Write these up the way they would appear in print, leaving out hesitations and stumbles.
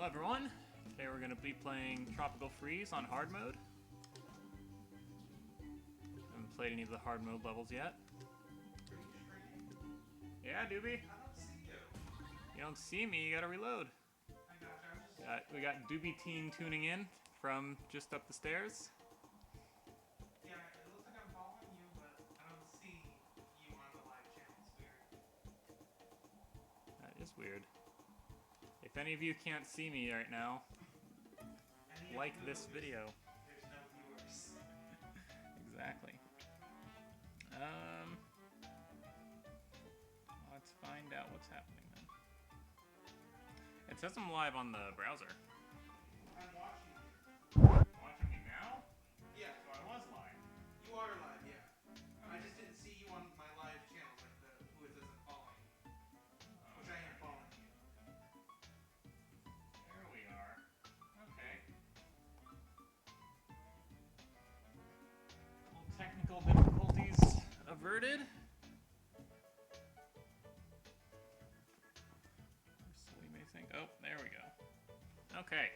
Hello everyone, today we're going to be playing Tropical Freeze on hard mode. Haven't played any of the hard mode levels yet. Yeah, Doobie? I don't see you. You don't see me, you gotta reload. I got you. We got Doobie Teen tuning in from just up the stairs. Yeah, it looks like I'm following you, but I don't see you on the live channel. It's weird. That is weird. If any of you can't see me right now, like this video. There's no viewers. Exactly. Let's find out what's happening then. It says I'm live on the browser. I'm watching you. Watching me now? Yeah, So I was live. you are live, yeah. I just didn't see you on my live channel, like the who it isn't following. Which I am following you. There we are. Okay. All technical difficulties averted. So we may think, oh, there we go. Okay,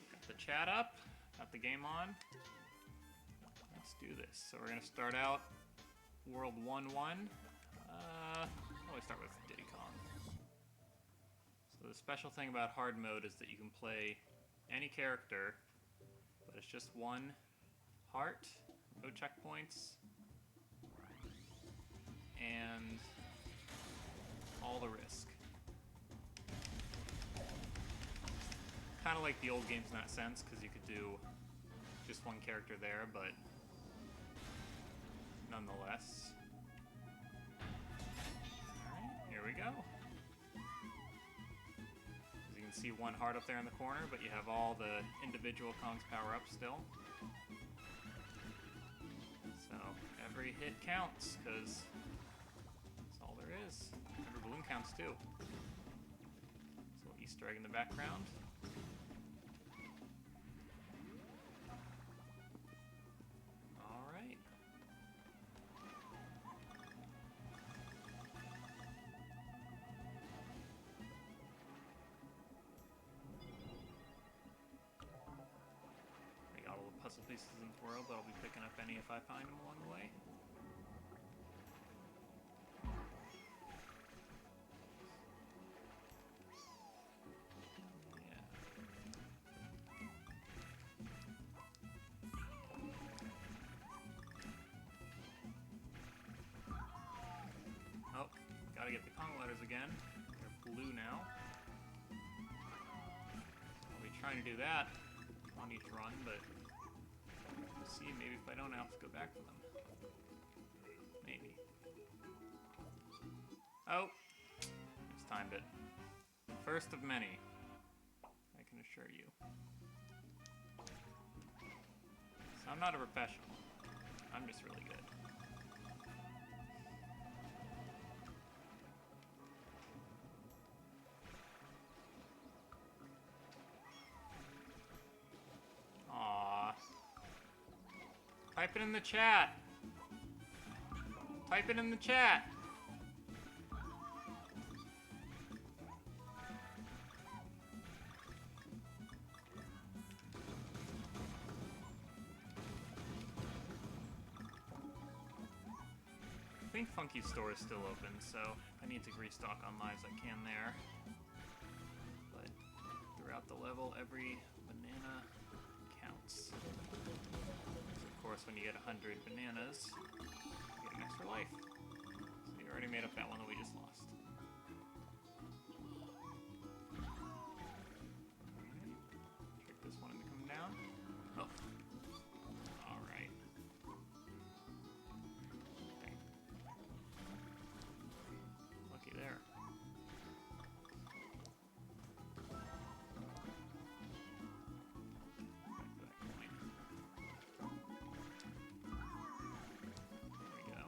got the chat up, got the game on. Let's do this. So we're gonna start out World 1-1. Always start with Diddy Kong. So the special thing about hard mode is that you can play any character, but it's just one heart, no checkpoints, and all the risk. Kind of like the old games in that sense, because you could do just one character there, but nonetheless. Alright, here we go. As you can see, one heart up there in the corner, but you have all the individual Kong's power-ups still. So every hit counts, because that's all there is. Every balloon counts too. So Easter egg in the background. Alright. I got all the puzzle pieces in the world, but I'll be picking up any if I find them along the way. Oh, gotta get the Kong letters again. They're blue now. I'll be trying to do that on each run, but we'll see, maybe if I don't, I'll have to go back for them. Maybe. Oh! It's timed it. First of many, I can assure you. So I'm not a professional. I'm just really good. Aww. Type it in the chat. Type it in the chat. I think Funky's store is still open, so I need to restock on lives I can there. But throughout the level, every banana counts. So of course, when you get 100 bananas, you get an extra life. So you already made up that one that we just lost. Trick this one into coming down. Oh. Alright. Okay. Lucky there. There we go.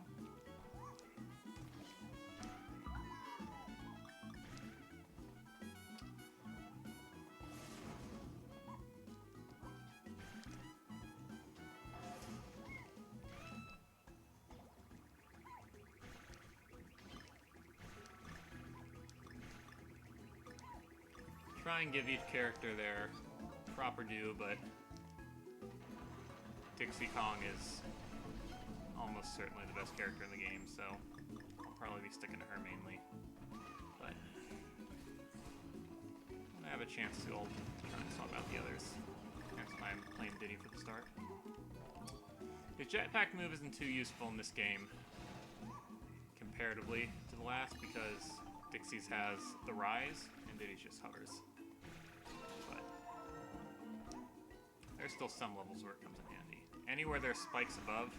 try and give each character their proper due, but Dixie Kong is almost certainly the best character in the game, so I'll probably be sticking to her mainly. But when I have a chance to, I'll try and swap out the others next time playing Diddy for the start. His jetpack move isn't too useful in this game, comparatively to the last, because Dixie's has the rise, and Diddy's just hovers. But there's still some levels where it comes in handy. Anywhere there's spikes above,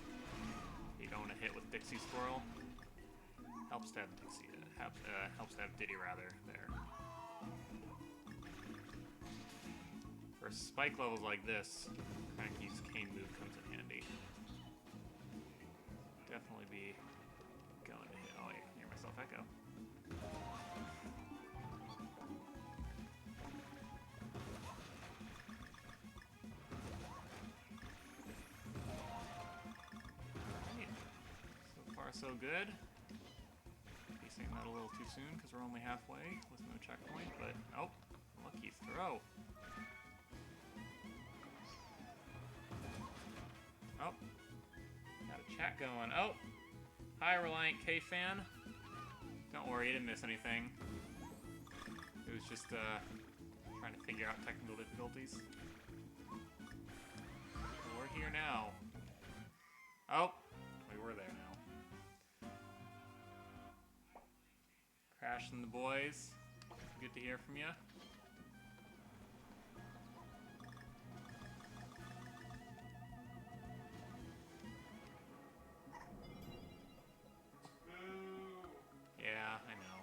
you don't want to hit with Dixie Squirrel. Helps to have Dixie, helps to have Diddy rather there. For spike levels like this, Cranky's cane move comes in handy. Definitely be going to hit. Oh, I can hear myself echo. Alright. So far, so good. Piecing that a little too soon because we're only halfway with no checkpoint, but oh, lucky throw. Oh. Got a chat going. Oh! Hi, Reliant K fan. Don't worry, you didn't miss anything. It was just, trying to figure out technical difficulties. We're here now. Oh! We were there now. Crash and the boys. Good to hear from you. Yeah, I know.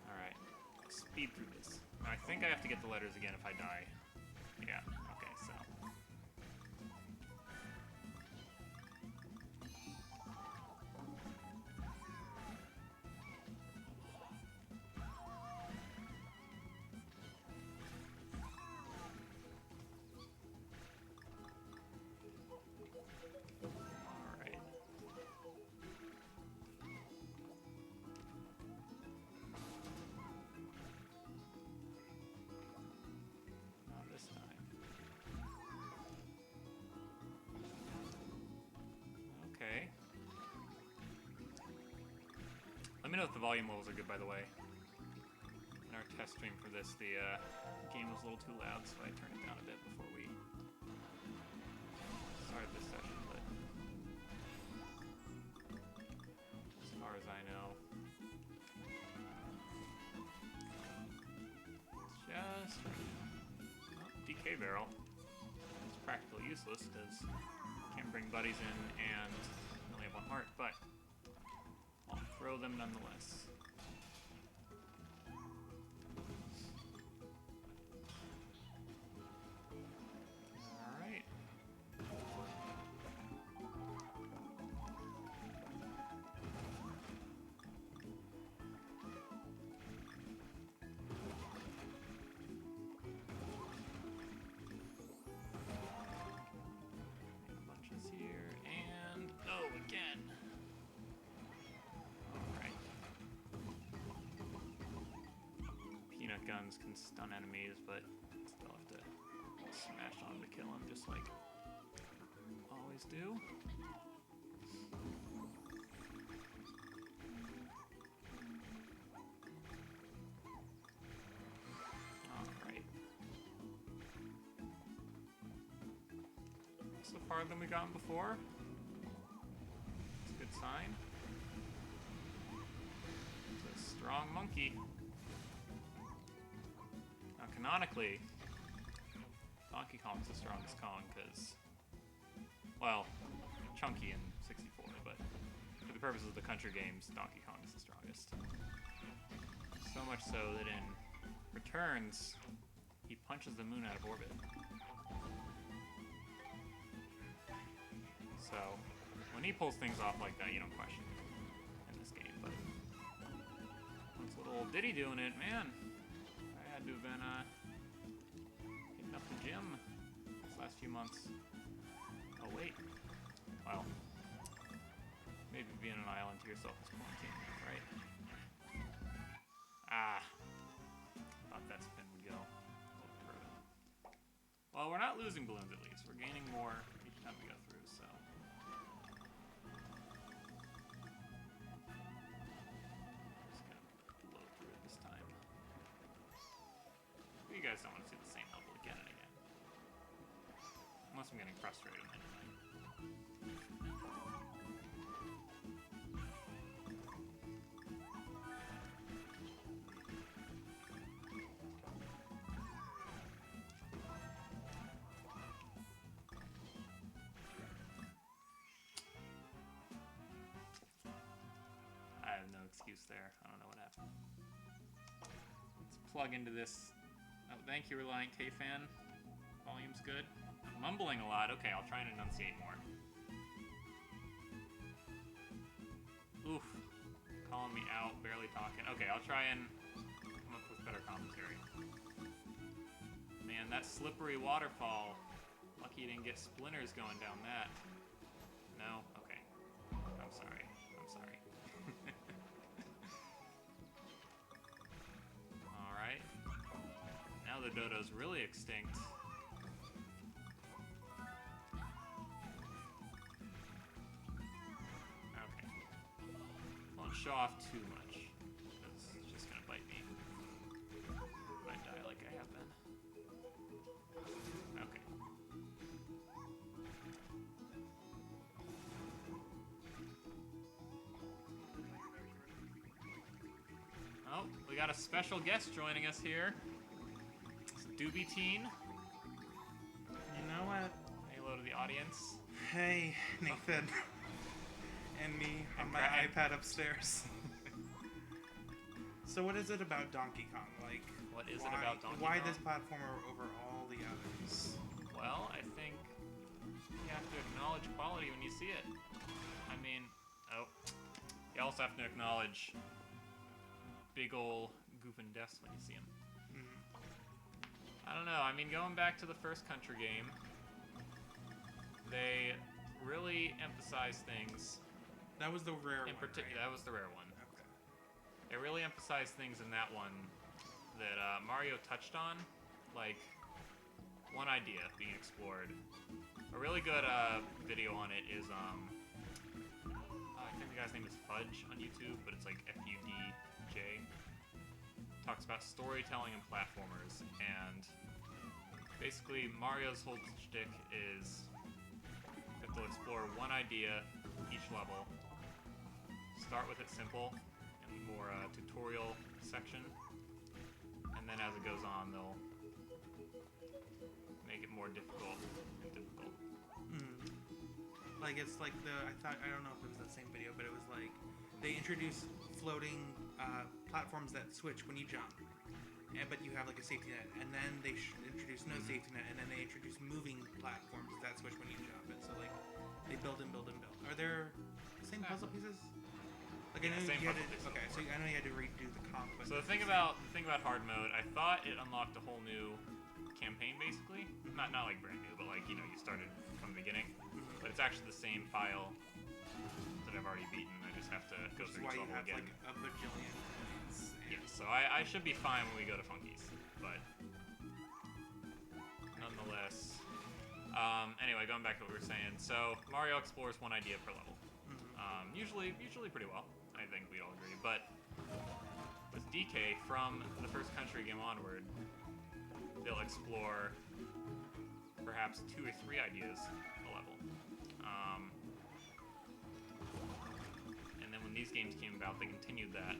Alright. Speed through this. I think I have to get the letters again if I die. Yeah, okay, so. Alright. Not this time. Okay. Let me know if the volume levels are good, by the way. In our test stream for this, the game was a little too loud, so I turned it down a bit before we started this session, but as far as I know, it's just... Oh, DK barrel. It's practically useless, because you can't bring buddies in and you only have one heart, but I'll throw them nonetheless. Alright. Bunches here, and oh, again. Alright. Peanut guns can stun enemies, but still have to smash on to kill him, just like always do. Alright. So farther than we gotten before. It's a good sign. It's a strong monkey. Now, canonically, Donkey Kong's the strongest Kong, because, well, Chunky in 64, but for the purposes of the country games, Donkey Kong is the strongest. So much so that in Returns, he punches the moon out of orbit. So, when he pulls things off like that, you don't question it in this game, but what's little Diddy doing it, man? I had to have been, hitting up the gym this last few months. Oh, wait. Well, maybe being an island to yourself is quarantine, right? Ah, thought that spin would go. Well, we're not losing balloons at least. We're gaining more each time we go through, so. Just gonna blow through it this time. You guys don't want to see the same level again and again. Unless I'm getting frustrated anyway. I have no excuse there. I don't know what happened. Let's plug into this. Oh, thank you, Reliant K-Fan. Volume's good. I'm mumbling a lot. Okay, I'll try and enunciate more. Oof. Calling me out, barely talking. Okay, I'll try and come up with better commentary. Man, that slippery waterfall. Lucky you didn't get splinters going down that. No? Okay. I'm sorry. I'm sorry. Alright. Now the dodo's really extinct. Okay. Won't show off too much, because it's just gonna bite me. I die like I have been. Okay. Oh, we got a special guest joining us here. It's Doobie Teen. You know what? Say hello to the audience. Hey, Nathan. And me on my Kraken. iPad upstairs. So what is it about Donkey Kong? Like, What is it about Donkey why Kong? this platformer over all the others? Well, I think you have to acknowledge quality when you see it. I mean, oh, you also have to acknowledge big ol' goofing deaths when you see them. I don't know. I mean, going back to the first Country game, they really emphasize things. That was the rare In one, particular, right? that was the rare one. Okay. They really emphasized things in that one that Mario touched on, like one idea being explored. A really good video on it is I think the guy's name is Fudge on YouTube, but it's like F-U-D-J. Talks about storytelling and platformers, and basically Mario's whole shtick is that they'll explore one idea each level, start with it simple and more tutorial section, and then as it goes on they'll make it more difficult and difficult. Like, it's like I don't know if it was that same video, but it was like they introduce floating platforms that switch when you jump, but you have like a safety net, and then they introduce no safety net, and then they introduce moving platforms that switch when you jump, and so like they build and build and build. Are there the same puzzle pieces? Like, I know Same you had to, puzzle pieces, okay, of so I know you had to redo the comp. But So the thing about hard mode, I thought it unlocked a whole new campaign basically. Not like brand new, but like, you know, you started from the beginning. But it's actually the same file that I've already beaten. I just have to go Which is through why each you level have again. like a bajillion points. Yeah, so I should be fine when we go to Funkies, but nonetheless. Anyway, going back to what we were saying. So Mario explores one idea per level. Usually pretty well. I think we'd all agree. But with DK, from the first Country game onward, they'll explore perhaps 2 or 3 ideas a level. And then when these games came about, they continued that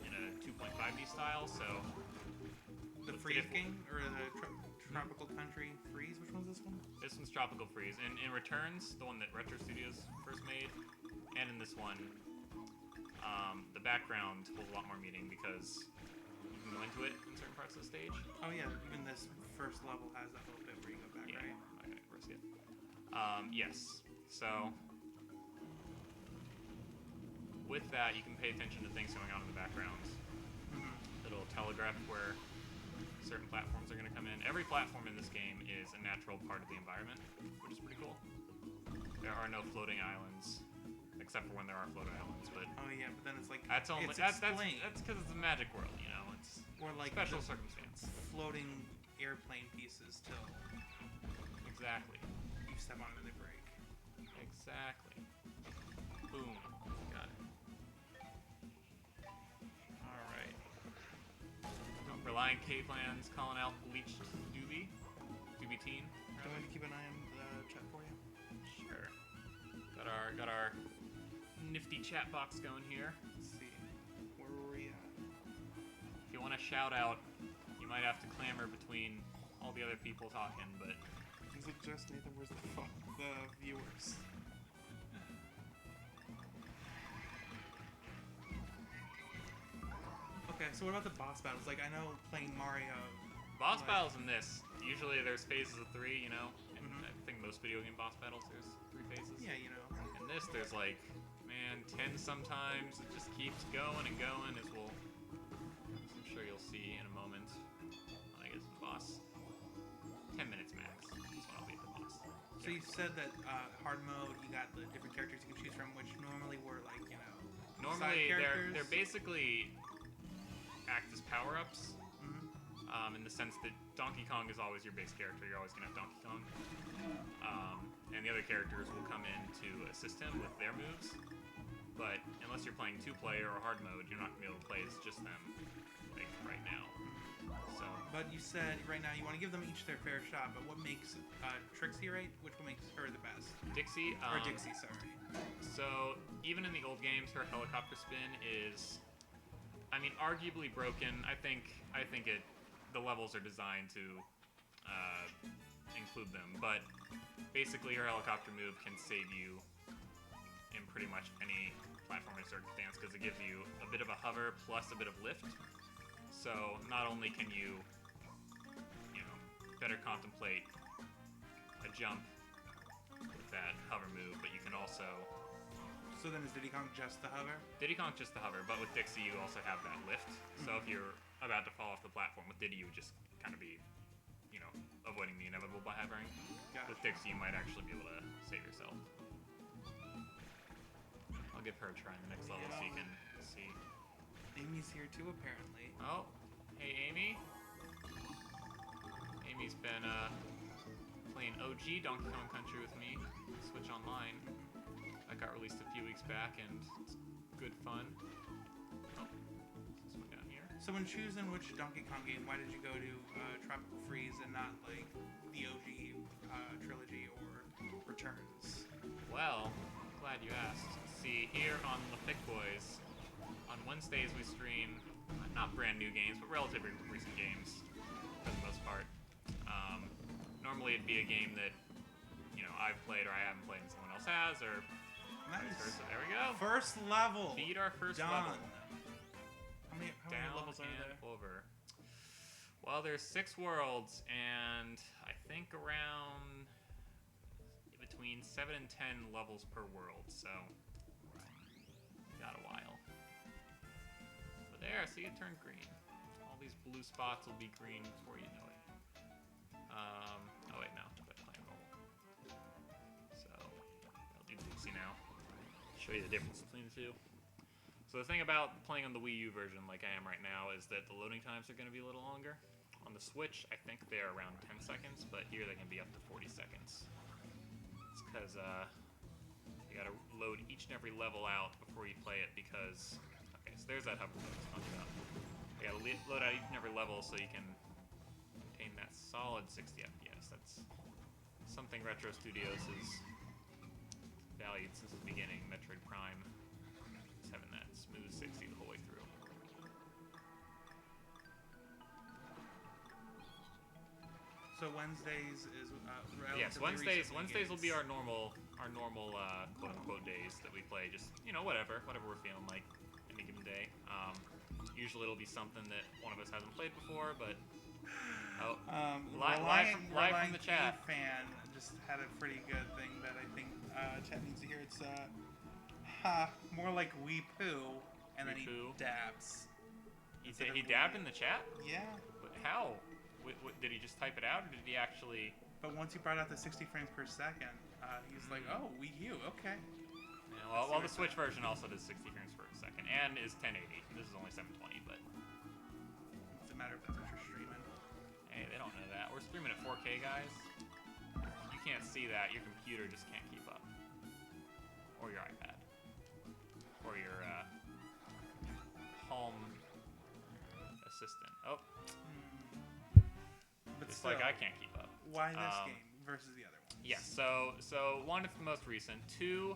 in a 2.5D style. So The what's Freeze difference? game or the Tropical Country Freeze? Which one's this one? This one's Tropical Freeze. In Returns, the one that Retro Studios first made, and in this one, the background holds a lot more meaning because you can go into it in certain parts of the stage. Oh yeah, even this first level has that little bit where you go back, Yeah, right? I'm not gonna risk it. Yes. So with that, you can pay attention to things going on in the background. It'll telegraph where certain platforms are going to come in. Every platform in this game is a natural part of the environment, which is pretty cool. There are no floating islands, except for when there are floating islands. But Oh yeah, but then it's like that's only it's that's explained. because it's a magic world, you know. It's Or like special the circumstance. floating airplane pieces till Exactly. you step on it and they break. Exactly. Boom. Got it. All right. Reliant Cavelands calling out bleached doobie. Doobie teen. Do I need to keep an eye on the chat for you? Sure. Got our nifty chat box going here. Let's see. Where were we at? If you want to shout out, you might have to clamor between all the other people talking, but Is it just Nathan? Where's the viewers? Okay, so what about the boss battles? Like, I know playing Mario. boss Like- battles in this, usually there's phases of 3, you know? And Mhm. I think most video game boss battles, there's 3 phases. Yeah, you know. In this, there's like, man, 10 sometimes. It just keeps going and going, as I'm sure you'll see in a moment when I get to the boss. 10 minutes max is when I'll be at the boss. So you said that hard mode, you got the different characters you can choose from, which normally were like, you know, Normally, side they're characters? basically act as power-ups. Mhm. In the sense that Donkey Kong is always your base character. You're always gonna have Donkey Kong, and the other characters will come in to assist him with their moves. But unless you're playing 2-player or hard mode, you're not gonna be able to play as just them, like right now. So But you said right now you want to give them each their fair shot, but what makes Trixie, right? Which one makes her the best? Dixie, Or Dixie, sorry. So even in the old games, her helicopter spin is, I mean, arguably broken. I think the levels are designed to include them, but basically her helicopter move can save you in pretty much any platforming circumstance because it gives you a bit of a hover plus a bit of lift. So not only can you better contemplate a jump with that hover move, but you can also So then is Diddy Kong just the hover? Diddy Kong's just the hover, but with Dixie you also have that lift. So if you're about to fall off the platform with Diddy, you would just kind of be, avoiding the inevitable by hovering. Gotcha. With Dixie, you might actually be able to save yourself. I'll give her a try in the next level so you can see. Amy's here too, apparently. Oh, hey Amy. Amy's been playing OG Donkey Kong Country with me, Switch Online. That got released a few weeks back, and it's good fun. Oh, this one down here. So when choosing which Donkey Kong game, why did you go to Tropical Freeze and not like the OG trilogy or Returns? Well, glad you asked. See, here on the Thick Boys, on Wednesdays we stream not brand new games, but relatively recent games for the most part. Normally it'd be a game that I've played or I haven't played and someone else has, or vice Nice. versa. There we go. First level. Beat our first Done. level. How many Down levels are and there? over. Well, there's 6 worlds, and I think around between 7 and 10 levels per world, so got a while. But there, see, it turned green. All these blue spots will be green before you know it. Oh wait, no, that's playing normal. So, I'll do Dixie now. Show you the difference between the two. So the thing about playing on the Wii U version like I am right now is that the loading times are going to be a little longer. On the Switch, I think they're around 10 seconds, but here they can be up to 40 seconds. It's because you got to load each and every level out before you play it because... Okay, so there's that hover mode I was talking about. You got to load out each and every level so you can maintain that solid 60 FPS. That's something Retro Studios has valued since the beginning. Metroid Prime is having that smooth 60 the whole way through. So Wednesdays is Yes, relatively Wednesdays recently will be games. our normal quote unquote days that we play. Just whatever we're feeling like any given day. Usually it'll be something that one of us hasn't played before, but live from Reliant the chat. Cave fan just had a pretty good thing that I think chat needs to hear. It's more like Wee Poo, and then he Wee Poo. dabs. He Instead of dabbed Wii. in the chat. Yeah, But how? Did he just type it out, or did he actually? but once he brought out the 60 frames per second, He's like, oh, Wii U, okay. Yeah, well, the Switch version also does 60 frames per second and is 1080. This is only 720, but It's a matter of that's what you're streaming. hey, they don't know that. We're streaming at 4K, guys. You can't see that. Your computer just can't keep up. Or your iPad. Or your home assistant. Oh, But just still, like I can't keep up. why this game versus the other ones? Yeah, so 1 is the most recent. 2,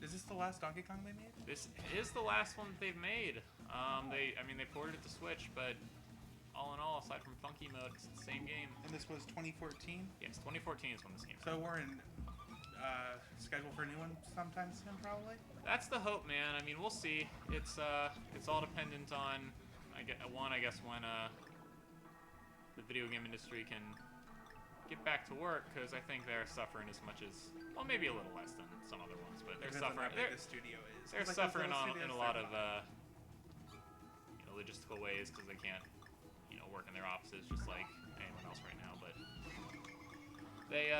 Is this the last Donkey Kong they made? this is the last one that they've made. They ported it to Switch, but all in all, aside from Funky Mode, it's the same game. And this was 2014? Yes, 2014 is when this came out. So we're in schedule for a new one sometime soon, probably? That's the hope, man. I mean, we'll see. It's all dependent on, I guess when the video game industry can get back to work, because I think they're suffering as much as, well, maybe a little less than some other ones, but they're Depends on suffering. how big the studio is. They're 'Cause, like, those suffering little in studios, a lot they're of logistical ways because they can't work in their offices just like anyone else right now. But they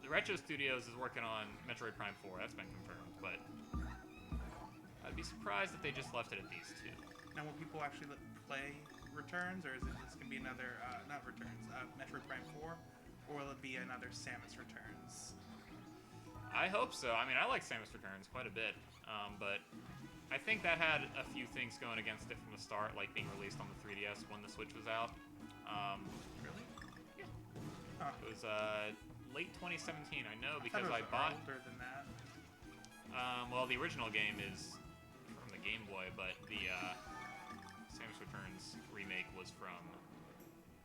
the Retro Studios is working on Metroid Prime 4. That's been confirmed, but I'd be surprised if they just left it at these two. Now, will people actually play Returns, or is it just going to be another, not Returns, Metroid Prime 4? Or will it be another Samus Returns? I hope so. I mean, I like Samus Returns quite a bit, but I think that had a few things going against it from the start, like being released on the 3DS when the Switch was out. Really? Yeah. Huh. It was late 2017, I know, I because thought I it was bought... older than that. Well, the original game is from the Game Boy, but the Samus Returns remake was from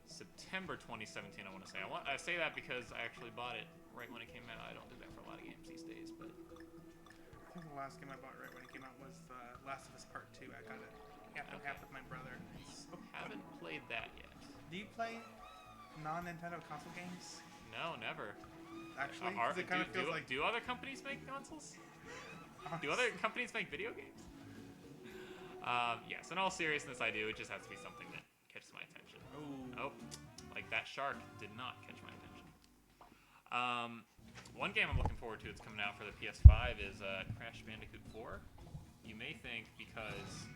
September 2017, I want to say. I say that because I actually bought it right when it came out. I don't do that for a lot of games these days, but... I think the last game I bought right when it came out was Last of Us Part 2. I got it half and half with my brother. So Haven't played that yet. do you play non-Nintendo console games? No, never. Actually, 'cause it kind of feels like... do other companies make consoles? Do other companies make video games? Yes, in all seriousness, I do. It just has to be something that catches my attention. Oh, like that shark did not catch my attention. One game I'm looking forward to that's coming out for the PS5 is Crash Bandicoot 4. You may think because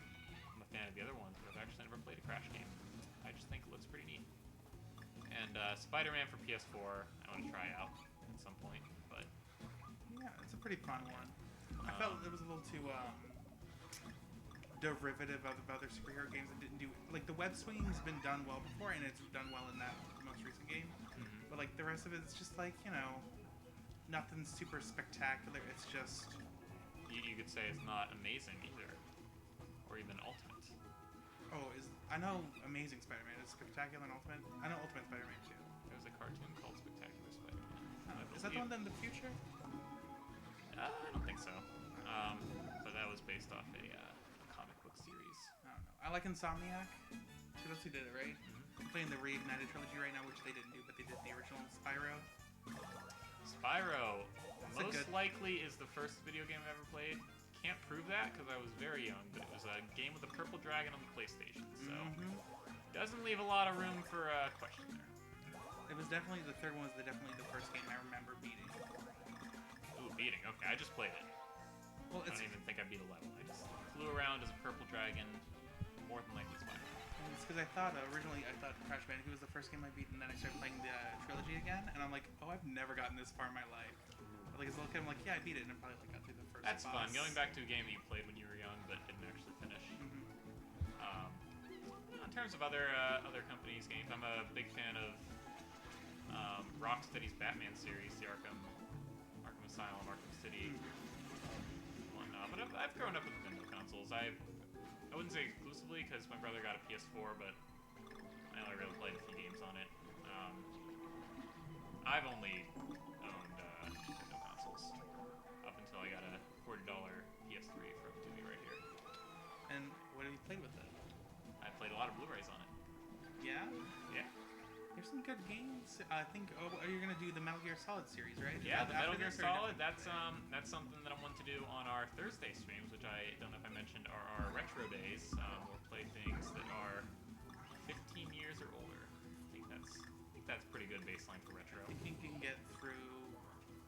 I'm a fan of the other ones, but I've actually never played a Crash game. I just think it looks pretty neat. And Spider-Man for PS4, I want to try out at some point, but... Yeah, it's a pretty fun one. I felt it was a little too derivative of other superhero games that didn't do... Like, the web swinging's been done well before, and it's done well in that most recent game. But, like, the rest of it's just, like, nothing super spectacular. It's just... You could say it's not amazing either. Or even Ultimate. Oh, I know Amazing Spider-Man is Spectacular and Ultimate. I know Ultimate Spider-Man too. There was a cartoon called Spectacular Spider-Man. Is that the one in the future? I don't think so. But that was based off a comic book series. I don't know. I like Insomniac. That's who did it, right? I'm playing the Reignited trilogy right now, which they didn't do, but they did the original Spyro. Spyro, It's likely is the first video game I've ever played. Can't prove that because I was very young, but it was a game with a purple dragon on the PlayStation, so doesn't leave a lot of room for question there. It was definitely the third one was definitely the first game I remember beating. Ooh, beating. Okay, I just played it. Well, I don't even think I beat a level. I just flew around as a purple dragon, more than likely Spyro. It's because I thought originally Crash Bandicoot was the first game I beat, and then I started playing the trilogy again, and I'm like, oh, I've never gotten this far in my life. But like as a little kid, I'm like, yeah, I beat it, and I probably got through the first. That's boss. fun. Going back to a game that you played when you were young but didn't actually finish. In terms of other companies' games, I'm a big fan of Rocksteady's Batman series, the Arkham Asylum, Arkham City, whatnot. But I've grown up with Nintendo consoles. I wouldn't say exclusively because my brother got a PS4, but I only really played a few games on it. I've only owned Nintendo consoles up until I got a $40 PS3 from Dewey right here. And what have you played with it? I played a lot of Blu-rays on it. Yeah? Yeah. There's some good games. I think. Oh, you're gonna do the Metal Gear Solid series, right? Yeah, the Metal After Gear this, or Solid. different? That's something that I want to do on our Thursday streams, which I don't know if I mentioned are our retro days. We'll play things that are 15 years or older. I think that's pretty good baseline for retro. I think you can get through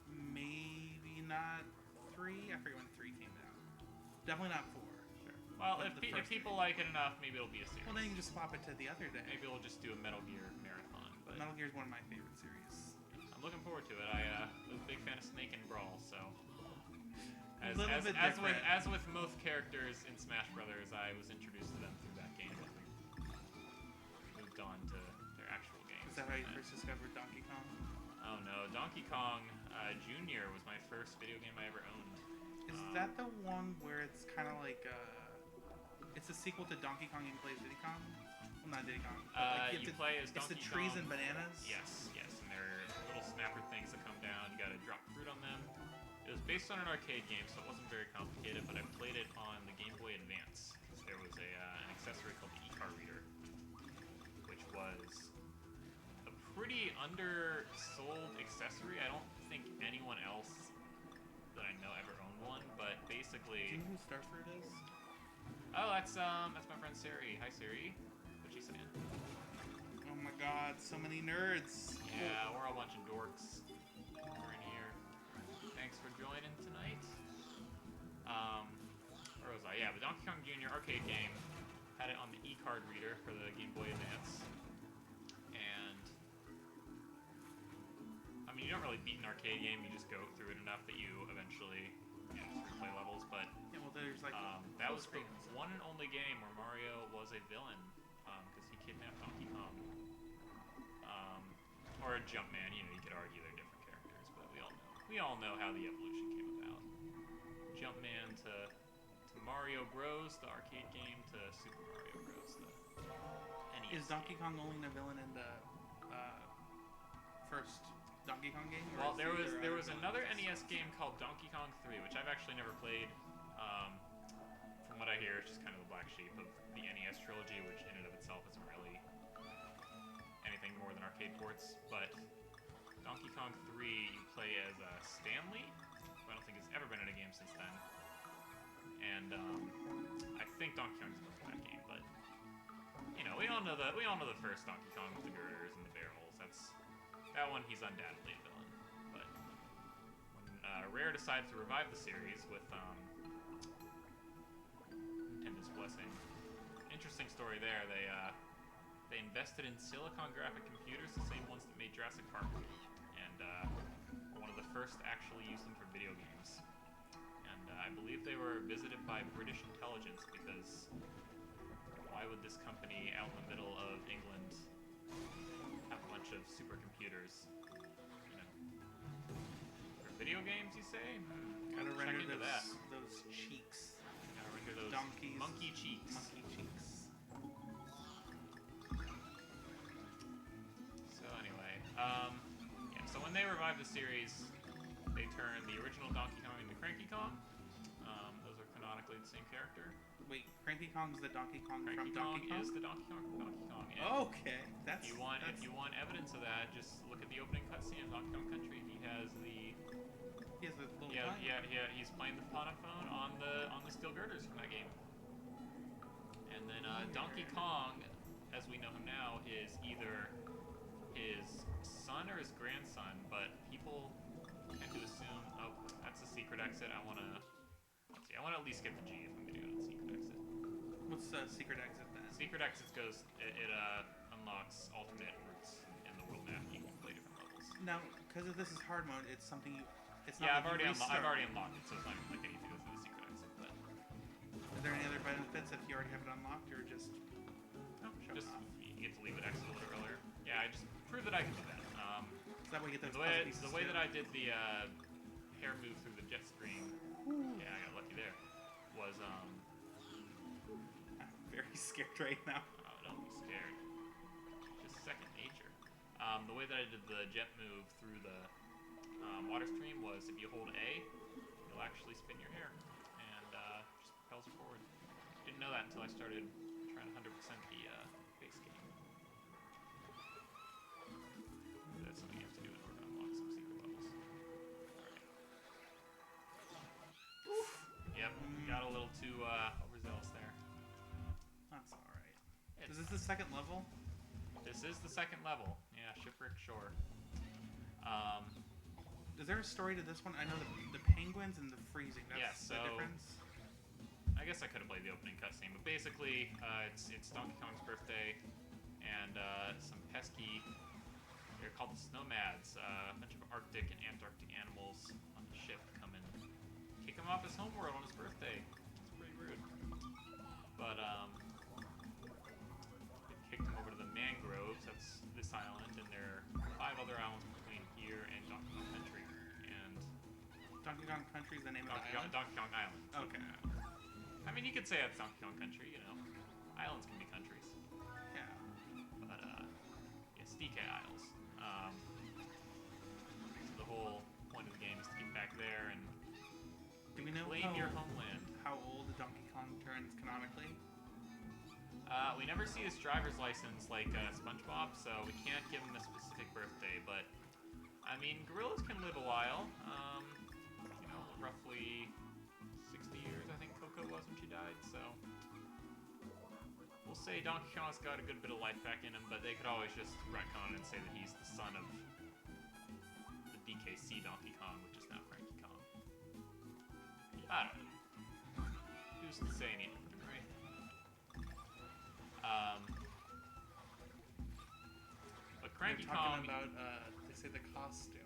maybe not 3. I forget when 3 came out. Definitely not 4. Sure. Well, But the if first people 3. like it enough, maybe it'll be a series. Well, then you can just swap it to the other day. Maybe we'll just do a Metal Gear marathon. But Metal Gear is one of my favorite series. I'm looking forward to it. I was a big fan of Snake and Brawl, so. A little bit different. As with most characters in Smash Brothers, I was introduced to them through that game and we moved on to their actual games. Is that how you first discovered Donkey Kong? Oh no, Donkey Kong Jr. was my first video game I ever owned. Is that the one where it's kind of like it's a sequel to Donkey Kong and you play as Diddy Kong? Well, not Diddy Kong. But like you play as Donkey Kong. It's the trees and bananas? Yes, and they're little snapper things that come down. You gotta drop fruit on them. It was based on an arcade game, so it wasn't very complicated, but I played it on the Game Boy Advance. There was an accessory called the e-car reader, which was a pretty undersold accessory. I don't think anyone else that I know ever owned one, but Do basically... you know who Starfruit is? Oh, that's my friend Sari. Hi, Sari. What's she saying? Oh my god, so many nerds. Yeah, we're all a bunch of dorks. We're in here. Thanks for joining tonight. Where was I? Yeah, the Donkey Kong Jr. arcade game had it on the e-card reader for the Game Boy Advance. And I mean, you don't really beat an arcade game, you just go through it enough that you eventually just play levels, but Yeah, well, there's like that was the one and only game where Mario was a villain, because he kidnapped Donkey Kong. Or a Jumpman, you know, you could argue they're different characters, but we all know how the evolution came about. Jumpman to Mario Bros, the arcade game, to Super Mario Bros, the NES Is Donkey game. Kong only a villain in the first Donkey Kong game? Well, there was another NES game called Donkey Kong 3, which I've actually never played. From what I hear, it's just kind of the black sheep of the NES trilogy, which in and of itself isn't really anything more than arcade ports. But Donkey Kong 3, you play as Stanley, who I don't think has ever been in a game since then. And I think Donkey Kong's supposed to be that game, but you know, we all know the first Donkey Kong with the girders and the barrels. That one, he's undoubtedly a villain. But when Rare decided to revive the series with Nintendo's blessing, interesting story there. They invested in Silicon Graphic computers, the same ones that made Jurassic Park, and one of the first actually used them for video games. And I believe they were visited by British intelligence, because why would this company out in the middle of England have a bunch of supercomputers, you know, for video games, you say? Gotta Check render into those cheeks. Gotta render those Donkeys. monkey cheeks. Monkey cheeks. So anyway, yeah, so when they revived the series, they turned the original Donkey Kong into Cranky Kong. Those are canonically the same character. Wait, Cranky Kong's the Donkey Kong Cranky from Donkey Kong? is the Donkey Kong from Donkey Kong. And Okay, if you want evidence of that, just look at the opening cutscene of Donkey Kong Country. He has the he has the little he's playing the Ponophone on the steel girders from that game. And then Donkey Kong, as we know him now, is either his son or his grandson, but people tend to assume, oh, that's a secret exit. I want to at least get the G if I'm going to go to the secret exit. What's the secret exit then? Secret exits it unlocks alternate routes in the world map. You can play different levels. Now, because of this is hard mode, it's something you. It's Yeah, not I've like already unlocked it, so it's not even like I need to go through the secret exit. But Is there any other benefits if you already have it unlocked, or just no, show just it off? you get to leave it exit a little earlier. Yeah, I just proved that I can do that. So that way you get those The way that I did the hair move through the jet stream, yeah, I got lucky there. Was I'm very scared right now. oh, don't be scared. Just second nature. The way that I did the jet move through the water stream was if you hold A, you'll actually spin your hair and just propels you forward. Didn't know that until I started trying to 100% the base game. That's something you have to do in order to unlock some secret levels. Alright. Yep, got a little too overzealous there. That's alright. It's Is this the second level? This is the second level. Yeah, Shipwreck Shore. Is there a story to this one? I know the penguins and the freezing. That's Yeah, the so- difference. I guess I could have played the opening cutscene, but basically, it's Donkey Kong's birthday, and some pesky, they're called the Snowmads, a bunch of Arctic and Antarctic animals on the ship come and kick him off his homeworld on his birthday. It's pretty rude. But, they kicked him over to the mangroves, that's this island, and there are 5 other islands between here and Donkey Kong Country, and Donkey Kong Country is the name of the island. Donkey Kong Island. Okay. I mean, you could say that's Donkey Kong Country, you know. Islands can be countries. Yeah. But, yeah, DK Isles. So the whole point of the game is to get back there and Do we know claim your homeland. how old Donkey Kong turns canonically? We never see his driver's license like SpongeBob, so we can't give him a specific birthday, but, I mean, gorillas can live a while. You know, roughly 60 years, I think Coco was when she died, so we'll say Donkey Kong's got a good bit of life back in him, but they could always just retcon and say that he's the son of the DKC Donkey Kong, which is now Frankie Kong. I don't know. Who's to say anything, right? But Cranky They're talking Kong about, they say the costume.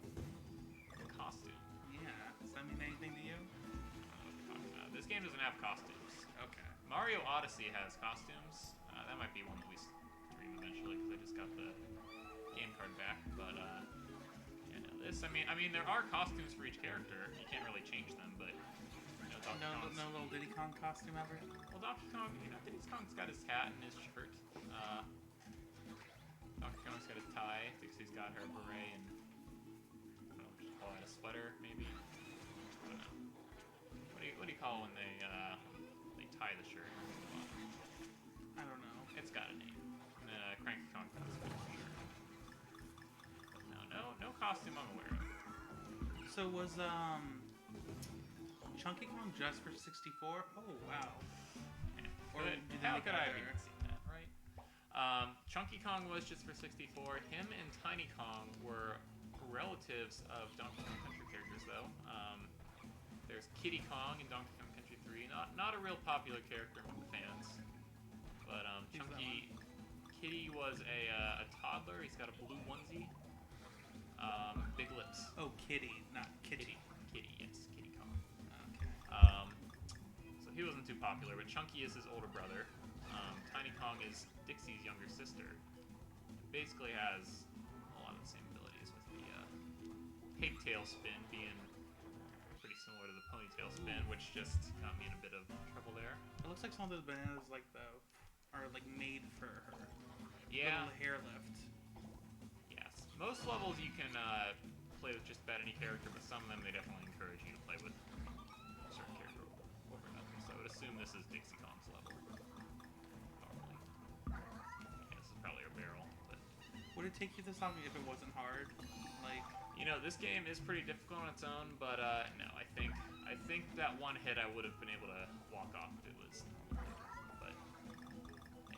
costume. Yeah. Does that mean anything to you? This game doesn't have costumes. Okay. Mario Odyssey has costumes. That might be one that we stream eventually because I just got the game card back. But yeah, no, this. I mean, there are costumes for each character. You can't really change them, but you know, Donkey Kong's. No little Diddy Kong costume ever? Well, Donkey Kong, you know, Diddy Kong's got his hat and his shirt. Donkey Kong's got his tie. Dixie's got her beret and I don't know, what you call it, a sweater maybe. I don't know. What do you call when they tie the shirt? I don't know. It's got a name. And then Cranky Kong has a shirt. No costume I'm aware of. So was Chunky Kong just for 64? Oh wow. Yeah. Or Good. did they How make could I have other- even seen that, right? Chunky Kong was just for 64. Him and Tiny Kong were relatives of Donkey Kong Country characters, though. There's Kiddy Kong in Donkey Kong Country 3. Not a real popular character among the fans. But Who's that Kiddy was a toddler. He's got a blue onesie. Big lips. Oh, Kitty, not Kitty. Kiddy, yes, Kiddy Kong. Okay. So he wasn't too popular, but Chunky is his older brother. Tiny Kong is Dixie's younger sister. Basically has a lot of the same abilities with the pigtail spin being pretty similar to the ponytail spin, which just got me in a bit of trouble there. It looks like some of those bananas are made for her. Yeah. Little hair lift. Yes. Most levels you can play with just about any character, but some of them they definitely encourage you to play with a certain character over another. So I would assume this is Dixie Kong's level. Normally. Yeah, this is probably her barrel, but Would it take you this long if it wasn't hard? Like, you know, this game is pretty difficult on its own, but no, I think that one hit I would have been able to walk off if it was. But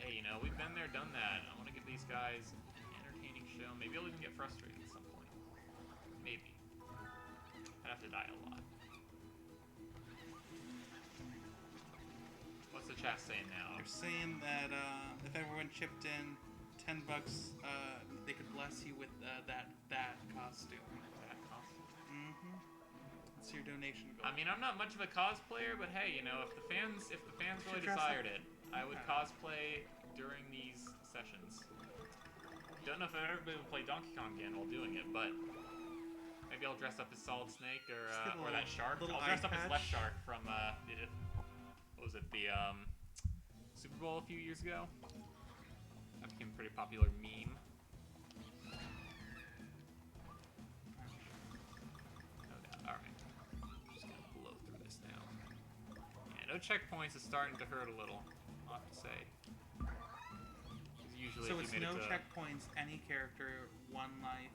hey, you know, we've been there, done that. I want to give these guys an entertaining show. Maybe I'll even get frustrated at some point. Maybe. I'd have to die a lot. What's the chat saying now? they're saying that if everyone chipped in $10, they could bless you with that costume. That costume. Mm-hmm. That's your donation goal. I mean, I'm not much of a cosplayer, but hey, you know, if the fans really Should dress up. desired it, I would cosplay during these sessions. Don't know if I've ever been able to play Donkey Kong again while doing it, but maybe I'll dress up as Solid Snake Just get or that shark. little I'll dress eye up as patch. Left Shark from what was it, the Super Bowl a few years ago? That became a pretty popular meme. No doubt. Alright. Just gonna blow through this now. Yeah, no checkpoints is starting to hurt a little, I'll have to say. 'Cause usually So if it's you made no it to checkpoints, any character, one life.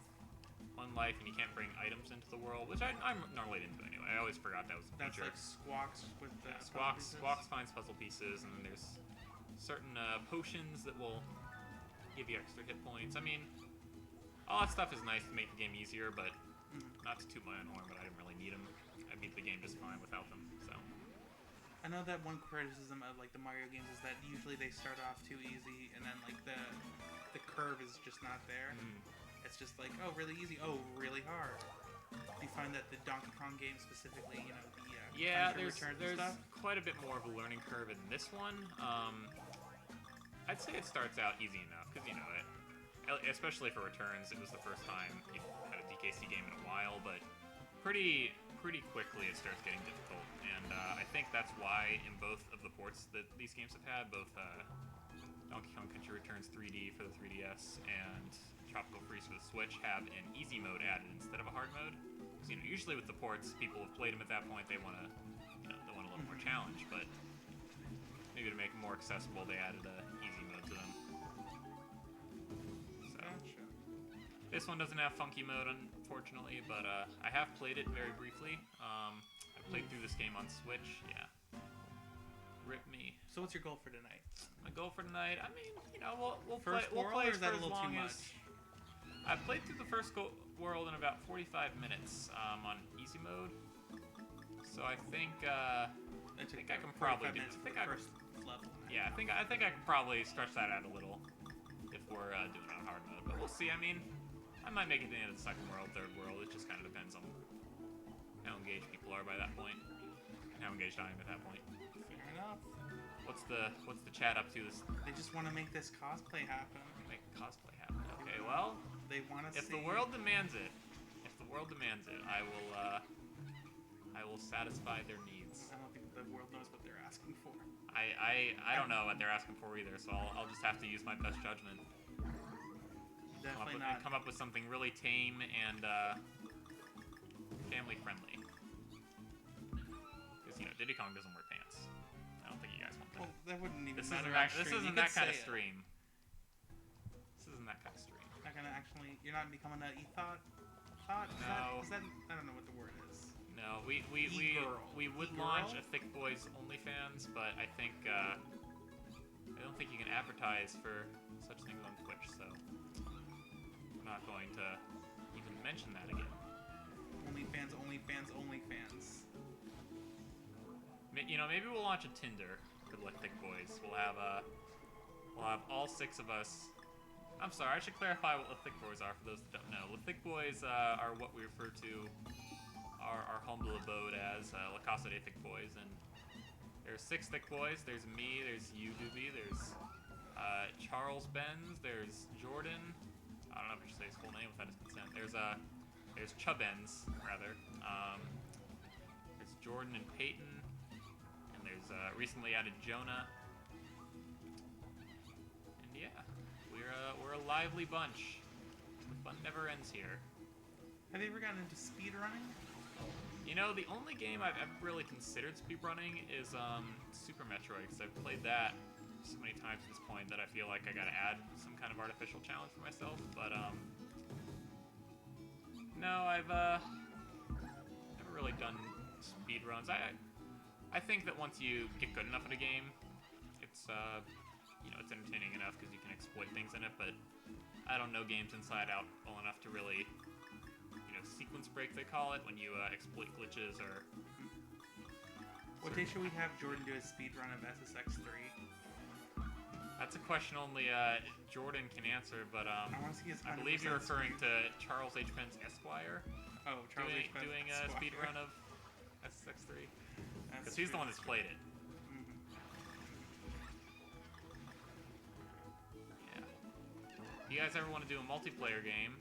one life and you can't bring items into the world, which I'm normally into anyway. I always forgot that was a That's feature. like Squawks with the Yeah, puzzle pieces. Squawks finds puzzle pieces, and then there's certain potions that will give you extra hit points. I mean, all that stuff is nice to make the game easier, but Not to toot my own horn, but I didn't really need them. I beat the game just fine without them. So I know that one criticism of like the Mario games is that usually they start off too easy, and then like the curve is just not there. It's just like, oh, really easy, oh, really hard. Do you find that the Donkey Kong game specifically, you know, the yeah, country there's returns and stuff? quite a bit more of a learning curve in this one. I'd say it starts out easy enough because you know it, especially for returns. It was the first time you had a DKC game in a while, but pretty quickly it starts getting difficult, and I think that's why in both of the ports that these games have had, both Donkey Kong Country Returns 3D for the 3DS and Tropical Freeze for the Switch have an easy mode added instead of a hard mode. So, you know, usually with the ports, people have played them at that point. They want to, you know, they want a little more challenge, but maybe to make them more accessible, they added a easy mode to them. So Gotcha. this one doesn't have funky mode, unfortunately, but I have played it very briefly. I played through this game on Switch. Yeah. Rip me. So what's your goal for tonight? My goal for tonight, I mean, you know, we'll First play world, as or is that a for as little too long much? as I played through the first world in about 45 minutes on easy mode. So I think I can probably do. I think I first level. yeah, I think I can probably stretch that out a little if we're doing it on hard mode. But we'll see. I mean, I might make it to the end of the second world, third world. It just kind of depends on how engaged people are by that point, and how engaged I am at that point. Fair enough. What's the chat up to? This They just want to make this cosplay happen. make cosplay happen. Okay, well, They want to see. if the world demands it, I will satisfy their needs. I don't think the world knows what they're asking for. I don't know what they're asking for either, so I'll just have to use my best judgment. Definitely not. Come up with something really tame and family friendly. Because you know, Diddy Kong doesn't wear pants. I don't think you guys want that. Well, that wouldn't even This matter. isn't that. on This stream. isn't You that could kind of say it. stream. This isn't that kind of stream. Not gonna actually. You're not becoming an e-thought. Thought? No. Is that? I don't know what the word is. No, we E-girl. would E-girl? launch a Thick Boys OnlyFans, but I think I don't think you can advertise for such things on Twitch, so I'm not going to even mention that again. OnlyFans, OnlyFans, OnlyFans. You know, maybe we'll launch a Tinder for the Thick Boys. We'll have all 6 of us. I'm sorry, I should clarify what the Thick Boys are for those that don't know. The Thick Boys are what we refer to our humble abode as La Casa de Thick Boys, and there's 6 Thick Boys. There's me, there's you, Doobie, there's Charles Benz, there's Jordan. I don't know if I should say his full name without his consent. There's Chubbens, rather. There's Jordan and Peyton, and there's recently added Jonah. And yeah, we're a lively bunch. The fun never ends here. Have you ever gotten into speedrunning? You know, the only game I've ever really considered speedrunning is Super Metroid, because I've played that so many times at this point that I feel like I gotta add some kind of artificial challenge for myself. But no, I've never really done speedruns. I think that once you get good enough at a game, it's you know, it's entertaining enough because you can exploit things in it. But I don't know games inside out well enough to really, you know, sequence break they call it, when you exploit glitches or. What day should we have Jordan do a speedrun of SSX 3? That's a question only Jordan can answer, but I want to see his. I believe you're 100% referring speed. to Charles H. Pence Esquire Oh, Charles H. Pence doing a Esquire. speed run of SSX3, That's because he's the true, one that's played it. Mhm. Yeah. If you guys ever want to do a multiplayer game,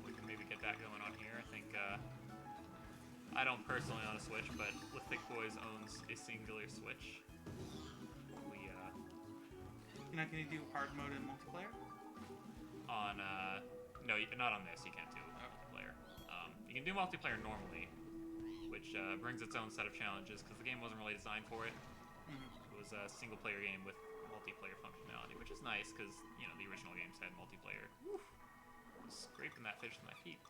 we can maybe get that going on here. I think I don't personally own a Switch, but Lithic Boys owns a singular Switch. We You're not going to do hard mode in multiplayer? on no, not on this. You can't do multiplayer. You can do multiplayer normally, which brings its own set of challenges because the game wasn't really designed for it. It was a single player game with multiplayer functionality, which is nice because you know the original games had multiplayer. Woo! I was scraping that fish with my feet.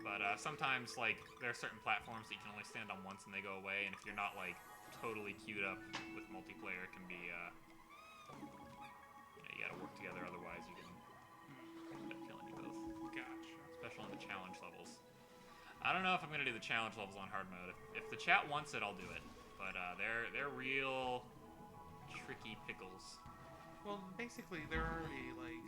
But sometimes like there are certain platforms that you can only stand on once and they go away, and if you're not like totally queued up with multiplayer, it can be you know, you gotta work together, otherwise you can end up killing you both. Gotcha. especially on the challenge levels. I don't know if I'm gonna do the challenge levels on hard mode. If the chat wants it, I'll do it. But they're real tricky pickles. Well, basically, they're already like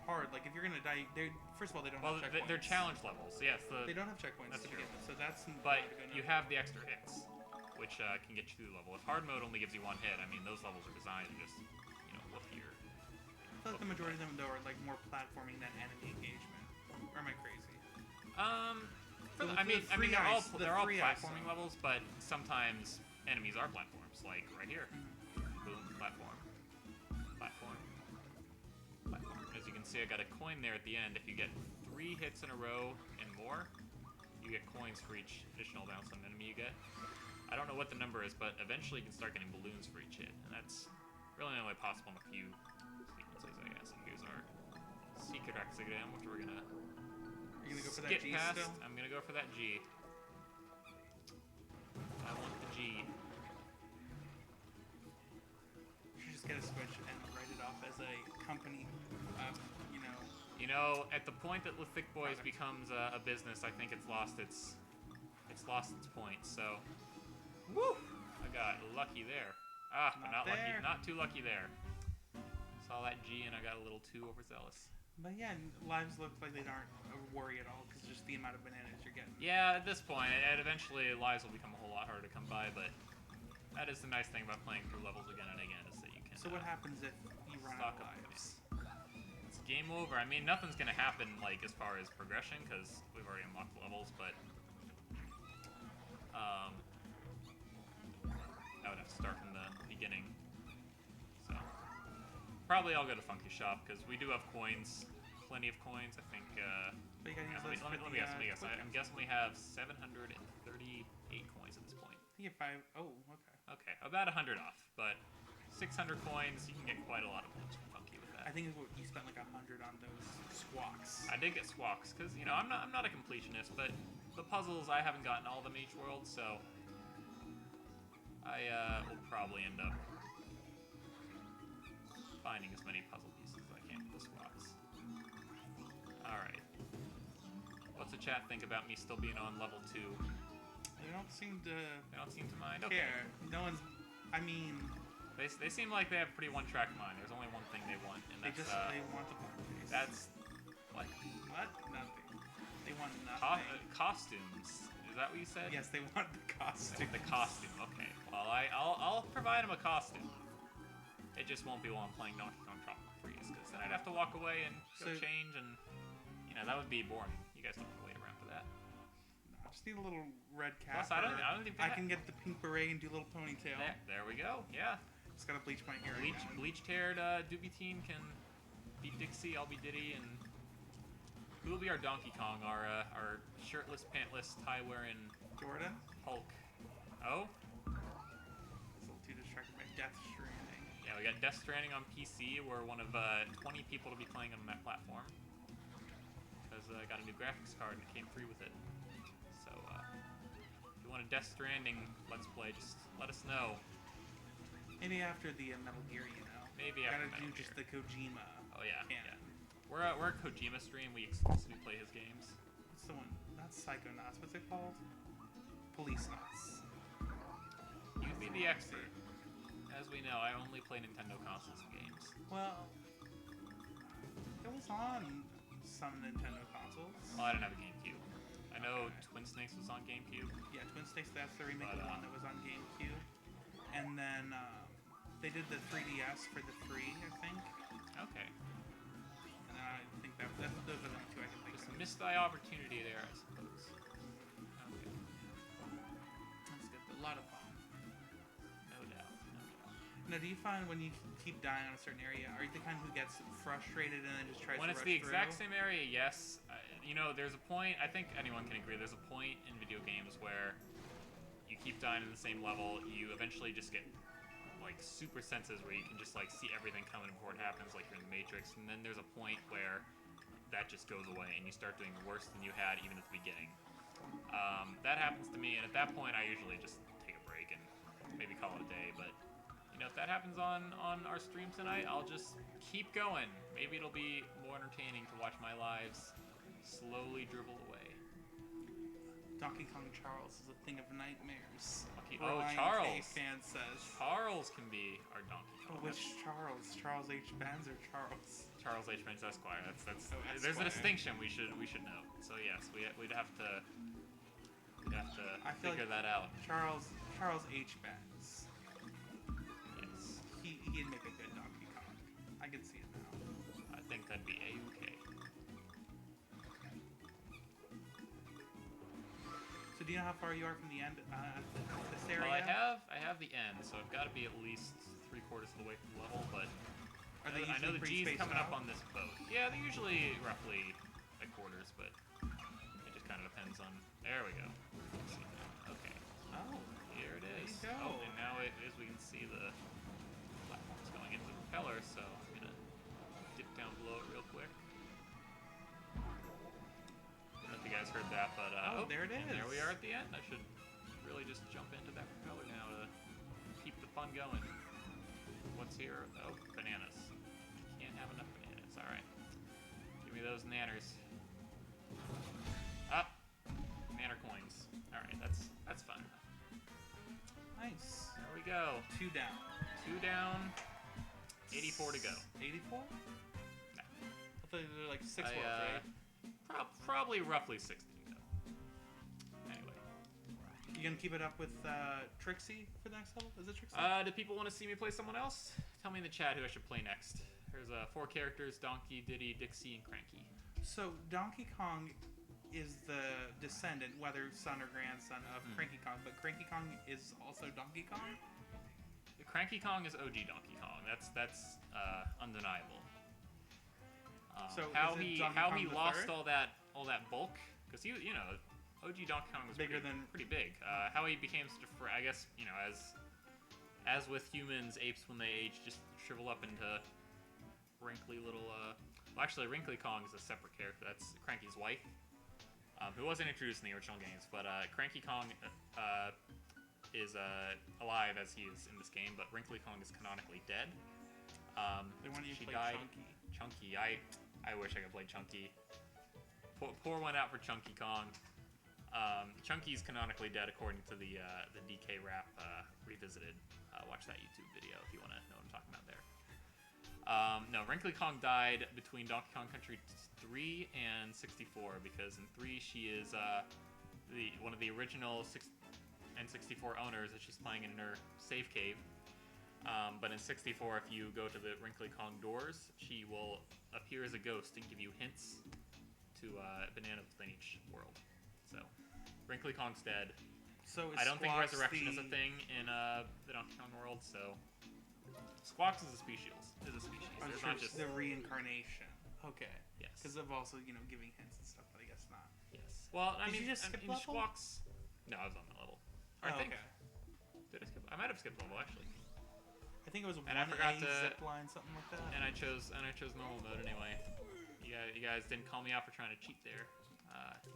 hard. Like if you're gonna die, they first of all they don't Well, have checkpoints. they're challenge levels. Yes, They don't have checkpoints That's to true. begin with, so that's. but not gonna- you have the extra hits, which can get you through the level. If hard mode only gives you one hit, I mean those levels are designed to just whoop your. I feel like the majority of them though are like more platforming than enemy engagement. Or am I crazy? I mean they're all three ice platforming zone. levels, but sometimes enemies are platforms, like right here. Boom, platform, platform, platform. As you can see, I got a coin there at the end. If you get 3 hits in a row and more, you get coins for each additional bounce on an enemy you get. I don't know what the number is, but eventually you can start getting balloons for each hit, and that's really only possible in a few sequences, I guess. And here's our secret exogram, which we're gonna You're gonna go for that skip G past. still? I'm gonna go for that G. I want the G. You should just get a Switch and write it off as a company. You know, at the point that Lithic Boys Product. becomes a business, I think it's lost its point. So, woo! I got lucky there. But Not not lucky. there. Not too lucky there. Saw that G and I got a little too overzealous. But yeah, lives look like they aren't a worry at all because just the amount of bananas you're getting. Yeah, at this point, and eventually lives will become a whole lot harder to come by. But that is the nice thing about playing through levels again and again is that you can. So what happens if you run out stock of up lives? It's game over. I mean, nothing's gonna happen like as far as progression because we've already unlocked levels, but I would have to start from the beginning. So probably I'll go to Funky Shop because we do have coins, plenty of coins. I think. But you gotta use Let me those for guess. Let the, me guess. quick I'm ones. guessing we have 738 coins at this point. You get 5. Oh, okay. Okay, about 100 off, but 600 coins. You can get quite a lot of points from Funky with that. I think you spent like 100 on those squawks. I did get squawks because I'm not a completionist, but the puzzles I haven't gotten all of them in each world, so I will probably end up finding as many puzzle pieces as I can with the squawks. All right. What's the chat think about me still being on level 2? They don't seem to They don't seem to mind. Okay. care. No one's. I mean, They seem like they have a pretty one-track mind. There's only one thing they want, and they that's just they want the black face. that's what What? Nothing. They want nothing. costumes. Is that what you said? Yes, they want the costume. The costume. Okay. Well, I'll provide him a costume. It just won't be while I'm playing Donkey Kong Tropical Freeze, because then I'd have to walk away and go So- change, and that would be boring. You guys don't want to wait around for that. I just need a little red cap. Plus, I don't think I can get the pink beret and do a little ponytail. There we go. Yeah. Just gotta bleach my hair. again. Bleached-haired Doobie Teen can be Dixie. I'll be Diddy, and who will be our Donkey Kong? Our shirtless, pantless, tie-wearing Jordan. Hulk. Oh. It's a little too distracted by Death Stranding. Yeah, we got Death Stranding on PC. We're one of 20 people to be playing on that platform. Because I got a new graphics card and it came free with it. So, if you want a Death Stranding Let's Play, just let us know. Maybe after the Metal Gear, you know. Maybe Gotta after Metal do just Gear. the Kojima. Oh, yeah. canon. Yeah. We're a Kojima stream. We exclusively play his games. What's the one? Not Psychonauts. What's it called? Police Knots. You'd be the expert. As we know, I only play Nintendo consoles and games. Well, it was on some Nintendo consoles. Well, I didn't have a GameCube. I know Okay. Twin Snakes was on GameCube. Yeah, Twin Snakes. That's the remake But, of the one that was on GameCube. And then they did the 3DS for the free, I think. Okay. And I think those are the only two I can think Just of. missed the opportunity there, I suppose. Okay. That's good. A lot of fun. No doubt. No doubt. Now, do you find when you keep dying on a certain area, are you the kind who gets frustrated and then just tries When to it's rush the exact through? same area, yes. There's a point, I think anyone can agree, there's a point in video games where you keep dying in the same level, you eventually just get like super senses where you can just like see everything coming before it happens, like you're in the Matrix, and then there's a point where that just goes away and you start doing worse than you had even at the beginning. That happens to me, and at that point I usually just take a break and maybe call it a day, but that happens on our stream tonight, I'll just keep going. Maybe it'll be more entertaining to watch my lives slowly dribble away. Donkey Kong Charles is a thing of nightmares. Oh, Ryan K. Charles. fan says. Charles can be our Donkey Kong. Which Charles? Charles H. Benz or Charles? Charles H. Benz Esquire. That's. Oh, There's a Esquire. distinction we should note. So yes, we'd have to I feel figure like that out. Charles H. Benz. Yes, He'd make a good Donkey Kong. I can see it now. I think that'd be A-OK. So do you know how far you are from the end this area? Well, I have the end, so I've got to be at least 3/4 of the way through the level. But Are they I know usually the pretty G's spaced coming up out? on this boat. Yeah, they're usually roughly at quarters, but it just kind of depends on. There we go. Let's see now. Okay, Oh. here it There is. you go. Oh, and now as we can see, the platform's going into the propeller, so I'm gonna dip down below it real quick. I don't know if you guys heard that, but Oh, there it and there we is. are at the end. I should really just jump into that propeller now to keep the fun going. What's here? Oh, bananas. Can't have enough bananas. All right, give me those nanners. Up, nanner coins. All right, that's fun. Nice. There we go. 2 down. 2 down. 84 to go. 84? No. I thought they were like 6 I, worlds, right? Probably roughly 60 to go. Anyway. You gonna keep it up with Trixie for the next level? Is it Trixie? Do people want to see me play someone else? Tell me in the chat who I should play next. There's 4 characters: Donkey, Diddy, Dixie, and Cranky. So Donkey Kong is the descendant, whether son or grandson of Cranky Kong, but Cranky Kong is also Donkey Kong? Cranky Kong is OG Donkey Kong. That's undeniable. So how is it he Donkey how Kong he the lost third? all that bulk, because OG Donkey Kong was Bigger pretty big. How he became such a I guess as with humans, apes when they age just shrivel up into wrinkly little. Well, actually, Wrinkly Kong is a separate character. That's Cranky's wife, who wasn't introduced in the original games. But Cranky Kong is alive as he is in this game, but Wrinkly Kong is canonically dead. They want you to she play died. Chunky. Chunky. I wish I could play Chunky. Pour one out for Chunky Kong. Chunky's canonically dead according to the DK Rap Revisited. Watch that YouTube video if you want to know what I'm talking about there. No, Wrinkly Kong died between Donkey Kong Country 3 and 64 because in 3 she is one of the original N64 owners that she's playing in her save cave. But in 64, if you go to the Wrinkly Kong doors, she will appear as a ghost and give you hints to banana within each world. So, Wrinkly Kong's dead. So is I don't think Squawks resurrection is a the- thing in the Donkey Kong world. So, Squawks is a species. Oh, It's sure, not just the reincarnation. Okay. yes. Because of also, giving hints and stuff, but I guess not. Yes. Well, I Did mean, you just skip in level? Squawks. No, I was on that level. Or I Oh, think. okay. Did I skip? I might have skipped level actually. I think it was And I 1A forgot to- zip line, something like that. And I chose normal mode anyway. You guys didn't call me out for trying to cheat there.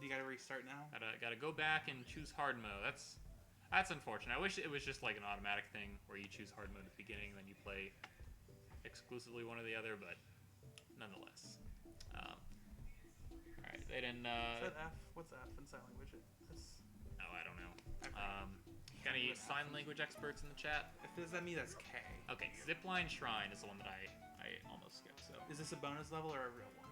You gotta restart now? Gotta go back and choose hard mode. That's unfortunate. I wish it was just like an automatic thing where you choose hard mode at the beginning and then you play exclusively one or the other, but nonetheless. Alright, they didn't Is that F? What's F in sign language? It's, oh, I don't know. I forgot. Got any sign language experts in the chat? If does that mean that's K? Okay, Zipline Shrine is the one that I almost skipped, so Is this a bonus level or a real one?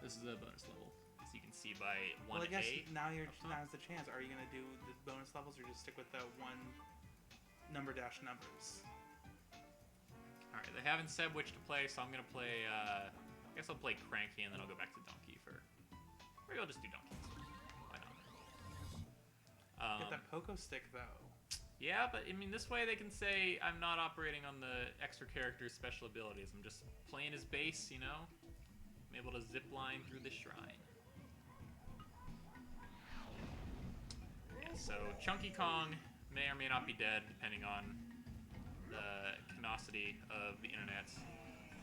this is a bonus level. As you can see by 1A. Well, I guess now's top. the chance. Are you gonna do the bonus levels or just stick with the one numbers? Alright, they haven't said which to play, so I'm gonna play, I guess I'll play Cranky and then I'll go back to Donkey for... Maybe I'll just do Donkey. Why not? Get that Poco stick though. Yeah, but I mean, this way they can say I'm not operating on the extra character's special abilities. I'm just playing his base, I'm able to zip line through the shrine. Yeah, so Chunky Kong may or may not be dead, depending on the canosity of the internet.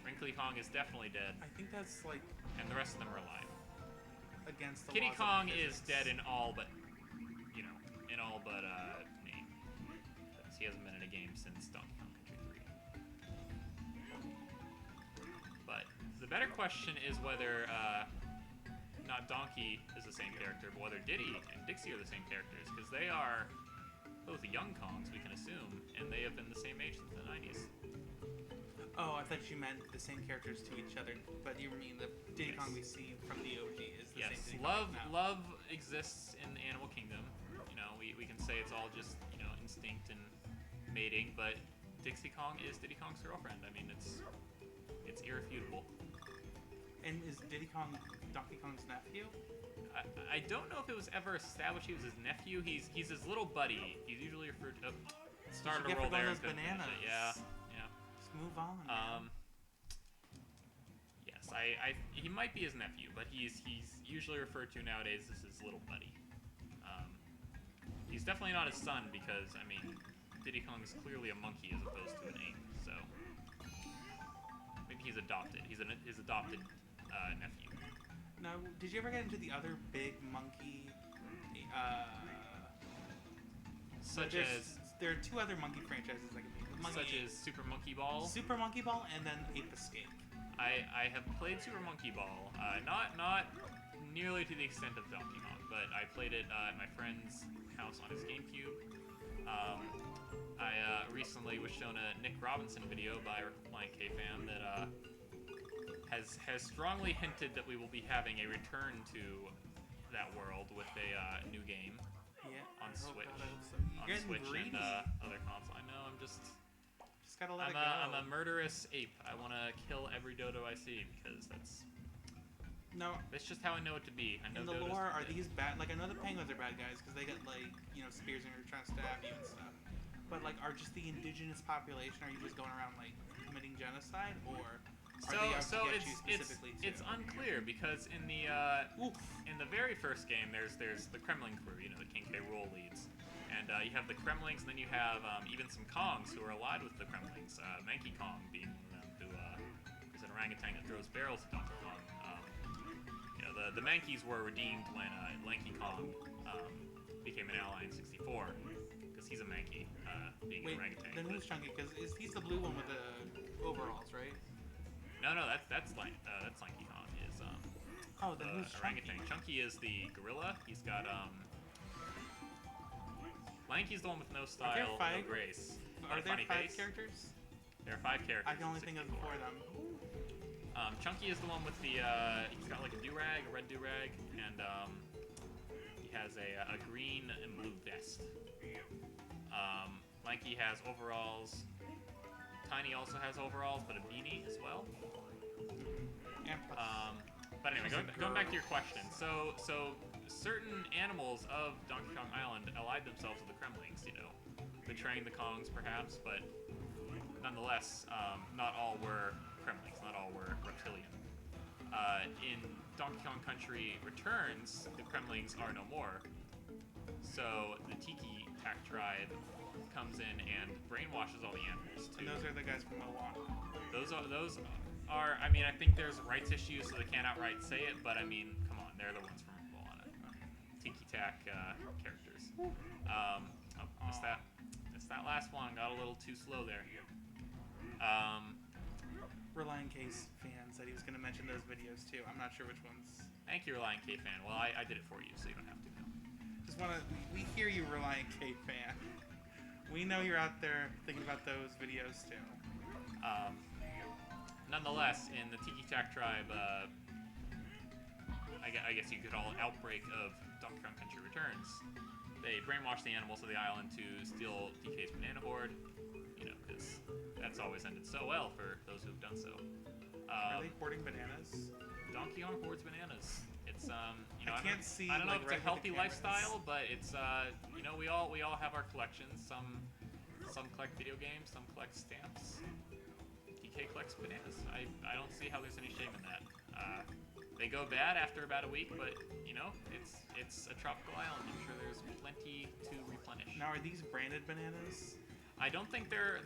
Wrinkly Kong is definitely dead, I think that's like and the rest of them are alive. against the Kitty laws of Kong physics. is dead in all but, name. So He hasn't been in a game since Donkey Kong Country 3. But the better question is whether not Donkey is the same character, but whether Diddy and Dixie are the same characters, because they are both young Kongs, we can assume, and they have been the same age since the 90s. Oh, I thought you meant the same characters to each other, but you mean the Diddy Yes. Kong we see from the OG is the Yes, same Diddy love Kong now. love exists in the animal kingdom. You know, we can say it's all just, you know, instinct and mating, but Dixie Kong is Diddy Kong's girlfriend. I mean, it's irrefutable. And is Diddy Kong Donkey Kong's nephew? I don't know if it was ever established he was his nephew. He's his little buddy. He's usually referred to. Started to Get roll rid of there. those couldn't finish bananas. it. Yeah, yeah. Just move on. man. Yes, he might be his nephew, but he's usually referred to nowadays as his little buddy. He's definitely not his son because, I mean, Diddy Kong is clearly a monkey as opposed to an ape, so maybe he's adopted. He's his adopted nephew. Now, did you ever get into the other big monkey? Such there's- as there are two other monkey franchises I can think of. such as Super Monkey Ball. Super Monkey Ball and then Ape Escape. I have played Super Monkey Ball, not nearly to the extent of Donkey Kong, but I played it at my friend's house on his GameCube. I recently was shown a Nick Robinson video by Replying K-Fan that has strongly hinted that we will be having a return to that world with a new game Yeah. on Oh, Switch, God, I hope so. on You're getting Switch greedy. and other consoles. I know, I'm just. Just gotta let it go. I'm a murderous ape. I want to kill every dodo I see because that's just how I know it to be. I know In the dodos lore, do are that. these bad? Like, I know the penguins are bad guys because they get, like, you know, spears and are trying to stab you and stuff. But, like, are just the indigenous population, are you just going around, like, committing genocide? Or are they out to get you specifically too? it's unclear because in the Oof. very first game there's the Kremling crew, you know, the King K. Rool leads, and you have the Kremlings, and then you have even some Kongs who are allied with the Kremlings. Mankey Kong being one of them, who is an orangutan that throws barrels at Donkey Kong. You know, the Mankeys were redeemed when Lanky Kong became an ally in '64 because he's a Mankey, being Wait, an orangutan. then who's Chunky? Because he's the blue one with the overalls, right? No, that's Lanky Kong is Oh, then who's Chunky? orangutan. Chunky is the gorilla. He's got Lanky's the one with no style, no five- grace. Are and a there funny 5 face. characters? There are 5 characters. I can only in think of 64. 4 of them. Chunky is the one with the he's got like a do-rag, a red do-rag, and he has a green and blue vest. Lanky has overalls. Tiny also has overalls, but a beanie as well. And But anyway, She's a going back to girl. your question. So certain animals of Donkey Kong Island allied themselves with the Kremlings, you know, betraying the Kongs perhaps, but nonetheless, not all were Kremlings, not all were reptilian. In Donkey Kong Country Returns, the Kremlings are no more. So the Tiki Tak tribe comes in and brainwashes all the animals And to those are the guys from Moana. those are. I mean, I think there's rights issues, so they can't outright say it. But I mean, come on, they're the ones from Moana. Tiki Tak characters. Missed that last one. Got a little too slow there. Reliant Case fan said he was going to mention those videos too. I'm not sure which ones. Thank you, Reliant K fan. Well, I did it for you, so you don't have to now. Just want to. We hear you, Reliant K fan. We know you're out there thinking about those videos too. Nonetheless, in the Tiki Tak tribe, I guess you could call it outbreak of Donkey Kong Country Returns. They brainwash the animals of the island to steal DK's banana board, you know, because that's always ended so well for those who've done so. Are they hoarding bananas? Donkey Kong hoards bananas. It's you know, I can't see, I don't know like, if it's right a with the healthy cameras. lifestyle, but it's you know, we all have our collections. Some collect video games, some collect stamps. DK collects bananas. I don't see how there's any shame in that. They go bad after about a week, but you know, it's a tropical island. I'm sure there's plenty to replenish. Now, are these branded bananas? I don't think they're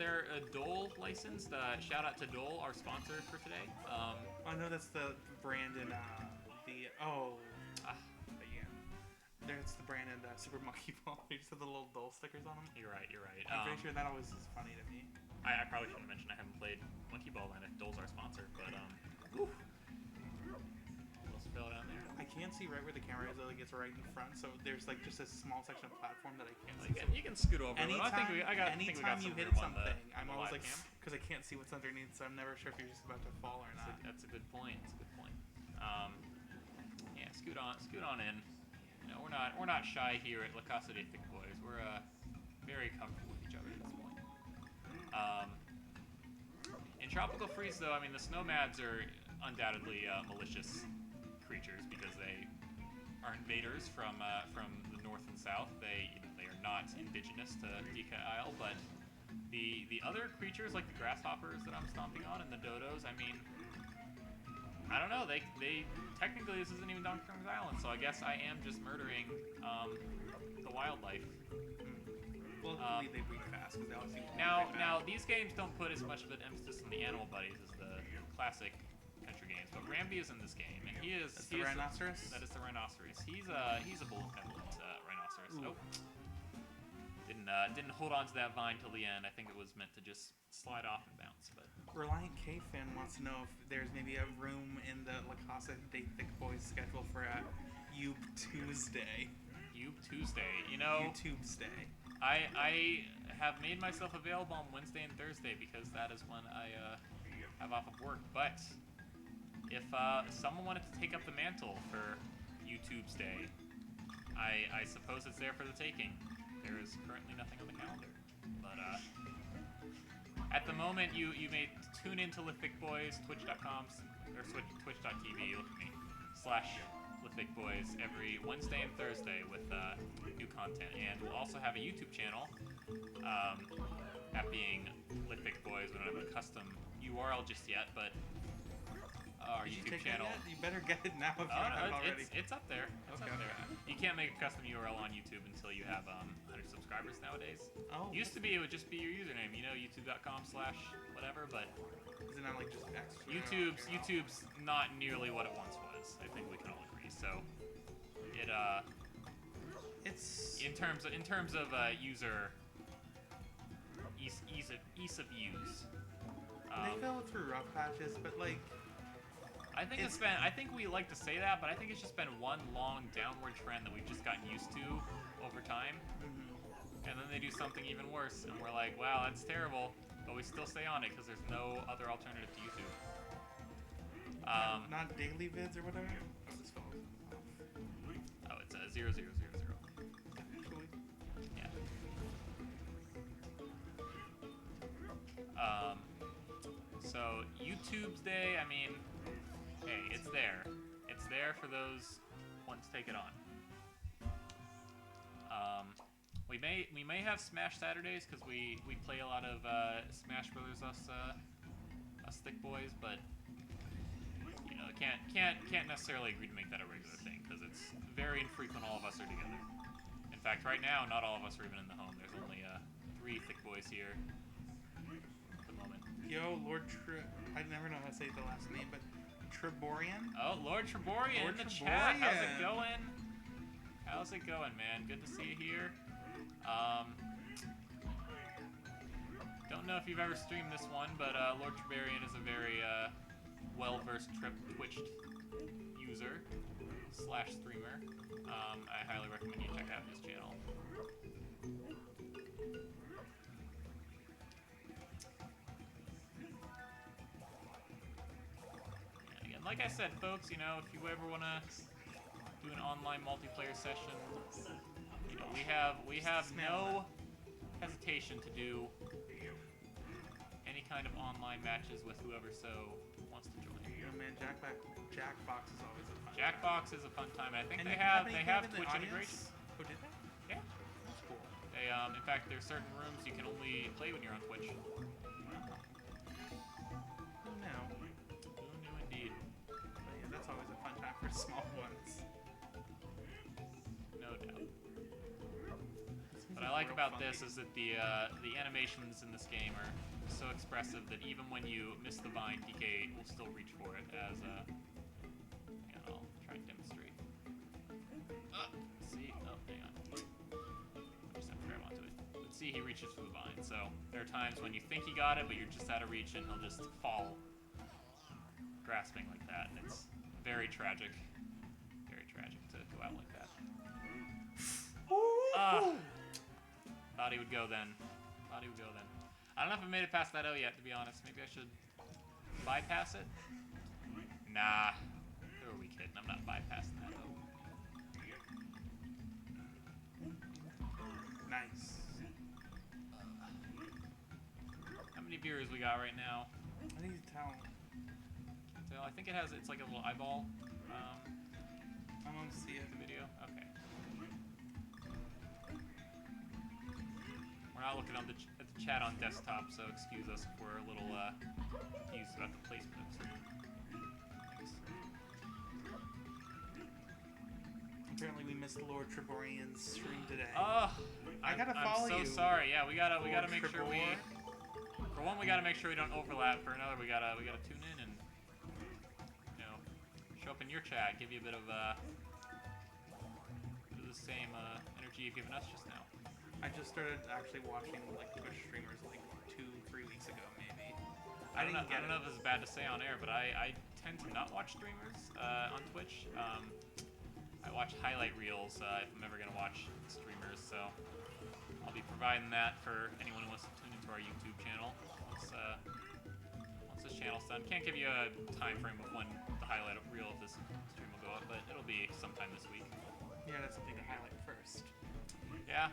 Dole licensed. Shout out to Dole, our sponsor for today. I know that's the brand in the. Oh. Ah. Yeah. That's the brand in Super Monkey Ball. They just have the little dull stickers on them. You're right. You're right. I'm pretty sure that always is funny to me. I probably shouldn't mention I haven't played Monkey Ball Land if Dole's our sponsor, but Oof. Almost fell down there. I can't see right where the camera is. Like it's right in front, so there's like just a small section of platform that I can't see. You can scoot over. But I think we got anytime some you hit room on something, the I'm always like, live cam. because I can't see what's underneath, so I'm never sure if you're just about to fall or not. That's a good point. That's a good point. Yeah, scoot on in. You know, we're not shy here at La Casa de Thick Boys. We're very comfortable with each other at this point. In Tropical Freeze, though, I mean, the Snowmads are undoubtedly malicious creatures because they are invaders from the north and south. They are not indigenous to DK Isle, but the other creatures like the grasshoppers that I'm stomping on and the dodos, I mean, I don't know. They technically this isn't even Donkey Kong's Island, so I guess I am just murdering the wildlife. Well, hopefully they breed fast because they all seem to Now these games don't put as much of an emphasis on the animal buddies as the classic adventure games, but Rambi is in this game, and he is the rhinoceros. That is the rhinoceros. He's a bullet benevolent rhinoceros. Ooh. Nope. Didn't hold on to that vine till the end. I think it was meant to just slide off and bounce, but. Reliant K fan wants to know if there's maybe a room in the La Casa de Thick Boys schedule for a YouTube Tuesday. YouTube Tuesday, you know. YouTube Stay. I have made myself available on Wednesday and Thursday because that is when I have off of work. But if someone wanted to take up the mantle for YouTube Stay, I suppose it's there for the taking. There is currently nothing on the calendar, but at the moment you may tune into Lithic Boys, twitch.com or twitch.tv. Look at me /Lithic Boys every Wednesday and Thursday with new content, and we'll also have a YouTube channel. That being Lithic Boys. We don't have a custom URL just yet, but our YouTube channel. You better get it now if you don't have it already. It's up there. It's up there. You can't make a custom URL on YouTube until you have 100 subscribers nowadays. Oh. Used to be it would just be your username, you know, youtube.com/whatever, but Is it not like just extra? YouTube's not nearly what it once was. I think we can all agree. So it's in terms of user ease of use. They go through rough patches, but like I think we like to say that, but I think it's just been one long downward trend that we've just gotten used to over time. Mm-hmm. And then they do something even worse, and we're like, wow, that's terrible, but we still stay on it because there's no other alternative to YouTube. Not daily vids or whatever. Oh, this phone. Oh, it's 0000. Actually. Yeah. So YouTube's Day, I mean, hey, it's there. It's there for those who want to take it on. We may have Smash Saturdays because we play a lot of Smash Brothers us Thick Boys, but you know can't necessarily agree to make that a regular thing because it's very infrequent all of us are together. In fact, right now not all of us are even in the home. There's only 3 Thick Boys here at the moment. Yo, I never know how to say the last name, but Treborian? Oh, Lord Treborian in the chat. How's it going? How's it going, man? Good to see you here. Don't know if you've ever streamed this one, but Lord Treborian is a very well-versed Twitch user /streamer. I highly recommend you check out his channel. And again, like I said, folks, you know, if you ever want to do an online multiplayer session, you know, we have no hesitation to do any kind of online matches with whoever so wants to join. Yeah, man, Jackbox is always a fun Jackbox is a fun time. I think And they have have in the Twitch audience? integration. Oh, did they? Yeah. That's cool. They in fact there's certain rooms you can only play when you're on Twitch. Who knew? Who knew indeed. But yeah, that's always a fun time for small ones. No doubt. What I like about this is that the animations in this game are so expressive that even when you miss the vine, DK will still reach for it as and I'll try and demonstrate. See, see he reaches for the vine. So there are times when you think you got it, but you're just out of reach, and he'll just fall, grasping like that, and it's very tragic. Very tragic to go out like that. Thought he would go then. Thought he would go then. I don't know if I made it past that O yet, to be honest. Maybe I should bypass it? Nah. Who are we kidding? I'm not bypassing that O. Nice. How many viewers we got right now? I need to tell. So I think it's like a little eyeball I want to see it. video. Okay. We're not looking at the chat on desktop, so excuse us if we're a little confused about the placement of some things. Apparently, we missed Lord Triborian's stream today. Oh, I gotta follow I'm you. so sorry. Yeah, we gotta Lord make sure we. Tribor. For one, we gotta make sure we don't overlap. For another, we gotta tune in and show up in your chat, give you a bit of the same energy you've given us just now. I just started actually watching like Twitch streamers like 2-3 weeks ago, maybe. I don't know if this is bad to say on air, but I tend to not watch streamers on Twitch. I watch highlight reels if I'm ever gonna watch streamers, so I'll be providing that for anyone who wants to tune into our YouTube channel once this channel's done. Can't give you a time frame of when the highlight reel of this stream will go up, but it'll be sometime this week. Yeah, that's something to highlight first. Yeah,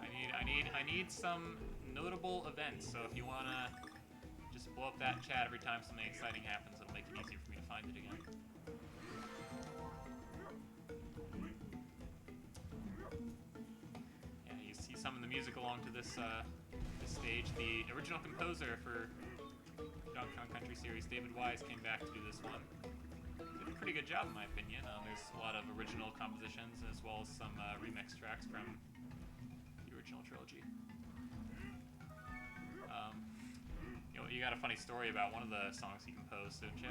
I need some notable events. So if you wanna just blow up that chat every time something exciting happens, it'll make it easier for me to find it again. Yeah, you see some of the music along to this this stage. The original composer for Donkey Kong Country series, David Wise, came back to do this one. Did a pretty good job, in my opinion. There's a lot of original compositions as well as some remix tracks from the original trilogy. You got a funny story about one of the songs he composed, don't you?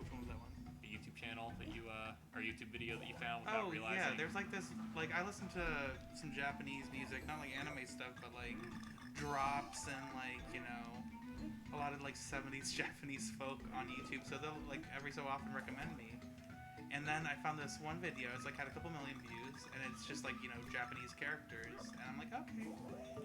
Which one was that one? The YouTube channel that you, or YouTube video that you found without realizing. Yeah, there's like this, like I listen to some Japanese music, not like anime stuff, but like drops and like, a lot of like 70s Japanese folk on YouTube, so they'll like every so often recommend me. And then I found this one video, it's like had a couple million views, and it's just like, Japanese characters, and I'm like, okay.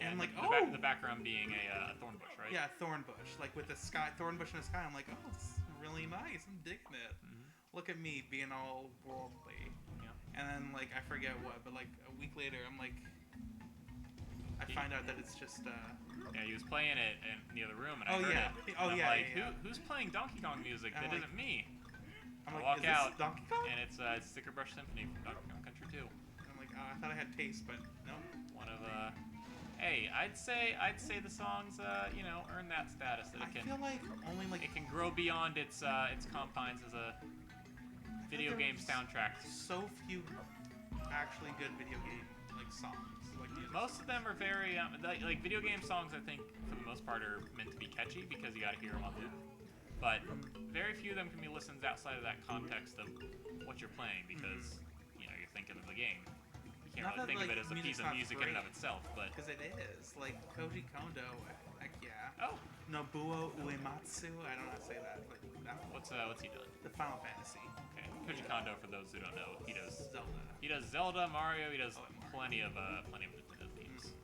And I'm like, the background being a thorn bush, right? Yeah, thorn bush, like with the sky, thorn bush in the sky. I'm like, oh, it's really nice. I'm digging it. Mm-hmm. Look at me being all worldly. Yeah. And then like I forget what, but like a week later, I'm like, I find out that it's just. Yeah, he was playing it in the other room, and I Oh, heard yeah. it. Oh, and yeah, I'm like, yeah. who's playing Donkey Kong music? I'm That like- isn't me. I'm I like, walk is out, this Donkey Kong? And it's Sticker Brush Symphony from Donkey Kong Country 2. I'm like, oh, I thought I had taste, but no. One of hey, I'd say the songs earn that status that I feel like only like it can grow beyond its confines as a video game there's soundtrack. so few actually good video game like songs. Like music Most of songs. them are very like video game songs. I think for the most part are meant to be catchy because you got to hear them on loop. But very few of them can be listened outside of that context of what you're playing because you're thinking of the game. You can't Not really think that, of it like, as a piece music's of not music in and of great. itself. But Because it is. Like, Koji Kondo, heck yeah. oh, Nobuo Uematsu, I don't know how to say that, but that one. what's he done? The Final Fantasy. Okay, Koji Kondo, for those who don't know, he does Zelda. Zelda, Mario. He does Oh, and Mario. plenty of Nintendo themes.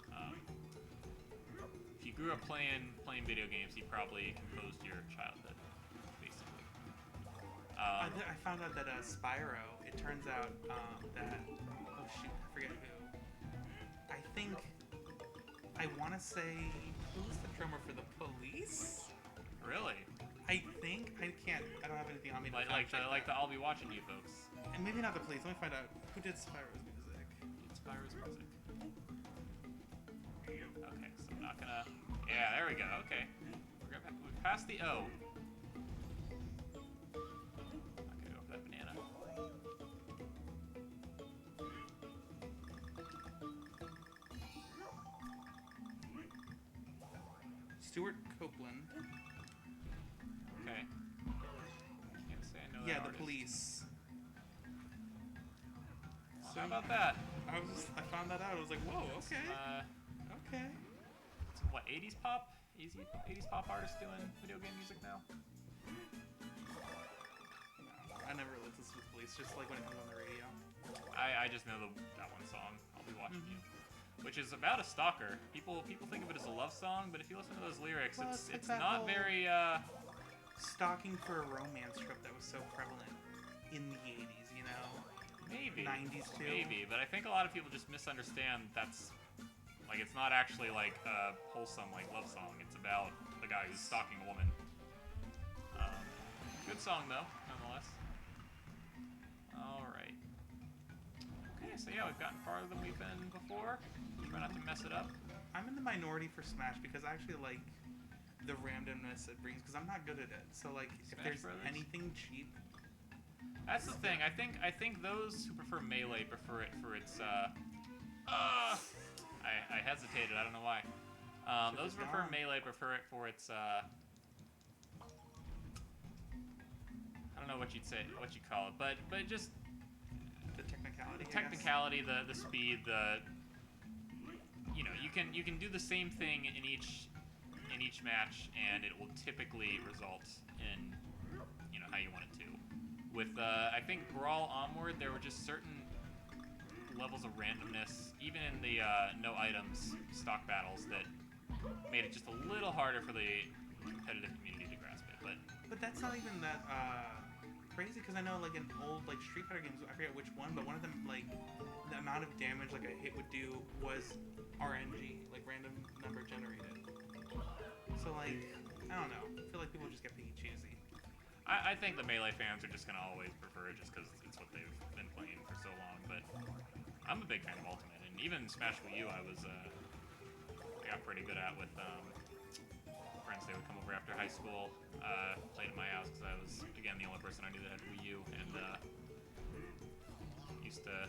If you grew up playing video games, he probably composed your childhood, basically. I found out that Spyro, it turns out that, oh shoot, I forget who. I think, I want to say, who's the drummer for the Police? Really? I think, I don't have anything on me to Like fact check the that. I'll be watching you folks. And maybe not the Police, let me find out who did Spyro's music. It's Spyro's music. Okay, so I'm not gonna. Yeah, there we go. Okay, we passed the O. Not gonna go for that banana. Stuart Copeland. Okay. Can't say I know that Yeah, the artist. Police. Well, how about that? I found that out. I was like, whoa, okay. Okay. Some, what, 80s pop? 80s pop artists doing video game music now? I never listen to Police, just like when it comes on the radio. I just know that one song, I'll Be Watching You. Which is about a stalker. People think of it as a love song, but if you listen to those lyrics, Well, it's it's like that not whole- very, Stalking for a romance trope that was so prevalent in the 80s, you know? maybe. 90s too. Maybe, but I think a lot of people just misunderstand that's, like, it's not actually, like, a wholesome, like, love song. It's about a guy who's stalking a woman. Good song, though, nonetheless. Alright. Okay, so yeah, we've gotten farther than we've been before. Try not to mess it up. I'm in the minority for Smash because I actually like the randomness it brings because I'm not good at it. So like, if Smash there's Brothers? anything cheap, That's the thing. I think those who prefer Melee prefer it for its. I hesitated. I don't know why. Those who prefer Melee prefer it for its. I don't know what you'd say, what you call it, but just the technicality. the technicality, the speed, you can do the same thing in each match, and it will typically result in how you want it to. With I think Brawl Onward, there were just certain levels of randomness, even in the no items stock battles, that made it just a little harder for the competitive community to grasp it. But that's not even that crazy because I know like in old like Street Fighter games, I forget which one, but one of them like the amount of damage like a hit would do was RNG, like random number generated. So like I don't know, I feel like people just get being choosy. I think the Melee fans are just gonna always prefer it just because it's what they've been playing for so long. But I'm a big fan of Ultimate, and even Smash Wii U, I got pretty good at with friends. They would come over after high school, played at my house because I was again the only person I knew that had Wii U, and used to.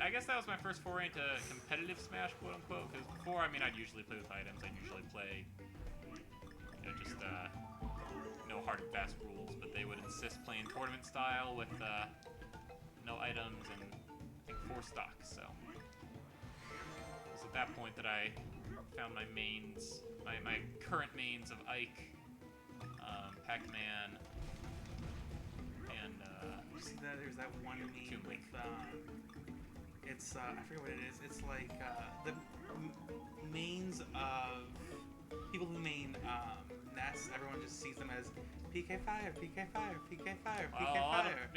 I guess that was my first foray into competitive Smash, quote unquote. Because before, I mean, I'd usually play with items. I'd usually play, just no hard and fast rules. But they would insist playing tournament style with no items and I think 4 stocks. So it was at that point that I found my mains, my current mains of Ike, Pac-Man, and See that there's that one meme Toon with Link. it's I forget what it is. It's like the mains of people who main NES. Everyone just sees them as PK Fire, PK Fire, PK Fire, PK a lot Fire. of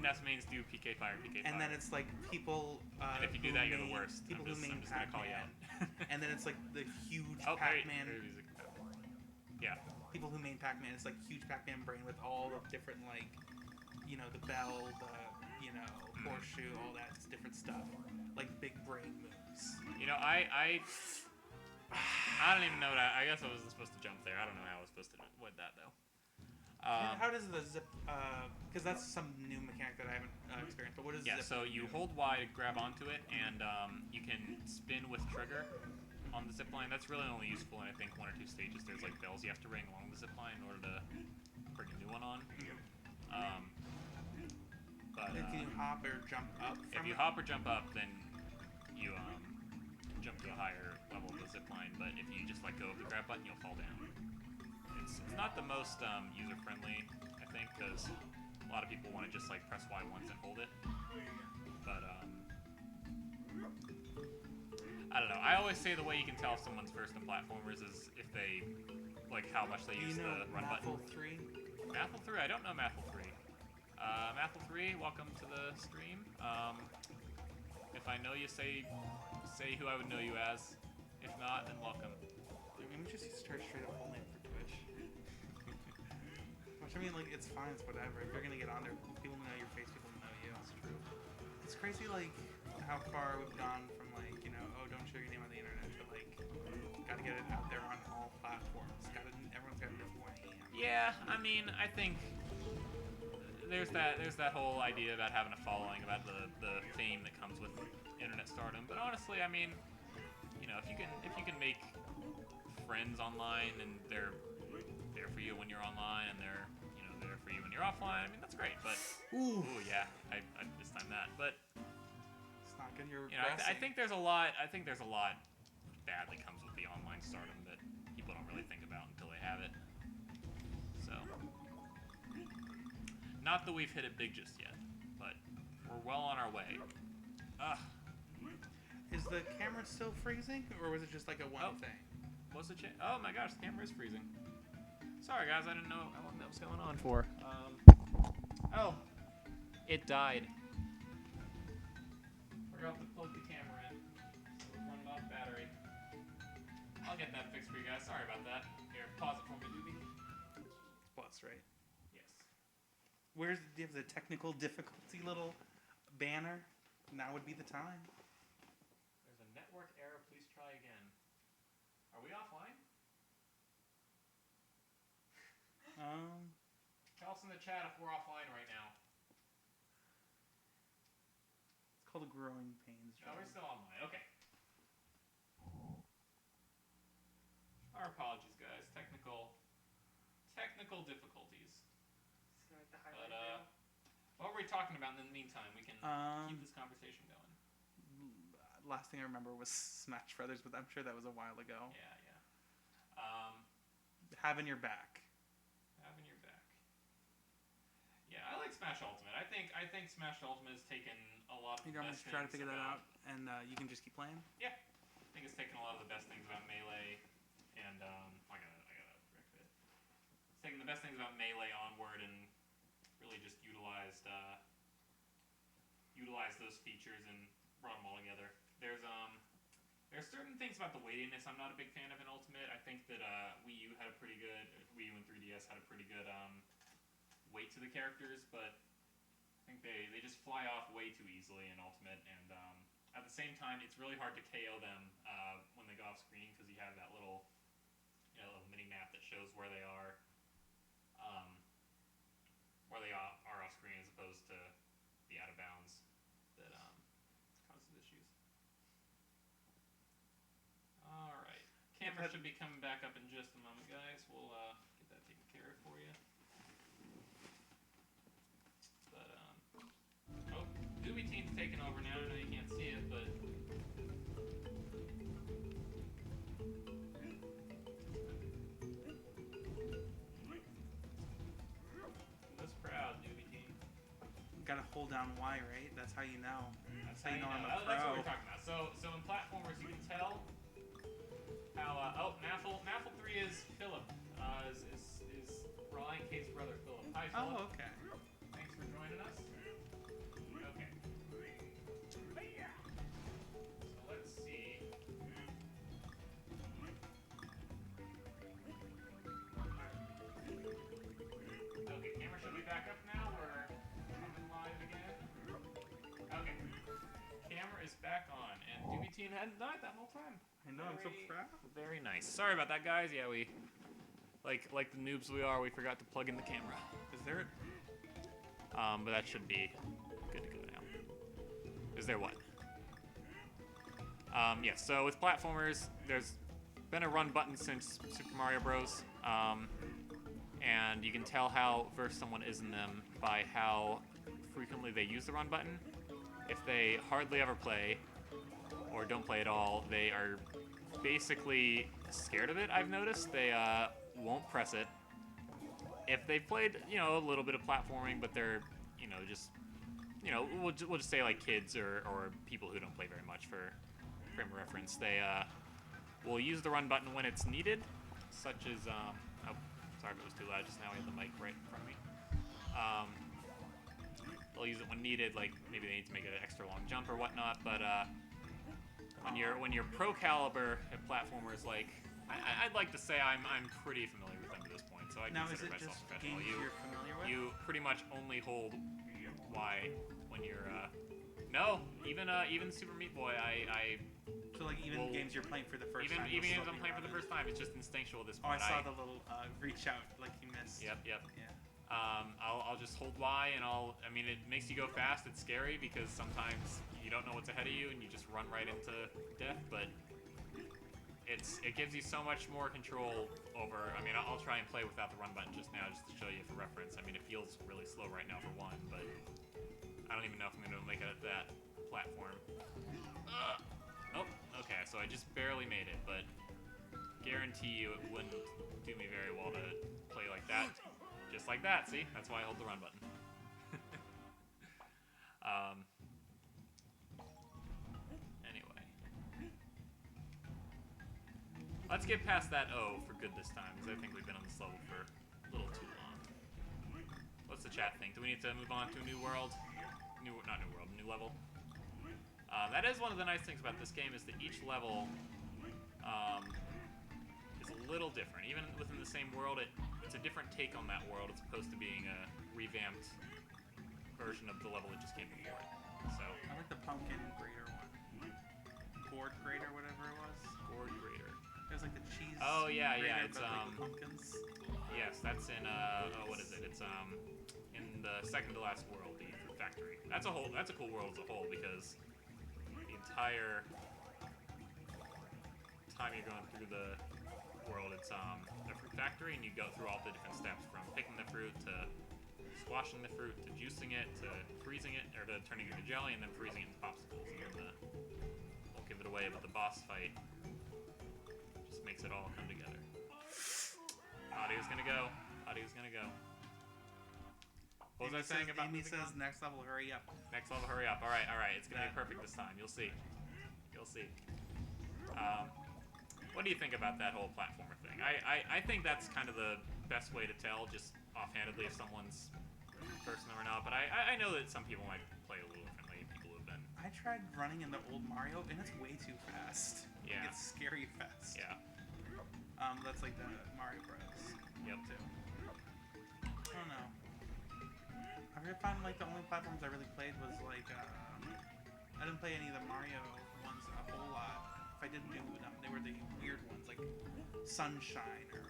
NES mains do PK Fire, PK Fire. And then it's like people. And if you do who that, you're the main- worst. People I'm who main just gonna call you Pac-Man. out. And then it's like the huge Oh, Pac-Man. very music. Yeah. People who main Pac-Man. It's like huge Pac-Man brain with all the different like, the bell, the horseshoe, all that different stuff, like big brain moves. I don't even know that. I guess I wasn't supposed to jump there. I don't know how I was supposed to avoid that though. And how does the zip? Because that's some new mechanic that I haven't experienced. But what is Yeah, zip? so you hold Y to grab onto it, and you can spin with trigger on the zip line. That's really only useful in I think 1 or 2 stages. There's like bells you have to ring along the zip line in order to bring a new one on. But And can you hop or jump up? if From you it? hop or jump up, then you jump to a higher level of the zip line. But if you just let go of the grab button, you'll fall down. It's not the most user friendly, I think, because a lot of people want to just like press Y once and hold it. But I don't know. I always say the way you can tell if someone's first in platformers is if they like how much they Do use you know the run button. Mathel 3? Mathel 3? I don't know Mathel 3. Mathel 3, welcome to the stream. If I know you, say who I would know you as. If not, then welcome. Let me just start straight up full name for Twitch. Which I mean, like, it's fine, it's whatever. If you're gonna get on there, people know your face, people know you. That's true. It's crazy, like, how far we've gone from, like, oh, don't show your name on the internet to, like, gotta get it out there on all platforms. Everyone's gotta know who I am. Yeah, I mean, I think there's that whole idea about having a following, about the fame that comes with internet stardom. But honestly, I mean, if you can make friends online and they're there for you when you're online and they're there for you when you're offline, I mean that's great. But Ooh. yeah, I mistimed that. But It's not good. You're I think there's a lot. bad that comes with the online stardom that people don't really think about until they have it. So, not that we've hit it big just yet, but we're well on our way. Ugh. Is the camera still freezing, or was it just like a one thing? What's the change? Oh my gosh, the camera is freezing. Sorry guys, I didn't know how long that was going on for. Oh, it died. Forgot to plug the camera in, so it's running off battery. I'll get that fixed for you guys. Sorry about that. Here, pause it for me, Doobie. Plus, right? Yes. Do you have the technical difficulty little banner? Now would be the time. There's a network error. Please try again. Are we offline? Tell us in the chat if we're offline right now. It's called Growing Pains. No, we're still online. Okay. Our apologies, guys. Technical difficulties. But what were we talking about in the meantime? We can keep this conversation going. Last thing I remember was Smash Brothers, but I'm sure that was a while ago. Yeah. Having your back. Having your back. Yeah, I like Smash Ultimate. I think Smash Ultimate has taken a lot of the I'm best just trying to things figure that about- out, and you can just keep playing. Yeah, I think it's taken a lot of the best things about Melee, and I gotta correct it. It's taken the best things about Melee onward and really just utilized those features and brought them all together. There's certain things about the weightiness I'm not a big fan of in Ultimate. I think that Wii U and 3DS had a pretty good weight to the characters, but I think they just fly off way too easily in Ultimate, and at the same time, it's really hard to KO them when they go off screen because you have that little mini map that shows where they are off screen as opposed to the out of bounds that causes issues. All right, camera should be coming back up in just a moment, guys. We'll get that taken care of for you. But Doobie Teen's taking over now. I know you can't see it, but was proud, Doobie Teen. Gotta hold down Y, right? That's how you know. That's how you know I'm a That's what pro. we're talking about. So in platformers, you can tell how. Naffle 3 is Philip. Is Ryan Kate's brother Philip. Hi, Philip. Oh, okay. Thanks for joining us. Okay. So let's see. Okay, camera should be back up now. We're coming live again. Okay. Camera is back on, and Doobie Teen hadn't died that whole time. I know, I'm so proud. Very nice. Sorry about that, guys. Yeah, we like the noobs we are, we forgot to plug in the camera. Is there But that should be good to go now. Is there what? Yeah, so with platformers, there's been a run button since Super Mario Bros. And you can tell how versed someone is in them by how frequently they use the run button. If they hardly ever play, or don't play at all, they are basically scared of it, I've noticed. They won't press it. If they've played, a little bit of platforming, but they're, just, we'll just say like kids or people who don't play very much for frame of reference, they will use the run button when it's needed, such as, oh, sorry if it was too loud just now, we have the mic right in front of me. They'll use it when needed, like maybe they need to make an extra long jump or whatnot, but when you're pro caliber at platformers, like I'd like to say I'm pretty familiar with them at this point, so I now? Is consider it myself just professional. games you're familiar with? You pretty much only hold Y when you're no, even Super Meat Boy, I So like even well, games you're playing for the first time. even you'll games still I'm be playing for the running. first time, it's just instinctual at this Oh, I point. saw the little reach out like you missed. Yep. Yeah. I'll just hold Y and it makes you go fast. It's scary because sometimes you don't know what's ahead of you and you just run right into death, but it gives you so much more control over. I'll try and play without the run button just now, just to show you for reference. It feels really slow right now for one, but I don't even know if I'm going to make it at that platform. Oh, Okay, so I just barely made it, but guarantee you it wouldn't do me very well to play like that. Just like that, see? That's why I hold the run button. Anyway. Let's get past that O for good this time, because I think we've been on this level for a little too long. What's the chat think? Do we need to move on to a new world? Not new world, new level? That is one of the nice things about this game, is that each level is a little different. Even within the same world, it's a different take on that world as opposed to being a revamped version of the level that just came before it. So, I like the pumpkin grater one. Gourd grater, whatever it was. Gourd Grater. It was like the cheese. Oh yeah, grater, yeah. It's but like with pumpkins. yes, that's in what is it? It's in the second to last world, the fruit factory. That's a cool world as a whole because the entire time you're going through the world, it's the fruit factory, and you go through all the different steps from picking the fruit to squashing the fruit to juicing it to freezing it or to turning it into jelly and then freezing it into popsicles. And then won't give it away, but the boss fight just makes it all come together. Audio's gonna go. Audio's gonna go. What was I saying about Amy moving says on? next level, hurry up. Next level, hurry up. All right. It's gonna be perfect this time. You'll see. You'll see. What do you think about that whole platformer thing? I think that's kind of the best way to tell, just offhandedly, if someone's first or not. But I know that some people might play a little differently. People who've been. I tried running in the old Mario, and it's way too fast. Yeah. It's scary fast. Yeah. That's like the Mario Bros. Yep. Too. I don't know. I really found like the only platforms I really played was like I didn't play any of the Mario ones a whole lot. If I did do them, they were the weird ones like Sunshine or.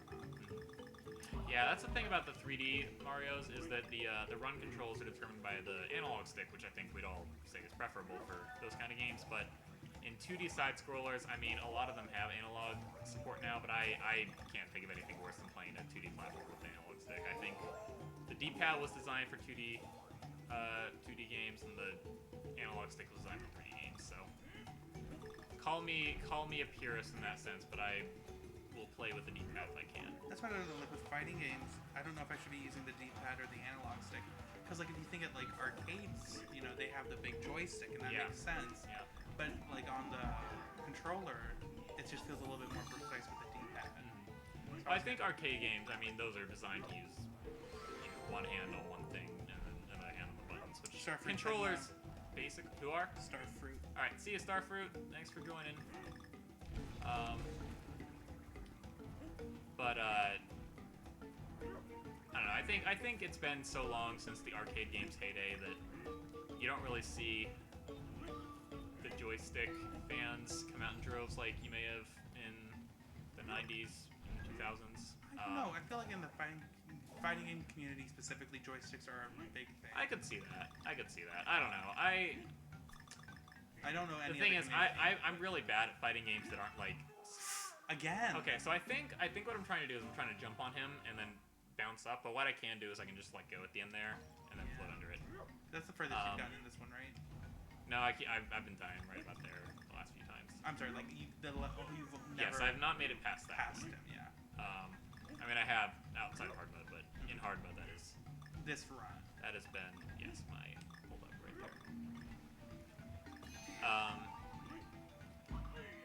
Yeah, that's the thing about the 3D Marios is that the run controls are determined by the analog stick, which I think we'd all say is preferable for those kind of games. But in 2D side scrollers, I mean, a lot of them have analog support now, but I can't think of anything worse than playing a 2D platform with an analog stick. I think the D-pad was designed for 2D games, and the analog stick was designed for 3D games. So call me a purist in that sense, but I will play with the D-pad if I can. That's why like with fighting games, I don't know if I should be using the D-pad or the analog stick. Because like if you think at like arcades, you know, they have the big joystick, and that Yeah. makes sense. Yeah. But like on the controller, it just feels a little bit more precise with the D-pad. So I think arcade games, I mean, those are designed to use one hand on one thing and then another hand on the buttons. Which Starfruit controllers, basic. Who are? Starfruit. All right, see you, Starfruit. Thanks for joining. But I don't know. I think it's been so long since the arcade games heyday that you don't really see the joystick fans come out in droves like you may have in the 90s and 2000s. I don't know. I feel like in the fighting game community specifically, joysticks are a big thing. I could see that. I don't know. I don't know any. The thing other is, community. I'm really bad at fighting games that aren't like. Again. Okay, so I think what I'm trying to do is I'm trying to jump on him and then bounce up. But what I can do is I can just let go at the end there and then float under it. That's the furthest you've gotten in this one, right? No, I've been dying right about there the last few times. I'm sorry, like you've never. Yes, I've not made it past that. Past him, yeah. I mean, I have outside of hard mode, but in hard mode that is. This run. That has been my hold up right there.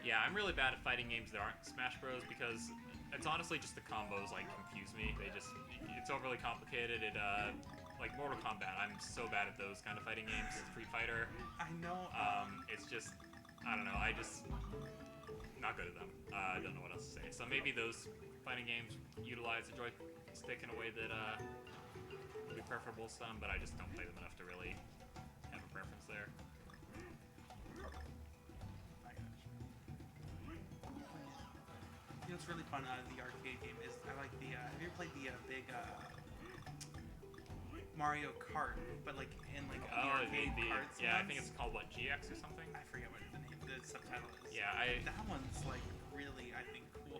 Yeah, I'm really bad at fighting games that aren't Smash Bros. Because it's honestly just the combos like confuse me. It's overly complicated. Like Mortal Kombat, I'm so bad at those kind of fighting games. Street Fighter. I know. It's just, I don't know. I just not good at them. I don't know what else to say. So maybe those fighting games utilize the joystick in a way that would be preferable to some, but I just don't play them enough to really have a preference there. You know what's really fun out of the arcade game is I like the. Have you ever played the big Mario Kart, but like in like the arcade carts? Yeah, I think it's called what, GX or something. I forget what the subtitle is. Yeah, that one's like really I think cool.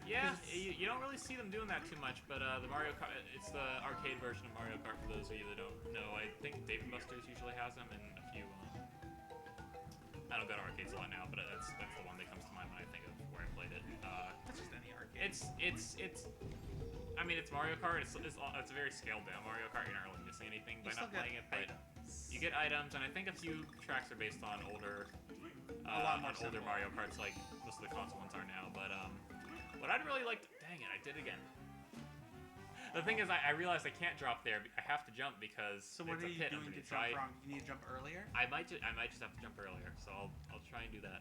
Yeah, you don't really see them doing that too much, but the Mario Kart, it's the arcade version of Mario Kart for those of you that don't know. I think Dave & Buster's usually has them, and a few I don't go to arcades a lot now, but that's the one that comes to mind when I think of where I played it. That's just any arcade. It's. I mean, it's Mario Kart. It's a very scaled down Mario Kart. You're not really missing anything by not playing it, but you get items, and I think a few tracks are based on older, older Mario Karts, like most of the console ones are now. But what I'd really like, dang it, I did it again. The thing is, I realized I can't drop there. I have to jump because So what it's are a you pit doing to underneath. jump wrong? You need to jump earlier? I might just have to jump earlier, so I'll try and do that.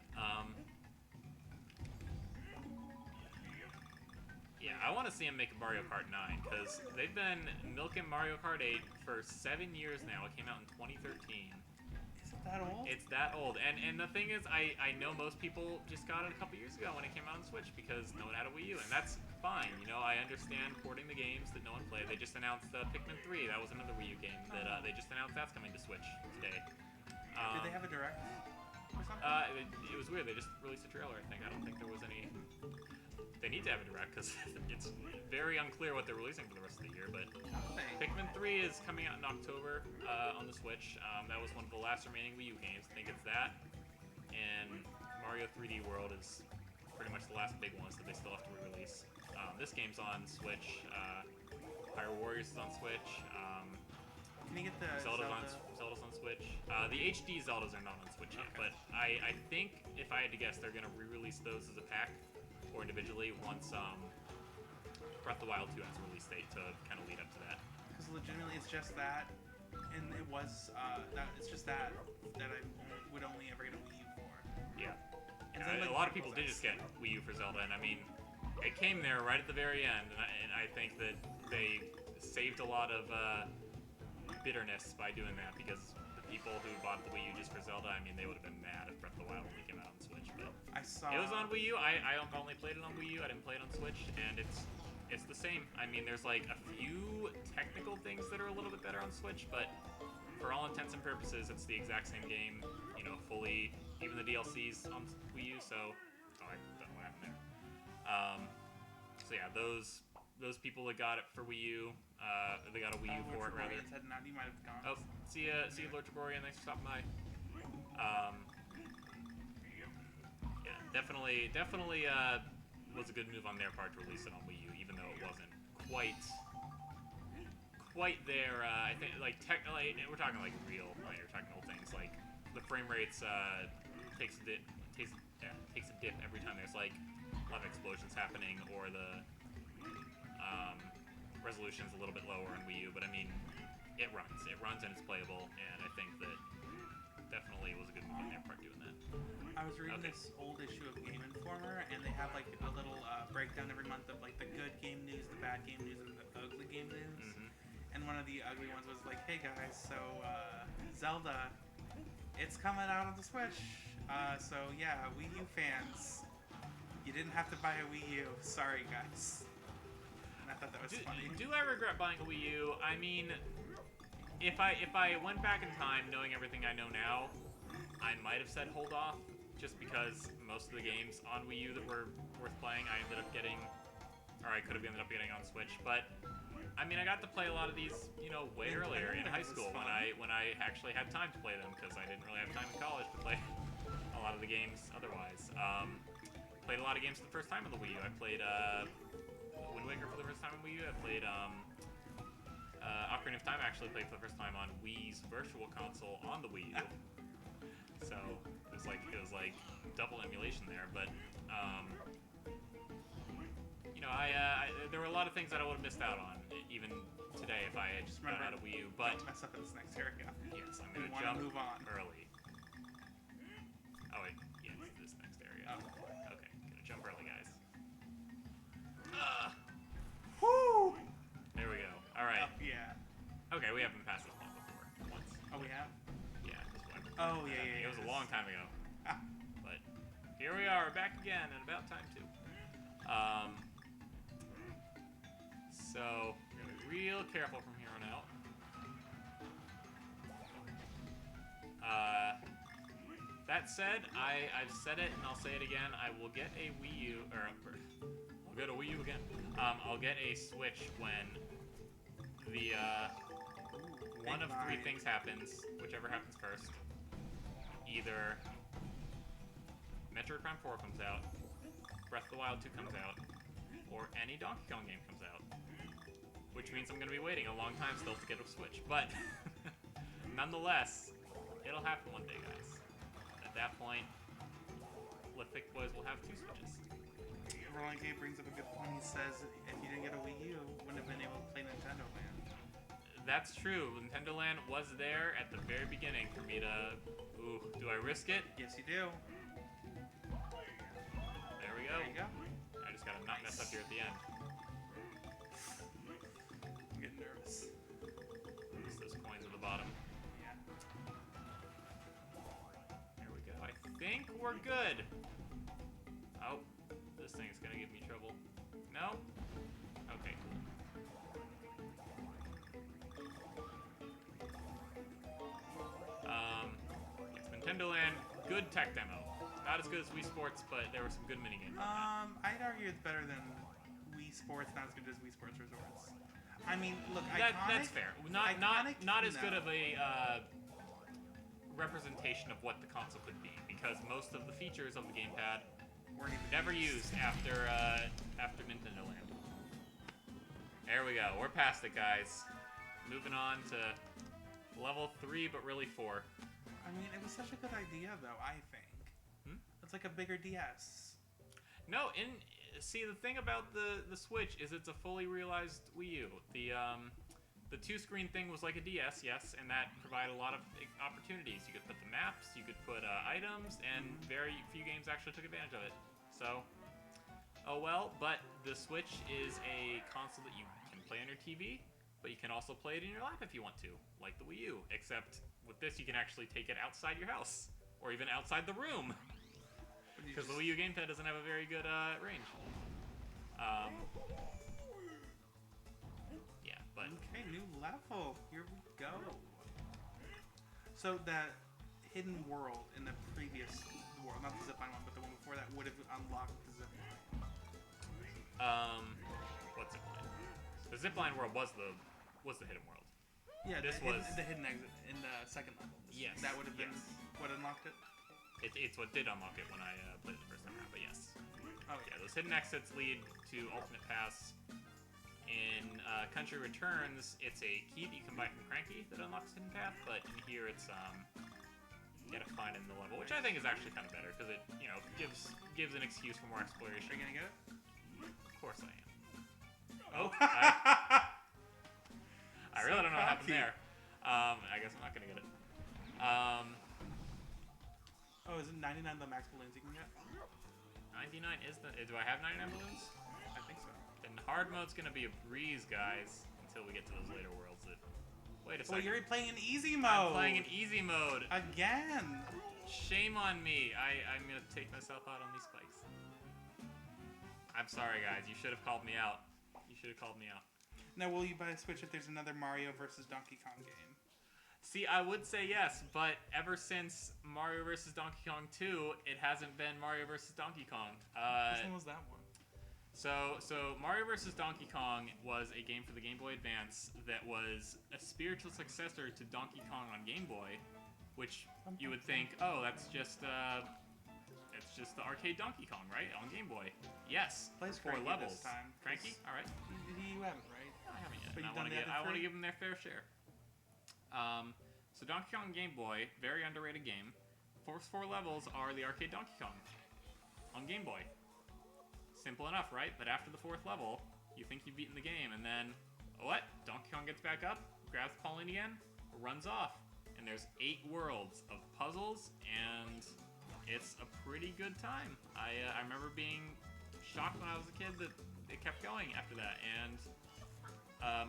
Yeah, I want to see him make a Mario Kart 9 because they've been milking Mario Kart 8 for 7 years now. It came out in 2013. Is it that old? It's that old, and the thing is, I know most people just got it a couple years ago when it came out on Switch because no one had a Wii U, and that's fine. You know, I understand porting the games that no one played. They just announced Pikmin 3. That was another Wii U game that they just announced that's coming to Switch today. Did they have a direct or something? It was weird. They just released a trailer, I think. I don't think there was any. They need to have a direct because it's very unclear what they're releasing for the rest of the year. But Pikmin 3 is coming out in October on the Switch. That was one of the last remaining Wii U games. I think it's that. And Mario 3D World is pretty much the last big ones that they still have to re-release. This game's on Switch. Hyrule Warriors is on Switch. Can you get the Zelda's on Switch. The HD Zeldas are not on Switch yet, but I think if I had to guess, they're going to re-release those as a pack or individually once Breath of the Wild 2 has a release date to kind of lead up to that. Because legitimately, it's just that, and it was it's just that I would only ever get a Wii U for. Yeah. And And then, a lot of people did just get Wii U for Zelda, and I mean, it came there right at the very end, and I think that they saved a lot of bitterness by doing that because the people who bought the Wii U just for Zelda, I mean, they would have been mad if Breath of the Wild only came out on Switch. But I saw it was on Wii U. I only played it on Wii U. I didn't play it on Switch, and it's the same. I mean, there's like a few technical things that are a little bit better on Switch, but for all intents and purposes, it's the exact same game. You know, fully. Even the DLCs on Wii U. So, I don't know what happened there. So yeah, those people that got it for Wii U, they got a Wii U for it rather. You might have gone. Oh, see you, Lord Triborian. Thanks for stopping by. Yeah, definitely was a good move on their part to release it on Wii U, even though it wasn't quite there. I think like technically, we're talking like real minor technical things. Like the frame rates takes a dip every time there's like a lot of explosions happening, or the resolution's a little bit lower on Wii U. But I mean, it runs and it's playable, and I think that definitely was a good move on their part doing that. I was reading this old issue of Game Informer, and they have like a little breakdown every month of like the good game news, the bad game news, and the ugly game news. Mm-hmm. And one of the ugly ones was like, "Hey guys, so Zelda, it's coming out on the Switch. So yeah, Wii U fans, you didn't have to buy a Wii U. Sorry guys." And I thought that was funny. Do I regret buying a Wii U? I mean, if I went back in time knowing everything I know now, I might have said hold off, just because most of the games on Wii U that were worth playing I ended up getting, or I could have ended up getting on Switch. But I mean, I got to play a lot of these, you know, way earlier in high school when I actually had time to play them, because I didn't really have time in college to play a lot of the games otherwise. Played a lot of games for the first time on the Wii U. I played Wind Waker for the first time on Wii U. I played Ocarina of Time. I actually played for the first time on Wii's Virtual Console on the Wii U. So it was like double emulation there. But you know, there were a lot of things that I would have missed out on even today if I had just had a Wii U. But don't mess up in this next area. yes, I'm gonna jump move on early. Oh wait, yeah, it's this next area. Oh. Okay, gonna jump early, guys. Woo! There we go. All right. Yeah. Okay, we haven't passed this one before. Once. Oh, we have. Yeah, this one. Oh yeah. It was a long time ago. But here we are, back again, and about time too. So we're gonna be real careful from here on out. That said, I've said it and I'll say it again. I will get a Wii U, or I'll get a Wii U again. I'll get a Switch when the one of three things happens, whichever happens first. Either Metroid Prime 4 comes out, Breath of the Wild 2 comes out, or any Donkey Kong game comes out. Which means I'm going to be waiting a long time still to get a Switch. But, nonetheless, it'll happen one day, guys. At that point, Lithic Boys will have 2 Switches. Roland K brings up a good point. He says if you didn't get a Wii U, you wouldn't have been able to play Nintendo Land. That's true. Nintendo Land was there at the very beginning for me to... Ooh, do I risk it? Yes, you do. There we go. There you go. I just gotta not mess up here at the end. I'm getting nervous. Just those coins at the bottom. Yeah. There we go. I think we're good. Oh, this thing's gonna give me trouble. No? Okay, cool. It's Nintendo Land. Good tech demo. Not as good as Wii Sports, but there were some good minigames. I'd argue it's better than Wii Sports, not as good as Wii Sports Resorts. I mean, look, That's fair. Not as no. good of a representation of what the console could be, because most of the features of the gamepad Weren't even never used after Nintendo Land. There we go. We're past it, guys. Moving on to level 3, but really 4. I mean, it was such a good idea, though. I think it's like a bigger DS. No, see, the thing about the Switch is it's a fully realized Wii U. The 2-screen thing was like a DS, yes, and that provided a lot of opportunities. You could put the maps, you could put items, and very few games actually took advantage of it. So, oh well, but the Switch is a console that you can play on your TV, but you can also play it in your lap if you want to, like the Wii U, except with this you can actually take it outside your house, or even outside the room. Because the Wii U gamepad doesn't have a very good range. Yeah, but... Okay, new level. Here we go. So that hidden world in the previous world, not the zipline one, but the one before that, would have unlocked the zipline. What zipline? The zipline world was the hidden world. Yeah, This the was- hidden exit in the second level. Yes, That would have been yes. what unlocked it? It's what did unlock it when I played it the first time around, but yes. Oh, Yeah, those hidden exits lead to alternate paths. In Country Returns, it's a key that you can buy from Cranky that unlocks hidden path, but in here it's you gotta find it in the level, which I think is actually kind of better because it gives an excuse for more Are exploration. you gonna get it? Of course I am. Oh, I really don't know what happened cocky. there. I guess I'm not gonna get it. Oh, is it 99 the max balloons you can get? 99 is the. Do I have 99 balloons? I think so. Then hard mode's gonna be a breeze, guys, until we get to those later worlds. Wait a Well, second. you're playing in easy mode. I'm playing in easy mode. Again. Shame on me. I'm gonna take myself out on these spikes. I'm sorry, guys. You should have called me out. You should have called me out. Now, will you buy a Switch if there's another Mario versus Donkey Kong game? See, I would say yes, but ever since Mario vs. Donkey Kong 2, it hasn't been Mario vs. Donkey Kong. Which one was that one? So Mario vs. Donkey Kong was a game for the Game Boy Advance that was a spiritual successor to Donkey Kong on Game Boy, which you would think, oh, that's just the arcade Donkey Kong, right, on Game Boy. Yes, Plays 4 Cranky levels. this time. Cranky, all right. You haven't, right? I haven't yet. But And you've done the I other want to three? give them their fair share. So Donkey Kong Game Boy, very underrated game. First 4 levels are the arcade Donkey Kong on Game Boy. Simple enough, right? But after the 4th level, you think you've beaten the game, and then what? Donkey Kong gets back up, grabs Pauline again, runs off, and there's 8 worlds of puzzles, and it's a pretty good time. I remember being shocked when I was a kid that it kept going after that, and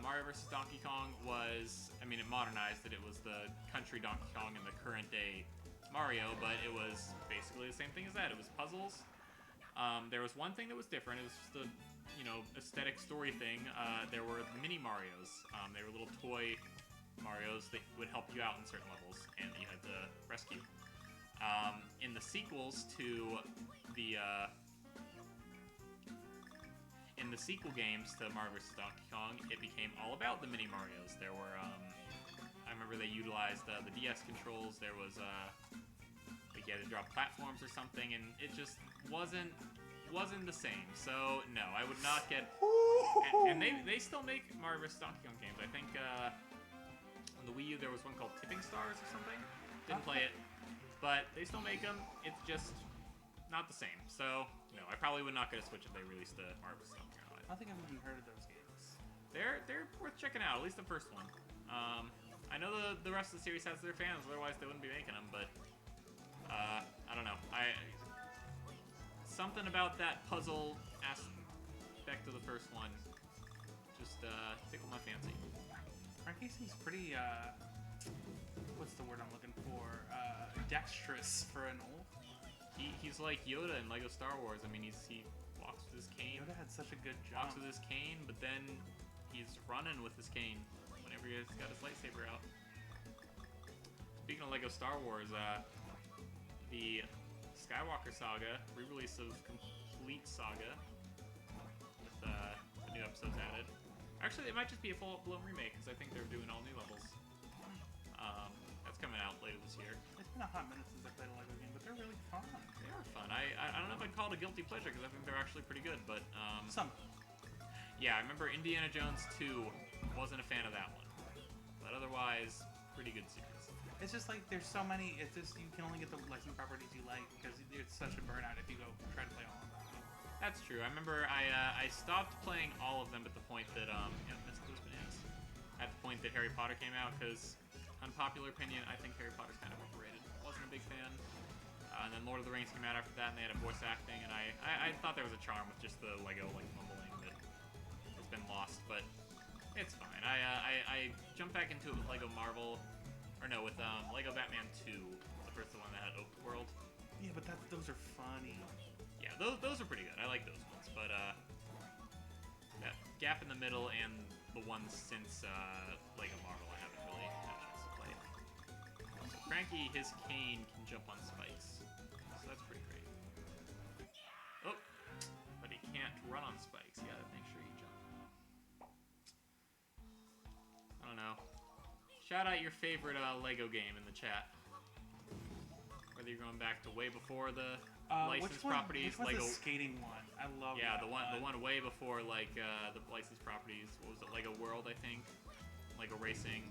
Mario vs. Donkey Kong was, I mean, it modernized it. It was the country Donkey Kong and the current day Mario, but it was basically the same thing as that. It was puzzles. There was one thing that was different. It was just a, aesthetic story thing. There were mini Marios. They were little toy Marios that would help you out in certain levels, and that you had to rescue. In the sequels to the in the sequel games to Mario vs. Donkey Kong, it became all about the mini Marios. There were, I remember they utilized the DS controls. There was like you had to drop platforms or something, and it just wasn't the same. So no, I would not get. And they still make Mario vs. Donkey Kong games. I think on the Wii U there was one called Tipping Stars or something. Didn't play it, but they still make them. It's just not the same. So no, I probably would not get a Switch if they released the Mario vs. Donkey Kong on it. I don't think I've even heard of those games. They're worth checking out. At least the first one. I know the rest of the series has their fans. Otherwise, they wouldn't be making them. But I don't know. Something about that puzzle aspect of the first one just tickled my fancy. Frankie seems pretty, what's the word I'm looking for? Dexterous for an old. He's like Yoda in Lego Star Wars. I mean, he walks with his cane. Yoda had such a good jump. Walks with his cane, but then he's running with his cane whenever he's got his lightsaber out. Speaking of Lego Star Wars, the Skywalker Saga, re-release of Complete Saga, with the new episodes added. Actually, it might just be a full-blown remake, because I think they're doing all new levels. That's coming out later this year. It's been a hot minute since I played a Lego game, but they're really fun. They are fun. I don't know if I'd call it a guilty pleasure, because I think they're actually pretty good, but Some. yeah, I remember Indiana Jones 2, wasn't a fan of that one. But otherwise, pretty good series. It's just like there's so many. It's just you can only get the licensed properties you like because it's such a burnout if you go try to play all of them. That's true. I remember I stopped playing all of them at the point that missed those bananas. At the point that Harry Potter came out, because unpopular opinion, I think Harry Potter's kind of overrated. Wasn't a big fan. And then Lord of the Rings came out after that, and they had a voice acting, and I thought there was a charm with just the Lego mumbling that has been lost, but it's fine. I jumped back into it with Lego Marvel. Or no, with Lego Batman 2, the first one that had open world. Yeah, but those are funny. Yeah, those are pretty good. I like those ones. But that gap in the middle and the ones since Lego Marvel, I haven't really had a chance to play. So Cranky, his cane can jump on spikes, so that's pretty great. Oh, but he can't run on spikes. You gotta make sure you jump. I don't know. Shout out your favorite Lego game in the chat. Whether you're going back to way before the licensed properties, which Lego. The skating one. I love. Yeah, that the one way before like the licensed properties. What was it? Lego World, I think. Lego Racing.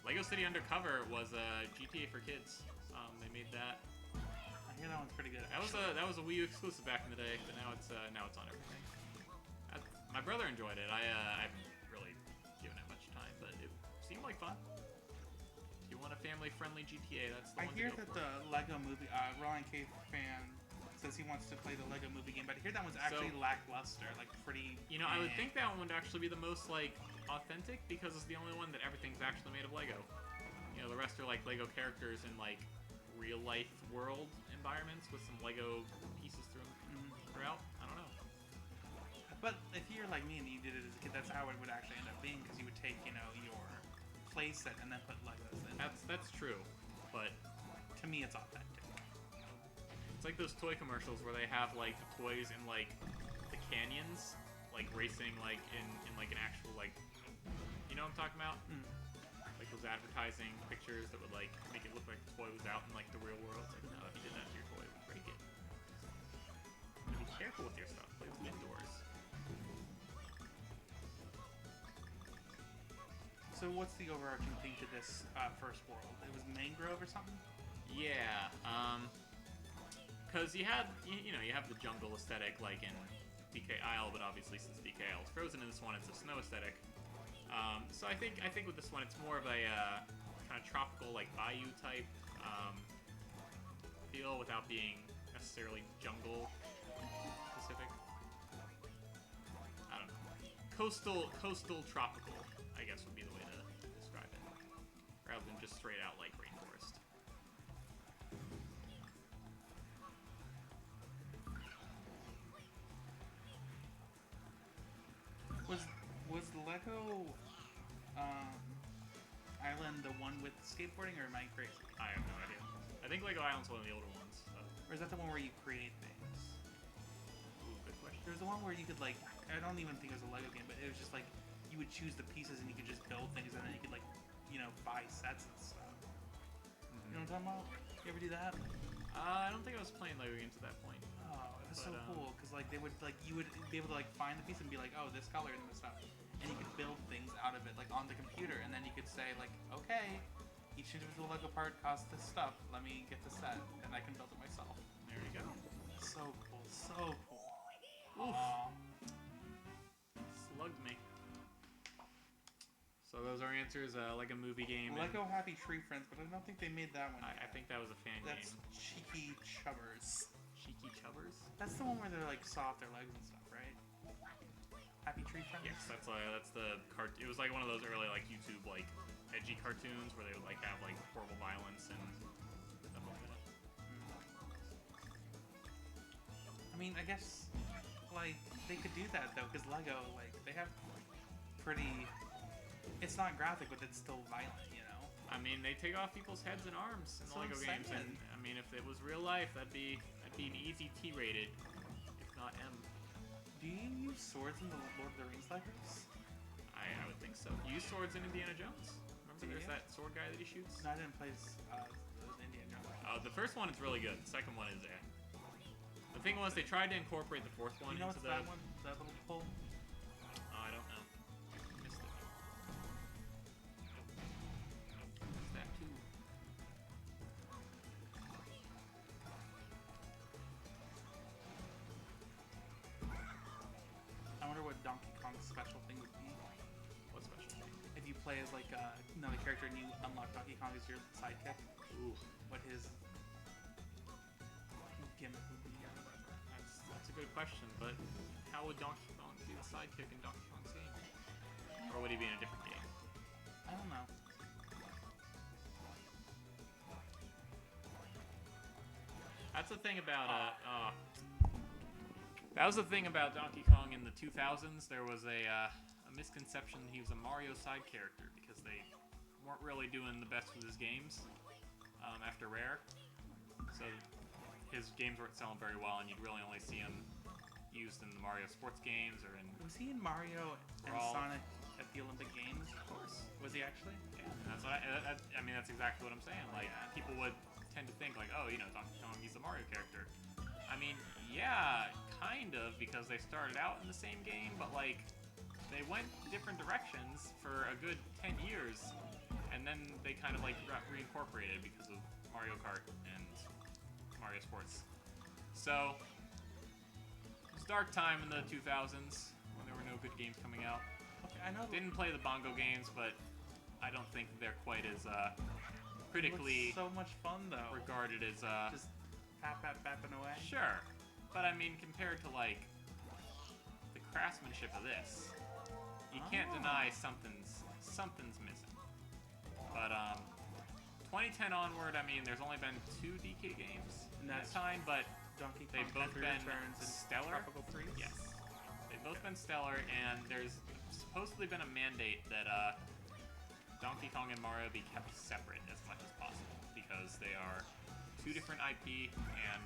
Lego City Undercover was GTA for kids. They made that. I hear that one's pretty good. That was a Wii U exclusive back in the day, but now it's on everything. My brother enjoyed it. I haven't really given it much time, but it seemed like fun. If you want a family-friendly GTA, that's the one I hear to go that for. the Lego movie, Roland K. fan says he wants to play the Lego movie game, but I hear that one's actually lackluster, like pretty. You know, I would think that one would actually be the most like authentic because it's the only one that everything's actually made of Lego. You know, the rest are like Lego characters in like real life world environments with some Lego pieces throughout. I don't know. But if you're like me and you did it as a kid, that's how it would actually end up being, because you would take, you know, your play set and then put Legos in. That's true, but To me, it's authentic. it's like those toy commercials where they have like the toys in like the canyons, like racing like in like an actual like, you know what I'm talking about? Like those advertising pictures that would like make it look like the toy was out in like the real world. It's like, no, if you did that to your toy, it would break it. So be careful with your stuff. Play with it indoors. So what's the overarching theme to this first world? It was Mangrove or something? Yeah, because you have the jungle aesthetic like in DK Isle, but obviously since DK Isle is frozen in this one, it's a snow aesthetic. So I think with this one, it's more of a kind of tropical, like bayou type feel without being necessarily jungle specific. I don't know. Coastal tropical, I guess would be the way to describe it, rather than just straight out like rainforest. Was the Lego Island the one with skateboarding, or am I crazy? I have no idea. I think Lego Island's one of the older ones. So. Or is that the one where you create things? Ooh, good question. There's the one where you could, like, I don't even think it was a Lego game, but it was just like you would choose the pieces and you could just build things, and then you could, like, you know, buy sets and stuff. You know what I'm talking about? You ever do that? I don't think I was playing Lego games at that point. Oh, it was so But, cool because like they would like you would be able to like find the piece and be like, oh, this color and this stuff, and you could build things out of it like on the computer, and then you could say like, okay, each individual Lego part costs this stuff. Let me get the set, and I can build it myself. There you go. So cool, so cool. Oof. Aw. Slugged me. So those are answers. Like a movie game. and Lego Happy Tree Friends, but I don't think they made that one. I yet. think that was a fan That's game. Cheeky Chubbers. Cheeky Chubbers. That's the one where they're like saw off their legs and stuff, right? Happy Tree Friends. Yes, that's the cart. It was like one of those early like YouTube like edgy cartoons where they would like have like horrible violence and stuff like that. I mean, I guess like they could do that though, because Lego like they have pretty. It's not graphic, but it's still violent, you know. I mean, they take off people's heads and arms in the That's Lego what I'm games, and saying. I mean, if it was real life, that'd be an easy T-rated, if not M. Do you use swords in the Lord of the Rings Legos? I would think so. You use swords in Indiana Jones. Remember, Do there's you? that sword guy that he shoots. No, I didn't play those Indian Jones. The first one is really good. The second one is The thing was, they tried to incorporate the fourth one You know into what's the. that one? That little pull? Oh, I don't know. Missed it. What's that too? I wonder what Donkey Kong's special thing would be. What special? If you play as like another character and you unlock Donkey Kong as your sidekick, Ooh, what his gimmick would be or whatever. that's a good question. But how would Donkey Kong be the sidekick in Donkey Kong's game? Or would he be in a different game? I don't know. That's the thing about that was the thing about Donkey Kong in the 2000s. There was a misconception he was a Mario side character because they weren't really doing the best with his games after Rare. So his games weren't selling very well, and you'd really only see him used in the Mario sports games or in. Was he in Mario and Brawl. Sonic at the Olympic Games? Of course. Was he actually? Yeah, and that's what I mean, that's exactly what I'm saying. Like, people would tend to think, like, oh, you know, Donkey Kong, he's a Mario character. I mean, yeah, kind of, because they started out in the same game, but, like, they went different directions for a good 10 years, and then they kind of, like, got reincorporated because of Mario Kart and Mario Sports. So, it was a dark time in the 2000s when there were no good games coming out. Okay, I know. Didn't play the bongo games, but I don't think they're quite as critically so much fun though. regarded as Just bapping away. sure. But I mean, compared to like the craftsmanship of this, you can't Oh. deny something's missing. But 2010 onward, I mean, there's only been 2 DK games And in that that's time, but Donkey Kong they've both Country been Returns and stellar. Tropical Freeze. Yes. They've both been stellar, and there's supposedly been a mandate that Donkey Kong and Mario be kept separate as much as possible because they are 2 different IP, and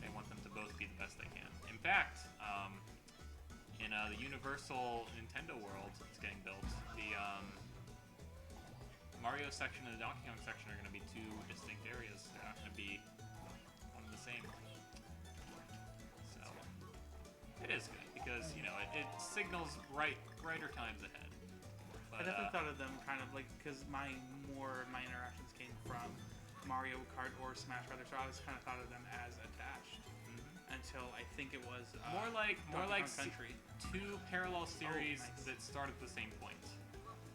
they want them to both be the best they can. In fact, in the Universal Nintendo world that's getting built, the Mario section and the Donkey Kong section are going to be 2 distinct areas. They're not going to be one and the same. So it is good because you know it signals brighter times ahead. I But, definitely thought of them kind of like because my interactions came from Mario Kart or Smash Brothers, so I always kind of thought of them as attached until I think it was more like Donkey Kong Country. 2 parallel series nice. that start at the same point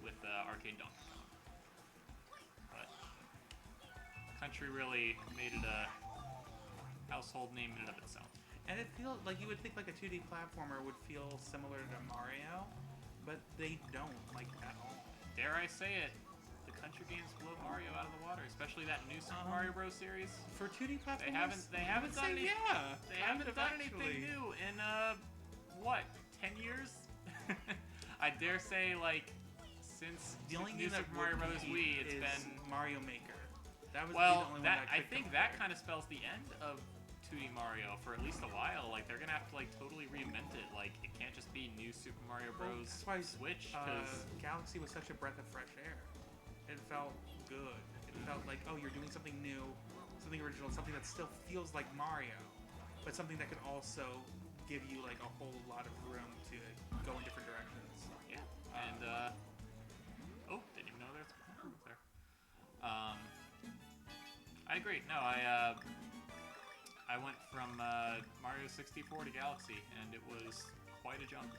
with Arcade Donkey Kong. But Country really made it a household name in and of itself. And it feels like you would think like a 2D platformer would feel similar to Mario, but they don't like at all. Dare I say it, the Country games blow Mario out of the water, especially that new Super Mario Bros. Series. For 2D platformers, They haven't I would done say any, yeah. They kind haven't of done actually. anything new in what, 10 years? I dare say like since The only New game that Super Mario would Bros. compete Wii, it's is been Mario Maker. That was well. the only That one that I think that kind of spells the end of 2D Mario for at least a while. Like they're gonna have to like totally reinvent it. Like it can't just be New Super Mario Bros. That's why Switch because Galaxy was such a breath of fresh air. It felt good. It felt like, oh, you're doing something new, something original, something that still feels like Mario, but something that could also give you like a whole lot of room to go in different directions. Yeah. And oh, didn't even know there's platforms there. I agree. No, I went from Mario 64 to Galaxy, and it was quite a jump.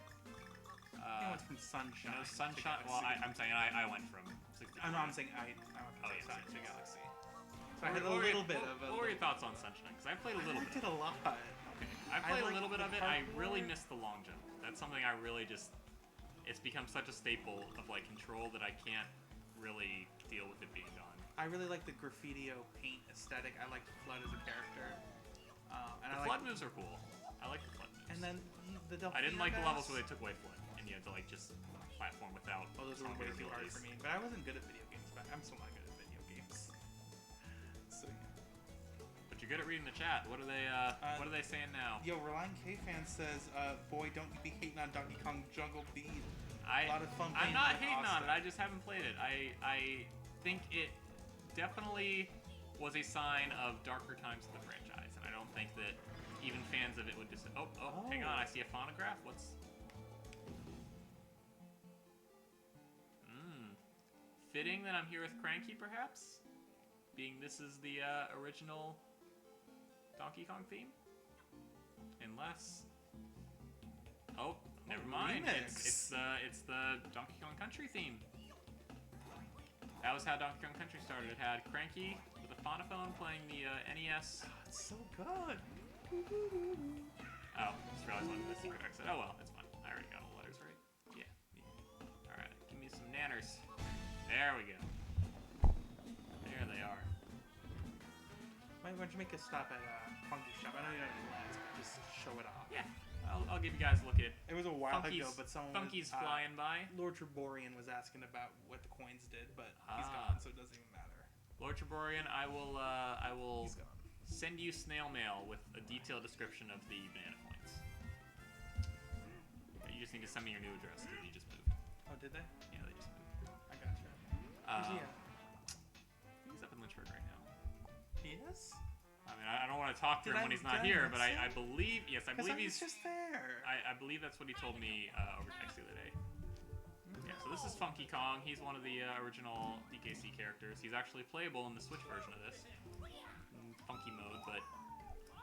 I went from Sunshine. No, to Sunshine. Well, Galaxy. I'm saying I went from 64. Oh, no, I'm saying I went from Oh, yeah, Sunshine to 64. Galaxy. So I had a little bit of a. What were your thoughts on Sunshine? Because I played a little I liked bit. it a lot. Okay. I played a like little bit the of it. I parkour. really missed the long jump. That's something I really just. It's become such a staple of like control that I can't really deal with it being gone. I really like the Graffitio paint aesthetic. I liked Flood as a character. And The I flood like, moves are cool. I like the flood moves. and then the Delphine I didn't like the guys. levels where they took away flood and you had to like just platform without. Oh, those were some way weird too hard for abilities. me. But I wasn't good at video games. But I'm still not good at video games. So yeah. But you're good at reading the chat. What are they saying now? Yo, Reliant K fan says, "Boy, don't you be hating on Donkey Kong Jungle Beat." A lot of fun I'm playing not with hating on it. Austin. I just haven't played it. I think it definitely was a sign of darker times of the franchise, and I don't think that even fans of it would just. Oh, hang on! I see a phonograph. What's? Fitting that I'm here with Cranky, perhaps, being this is the original Donkey Kong theme, unless. Oh, never mind. Remix. It's the Donkey Kong Country theme. That was how Donkey Kong Country started. It had Cranky with a phonophone playing the NES. It's so good. Oh, just realized I wanted the secret exit. Oh well, it's fine. I already got all the letters right. Yeah. All right, give me some nanners. There we go. There they are. Why don't you make a stop at Funky Shop? I know you don't have plans, but just show it off. Yeah, I'll give you guys a look at It was a while Funky's, ago, but someone Funky's was, flying by. Lord Treborian was asking about what the coins did, but he's Ah. gone, so it doesn't even matter. Lord Treborian, I will He's gone. send you snail mail with a detailed description of the banana coins. You just need to send me your new address because you just moved. Oh, did they? Yeah, they just moved. I gotcha. Where's he Um, at? He's up in Lynchburg right now. He is? I mean, I don't want to talk to Did him I- when he's did not I here, miss but it? I believe, yes, I Because believe I was he's. just there. I believe that's what he told me over text the other day. Yeah, so this is Funky Kong. He's one of the original DKC characters. He's actually playable in the Switch version of this, in funky mode. But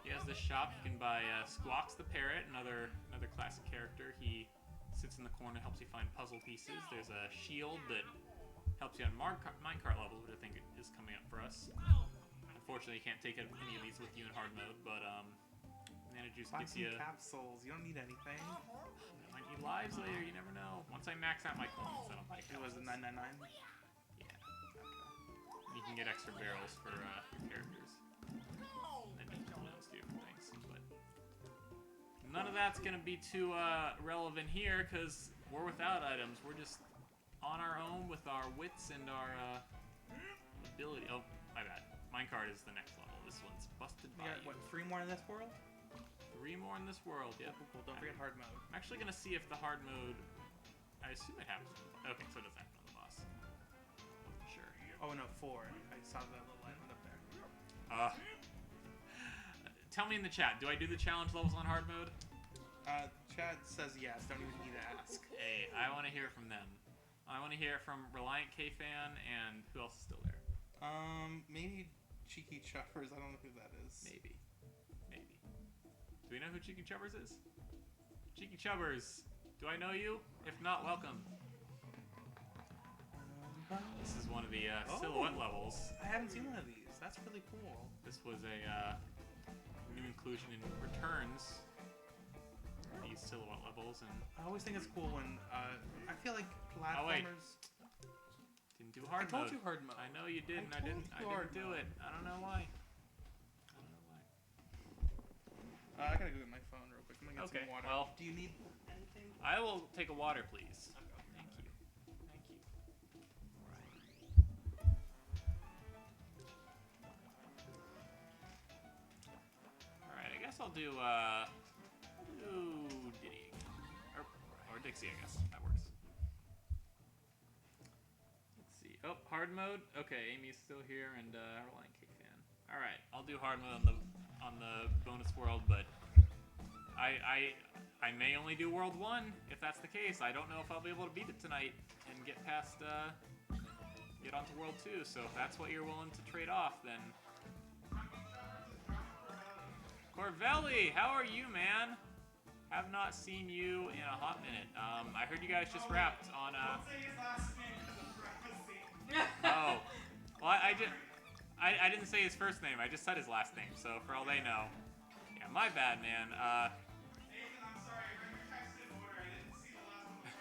he has this shop. You can buy Squawks the Parrot, another classic character. He sits in the corner, helps you find puzzle pieces. There's a shield that helps you on minecart levels, which I think is coming up for us. Unfortunately, you can't take any of these with you in hard mode, but Banana Juice Buy gives some you. capsules. You don't need anything. I might need lives later. You never know. Once I max out my coins, then I'll buy It was a capsules. 999. Yeah. You can get extra barrels for your characters. And then you can balloons do different things. But none of that's gonna be too relevant here because we're without items. We're just on our own with our wits and our ability. Oh, my bad. Minecart is the next level. This one's busted We by got, you. what, 3 more in this world? 3 more in this world. Yep. Cool, cool. Don't forget hard mode. I'm actually gonna see if the hard mode. I assume it happens. Okay, so it doesn't happen on the boss. Wasn't sure. Oh, no, 4. I saw that little island up there. Tell me in the chat. Do I do the challenge levels on hard mode? Chad says yes. Don't even need to ask. Hey, I want to hear from them. I want to hear from Reliant K fan and who else is still there? Maybe Cheeky Chuffers. I don't know who that is. Maybe. Do we know who Cheeky Chubbers is? Cheeky Chubbers, do I know you? If not, welcome. This is one of the silhouette levels. I haven't seen one of these. That's really cool. This was a new inclusion in Returns. These silhouette levels, and I always think it's cool when I feel like Oh, wait. platformers. didn't do hard I told mode. you hard mode. I know you did, and I told didn't. I you hard didn't do mode. it. I don't know why. I gotta go get my phone real quick. I'm gonna get Okay, some water. well- Do you need anything? I will take a water, please. Thank you. Thank you. All right, I guess I'll do Diddy or Dixie. I guess that works. Let's see. Oh, hard mode. Okay, Amy's still here, and Reliant K fan. All right, I'll do hard mode on the bonus world, but I may only do World 1 if that's the case. I don't know if I'll be able to beat it tonight and get past get onto World 2. So if that's what you're willing to trade off, then Corvelli, how are you, man? Have not seen you in a hot minute. I heard you guys just wrapped on Don't say his last name because of privacy. Oh, well, I didn't say his first name. I just said his last name. So for all they know, yeah, my bad, man. Nathan, I'm sorry. I read your text in order. I didn't see the last one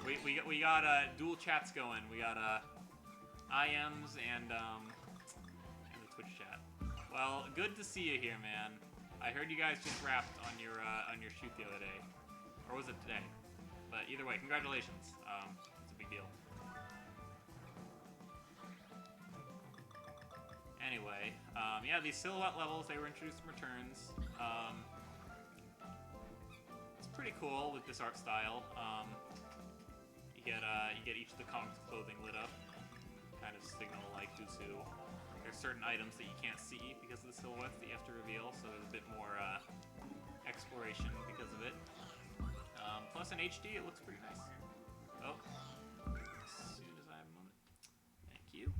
first. we got dual chats going. We got IMs and the Twitch chat. Well, good to see you here, man. I heard you guys just wrapped on your shoot the other day, or was it today? But either way, congratulations. It's a big deal. Anyway, yeah, these silhouette levels, they were introduced in Returns. It's pretty cool with this art style. You get each of the comics clothing lit up, kind of signal like Jutsu. There's certain items that you can't see because of the silhouettes that you have to reveal, so there's a bit more exploration because of it. Plus in HD, it looks pretty nice. Oh, as soon as I have a moment. Thank you.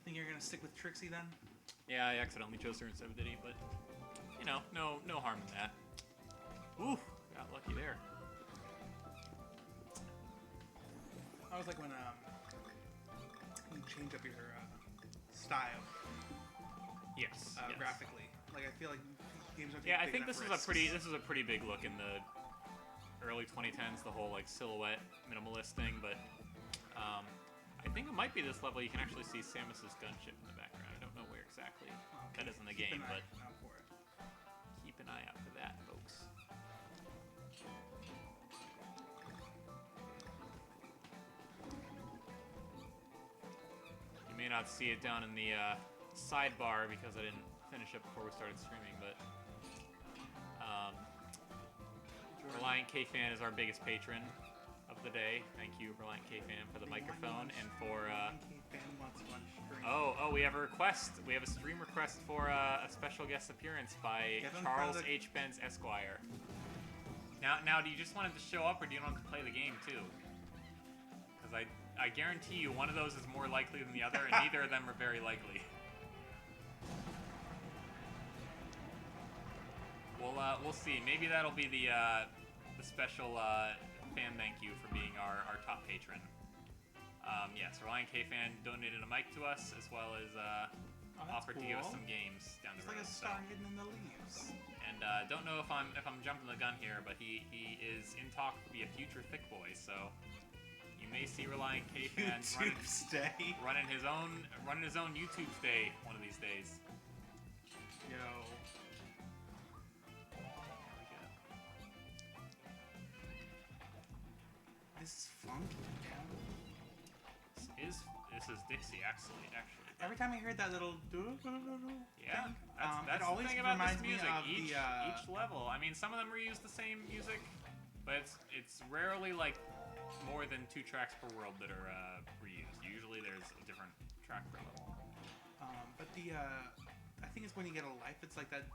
Think you're gonna stick with Trixie then? Yeah, I accidentally chose her instead of Diddy, but you know, no harm in that. Ooh, got lucky there. I was like when you change up your style Yes. yes. graphically. Like I feel like games don't. Yeah, I take think big this enough is risks. a pretty big look in the early 2010s, the whole like silhouette minimalist thing. But I think it might be this level. You can actually see Samus's gunship in the background. I don't know where exactly that is in the Keep game, an but eye out for it. keep an eye out for that, folks. You may not see it down in the sidebar because I didn't finish up before we started streaming, but Reliant K-Fan is our biggest patron of the day. Thank you, Reliant K-Fan, for the microphone and for... Oh, we have a request. We have a stream request for a special guest appearance by Get in Charles front of- H. Benz Esquire. Now, do you just want him to show up, or do you want him to play the game too? Because I guarantee you, one of those is more likely than the other, and neither of them are very likely. We'll see. Maybe that'll be the special fan thank you for being our top patron. Yes, Reliant K-Fan donated a mic to us, as well as offered to give us cool. some games down the It's like road. a star hidden in the leaves. And don't know if I'm jumping the gun here, but he is in talk to be a future Thick Boy, so you may see Reliant K-Fan YouTube stay. running his own YouTube stay one of these days. Yo. There we go. This is funky. This is Dixie actually. Every time I heard that little Yeah, thing, that's it the always thing about this reminds me music. of Each level. I mean, some of them reuse the same music, but it's rarely like more than 2 tracks per world that are reused. Usually there's a different track per level. But I think it's when you get a life. It's like that.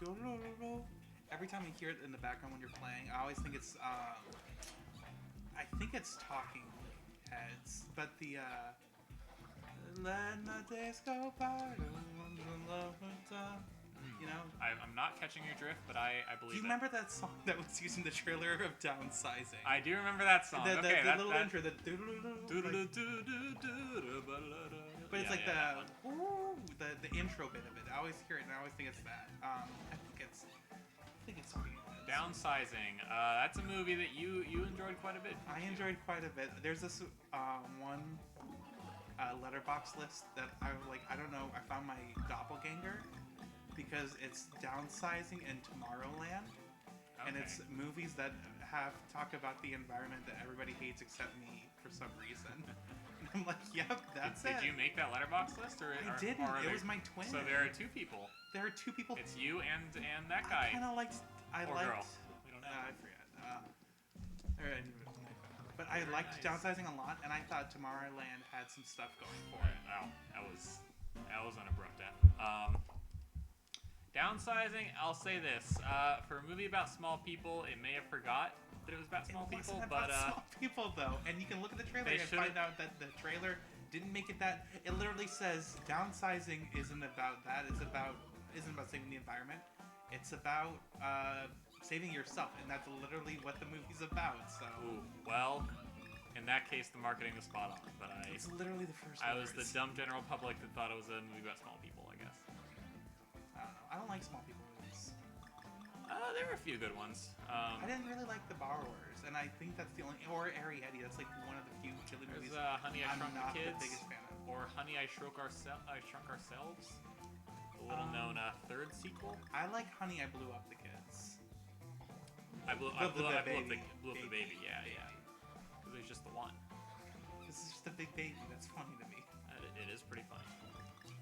Every time I hear it in the background when you're playing, I always think it's. I think it's Talking Heads, but the. Let the days go by. You know. I'm not catching your drift, but I Do believe you remember that song that was used in the trailer of Downsizing? I do remember that song. The Okay, that little intro, the but it's like that the intro bit of it. I always hear it and I always think it's that. I think it's Talking Heads. Downsizing. That's a movie that you enjoyed quite a bit. I enjoyed quite a bit. There's this one letterbox list that I don't know. I found my doppelganger because it's Downsizing and Tomorrowland, and Okay. it's movies that have talk about the environment that everybody hates except me for some reason. And I'm like, yep, that's Did it. you make that letterbox list, or I didn't. Or are It there- was my twin. So there are 2 people. There are 2 people. It's you and that I guy. kind of liked. I Or liked. girl. We don't know. I forget. Alright. But I liked nice. downsizing a lot, and I thought Tomorrowland had some stuff going for it. Wow, that was an abrupt end. Downsizing, I'll say this: for a movie about small people, it may have forgot that it was about small It people, wasn't but about small people though, and you can look at the trailer They and should've- find out that the trailer didn't make it that. It literally says downsizing isn't about that. Isn't about saving the environment. It's about saving yourself, and that's literally what the movie's about. So ooh, well, in that case, the marketing was spot on. But it's literally the first. I was the words. dumb general public that thought it was a movie about small people. I guess. I don't know. I don't like small people movies. There were a few good ones. I didn't really like The Borrowers, and I think that's the only. Or Arrietty. That's like one of the few Ghibli movies There's Honey, I I'm Shrunk not the Kids, the biggest fan of. or Honey, I Shrunk Ourselves, the little-known third sequel. I like Honey, I Blew Up the Kids. I blew The up the baby. baby. Yeah. Because it was just the one. This is just a big baby. That's funny to me. It is pretty funny.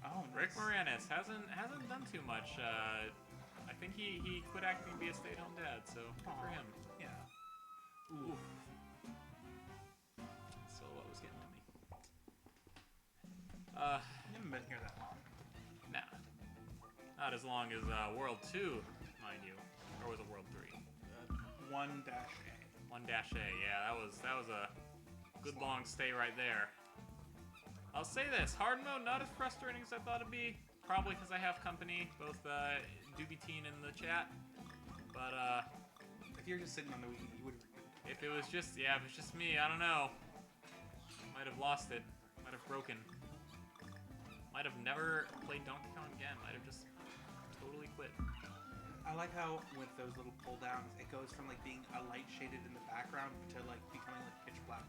Oh, Rick nice. Moranis hasn't done too much. I think he quit acting to be a stay-at-home dad, so good for Aw. him. Yeah. Ooh. So what was getting to me? You haven't been here that long. Nah. Not as long as World 2, mind you. Or was it World 3? 1-A. 1-A, yeah, that was a good long stay right there. I'll say this, hard mode not as frustrating as I thought it'd be. Probably because I have company, both Doobie Teen in the chat. But If you're just sitting on the Wii, you would have. if it was just me, I don't know. Might have lost it. Might have broken. Might have never played Donkey Kong again. Might have just totally quit. I like how with those little pull downs, it goes from like being a light shaded in the background to like becoming like pitch black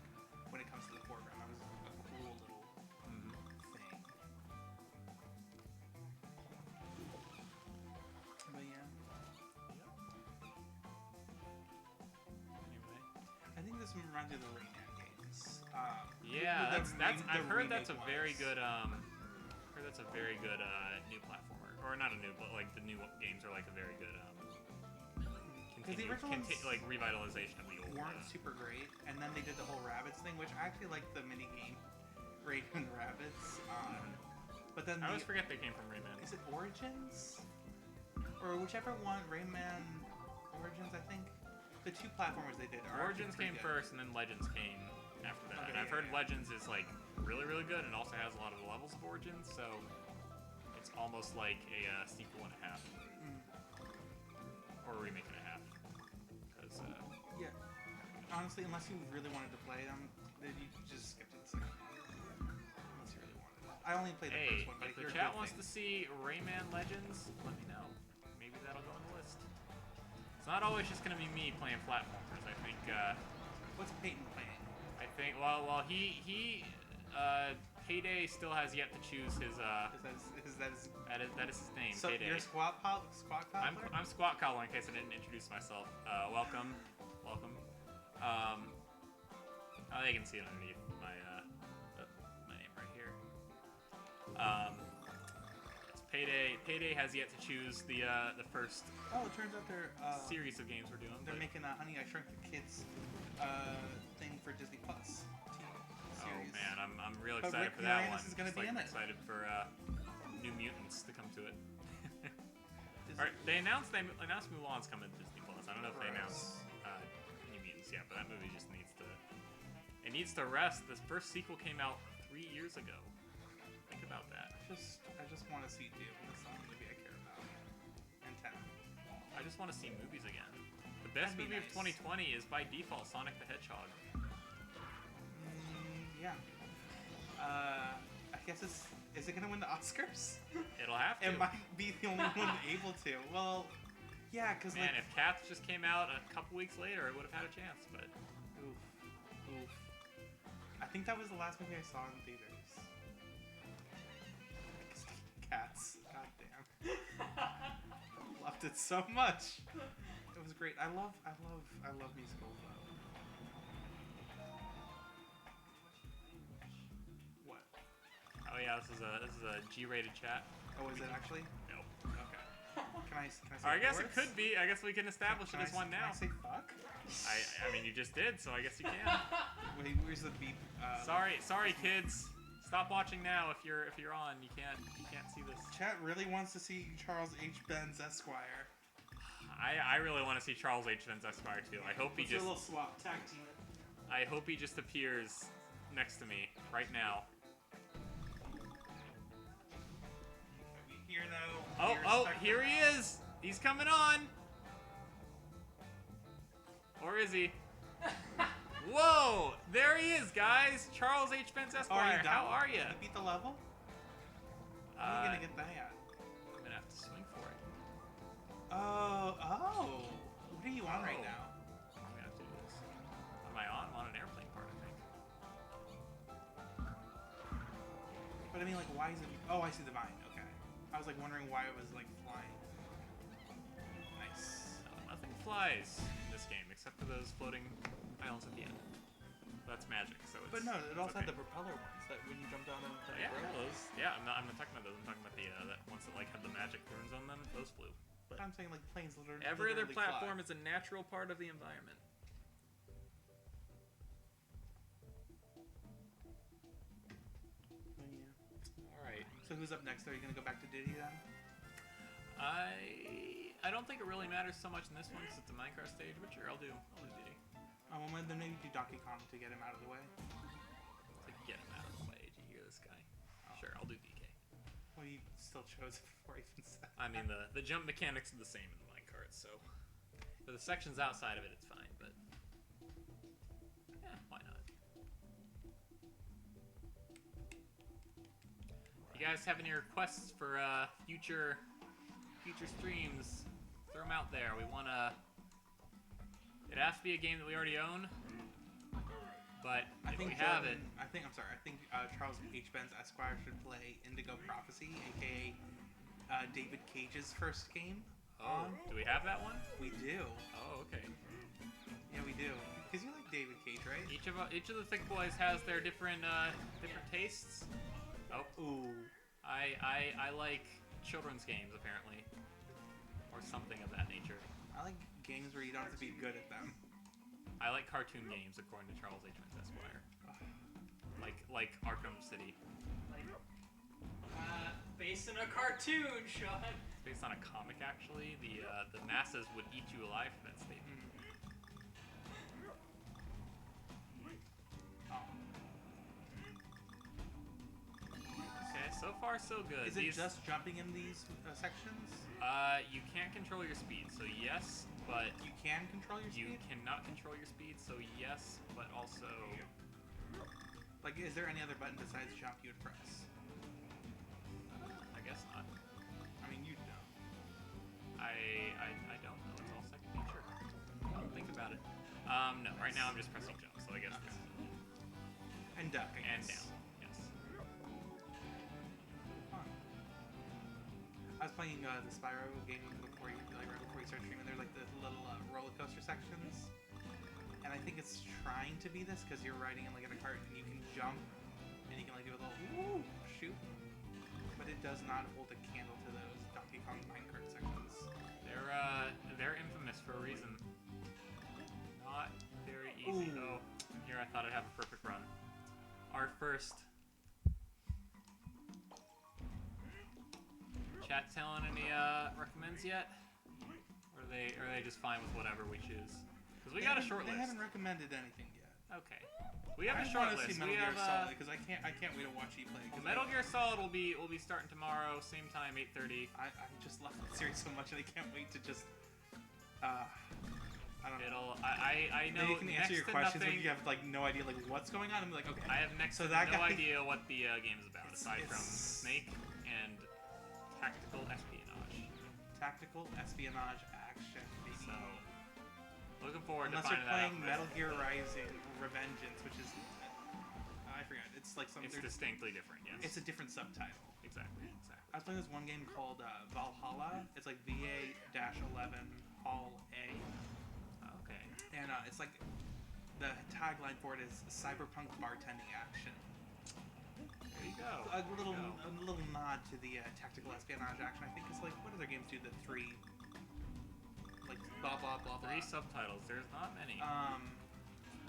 when it comes to the foreground. That was a cool little thing. But yeah, Anyway. I think this one reminds me of the Rayman games. Yeah, the that's re- I've the heard that's a remake very ones. good heard that's a very good new platformer, or not a new, but like the new games are like a very good Because the original ones like revitalization of the old. weren't super great, and then they did the whole rabbits thing, which I actually like the mini game Rayman Rabbits. But then I always forget they came from Rayman. is it Origins or whichever one Rayman Origins? I think the two platformers they did are Origins actually came pretty good. first, and then Legends came after that. Okay, And I've yeah, heard yeah. Legends is like really good, and also has a lot of the levels of Origins, so it's almost like a sequel and a half, or a remake and a half. Because Yeah. Honestly, unless you really wanted to play them, then you just skip to the second one. Unless you really wanted it. I only played the hey, first one, but if I the hear chat good wants to things. see Rayman Legends, let me know. Maybe that'll go on the list. It's not always just gonna be me playing platformers. I think. What's Peyton playing? I think. Well, he Payday still has yet to choose his. Is that his, That is his name. so Payday. you're squat I'm cobbler? I'm Squat Collar, in case I didn't introduce myself. Welcome. You can see it underneath my my name right here. It's Payday. Payday has yet to choose the first Oh, it turns out they're series of games we're doing. they're but- making a Honey I Shrunk the Kids thing for Disney Plus TV Oh series. man, I'm real But excited Rick for that Moranis one. is gonna Just, be like, in it. excited for New Mutants to come to it. Is Alright, it- they announced Mulan's coming to Disney Plus. I don't know if they Gross. announced New Mutants yet, but that movie just needs to rest. The first sequel came out 3 years ago. Think about that. I just want to see Dune. That's the only movie I care about. And 10. I just want to see movies again. The best That'd be movie nice. of 2020 is by default Sonic the Hedgehog. Yeah. I guess is it gonna win the Oscars? It'll have to. It might be the only one able to. Well, yeah, because Man, like, if Cats just came out a couple weeks later, it would have had a chance. But oof. I think that was the last movie I saw in theaters. Cats. God damn. Loved it so much. It was great. I love musicals though. What? oh yeah, this is a G-rated chat. Oh, is it actually? Nope. Okay. Can I say I guess it words? could be. I guess we can establish Can it as one Can now. I say fuck? I mean, you just did, so I guess you can. Wait, where's the beep? Sorry, kids. Stop watching now if you're on. You can't see this. Chat really wants to see Charles H. Benz Esquire. I really want to see Charles H. Benz Esquire too. I hope he Let's do a just little swap, tag team it. I hope he just appears next to me right now. Here though. Oh, here he is. He's coming on. Or is he? Whoa! There he is, guys. Charles H. Benz Esquire. How are you? You beat the level? How are you gonna get that? I'm gonna have to swing for it. Oh. What are you on right now? I'm gonna have to do this. Am I on? I'm on an airplane part, I think. But I mean, like, why is it? Oh, I see the vine. Okay. I was like wondering why it was like flying. Nice. No, nothing flies in this game except for those floating islands at the end. That's magic, so it's. But no, it it's also had okay. the propeller ones that when you jumped on them. Oh, yeah, those. Yeah, I'm not talking about those. I'm talking about the that ones that like had the magic runes on them. Those flew. But I'm saying like planes literally. Every other literally platform fly. is a natural part of the environment. Oh, yeah. All right. So who's up next? Are you gonna go back to Diddy then? I don't think it really matters so much in this one because it's a Minecraft stage, but sure, I'll do Diddy. Oh, well, then maybe do Donkey Kong to get him out of the way. To get him out of the way. Did you hear this guy? Sure, I'll do DK. Well, he still chose it before he even said. I mean, the jump mechanics are the same in the minecart, so for the sections outside of it, it's fine. But yeah, why not? You guys have any requests for future streams? Throw them out there. We wanna. It has to be a game that we already own, but I if think we have it, I think Charles H. Benz Esquire should play Indigo Prophecy, aka David Cage's first game. oh, do we have that one? We do. Oh, okay. Yeah, we do. Because you like David Cage, right? Each of the thick boys has their different tastes. Oh, Ooh. I like children's games apparently, or something of that nature. I like games where you don't have to be good at them. I like cartoon games according to Charles H. Benz Esquire. Like Arkham City. Based on a cartoon, Sean. It's based on a comic actually. The masses would eat you alive for that statement. Okay, so far so good. Is it just jumping in these sections? You can't control your speed, so yes, but You can control your you speed? cannot control your speed, so yes, but also Like, is there any other button besides jump you would press? I guess not. I mean, you don't. I don't know. It's all second nature. Don't think about it. No. Right now I'm just pressing jump, so I guess Okay. this is And duck, I and guess. down. Yes. Fun. I was playing the Spyro game before you, right before you start streaming. There's like the little roller coaster sections, and I think it's trying to be this because you're riding in like in a cart and you can jump and you can like do a little woo shoot, but it does not hold a candle to those Donkey Kong minecart sections. They're infamous for a reason. Not very easy. Ooh. Oh, here I thought I'd have a perfect run. Art first. Chat telling any recommends yet? Or are they just fine with whatever we choose? Because we got a short They list. haven't recommended anything yet. Okay. We have a I short want to see list. Metal We Gear have Solid because I can't wait to watch you play. 'Cause Metal Gear Solid will be starting tomorrow, same time, 8:30. I just love that series so much and I can't wait to just I don't know. I know Then you can next answer your to questions nothing. when you have like no idea like what's going on. I'm like, okay. I have next So to that no guy- idea what the game is about, It's- aside from it's- Snake and tactical espionage. Tactical espionage action, baby. So, looking forward Unless to you're finding playing that out. Metal Gear Rising Revengeance, which is I forgot. It's like some. It's there's- distinctly different, yes. It's a different subtitle. Exactly. I was playing this one game called Valhalla. It's like VA-11 Hall A, Okay. and it's like the tagline for it is cyberpunk bartending action. There you go. A little, There you go. a little nod to the tactical espionage action. I think is like what other games do the three, like blah blah blah blah. 3 subtitles. There's not many.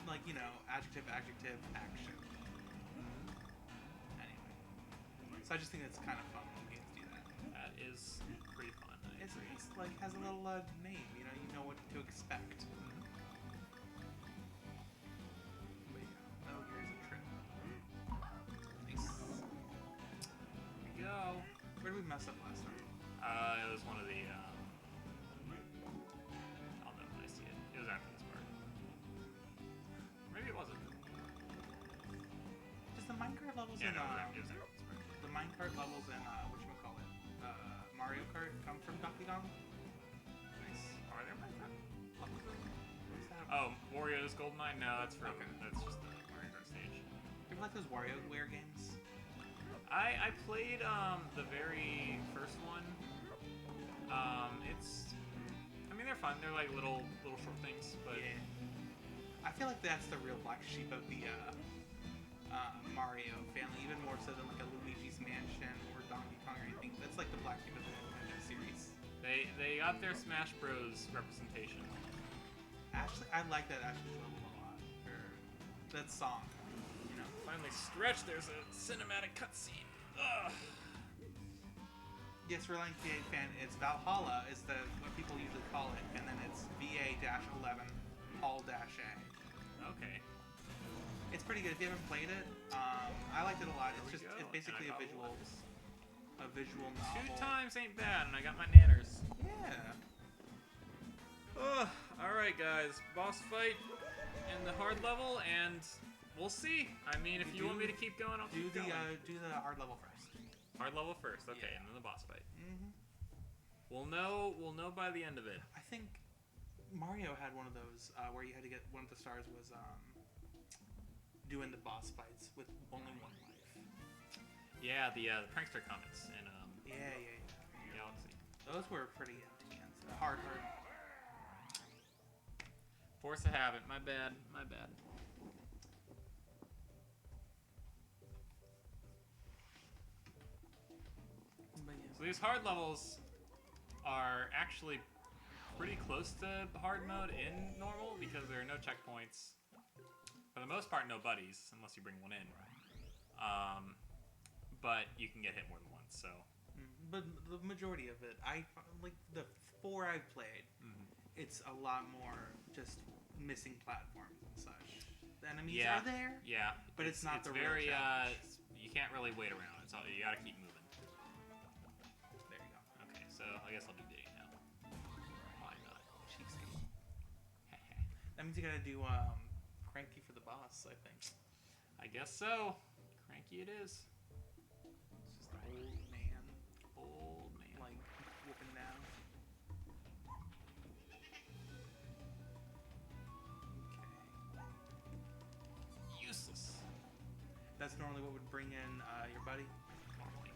Like you know, adjective, adjective, action. Anyway, so I just think it's kind of fun when games do that. That is pretty fun. I It's, agree. it's like has a little name. You know what to expect. But yeah, Metal Gear is a trip. Nice. There we go. Where did we mess up last time? It was one of the. I'll know when I see it. It was after this part. Maybe it wasn't. Just the minecart levels Yeah, in no, it was after this part. the minecart levels in whatchamacallit, Mario Kart come from Donkey Kong. Nice. Are there Minecraft? Levels in? What's that? Oh, Wario's Goldeneye? No, that's from. Okay. That's just the Mario Kart stage. You ever like those WarioWare games? I played the very first one. It's. I mean, they're fun. They're like little short things, but. Yeah. I feel like that's the real black sheep of the Mario family, even more so than like a Luigi's Mansion or Donkey Kong or anything. That's like the black sheep of the Nintendo series. They got their Smash Bros. Representation. Ashley, I like that Ashley level a lot. Or that song, you know. Finally stretched. There's a cinematic cutscene. Ugh. Yes, Reliant K8 fan, it's Valhalla is the what people usually call it, and then it's VA-11 Hall-A. Okay. It's pretty good. If you haven't played it, I liked it a lot. There It's we just go. it's basically And I a got visual Two novel. times ain't bad, and I got my nanners. Yeah. Ugh. All right, guys. Boss fight in the hard level, and we'll see. I mean, if you want me to keep going, I'll Do keep the going. do the hard level first. Hard level first, okay, Yeah. and then the boss fight. Mm-hmm. We'll know by the end of it. I think Mario had one of those where you had to get one of the stars was doing the boss fights with only one life. Yeah, the prankster comments in Yeah. Galaxy. Those were pretty intense. Hard. Force a habit. My bad. But yeah. So these hard levels are actually pretty close to hard mode in normal because there are no checkpoints. For the most part, no buddies unless you bring one in. But you can get hit more than once. So But the majority of it, like the 4 I've played, it's a lot more just missing platforms and such. The enemies Yeah. are there, yeah, but it's not the real very challenge. you can't really wait around. It's all, you gotta keep moving. There you go. Okay, so I guess I'll do Diddy now. Why not? Cheapskate. That means you gotta do Cranky for the boss, I think. I guess so. Cranky it is. It's just an old man, Old man. like, whooping down. Okay. Useless. That's normally what would bring in your buddy. Normally.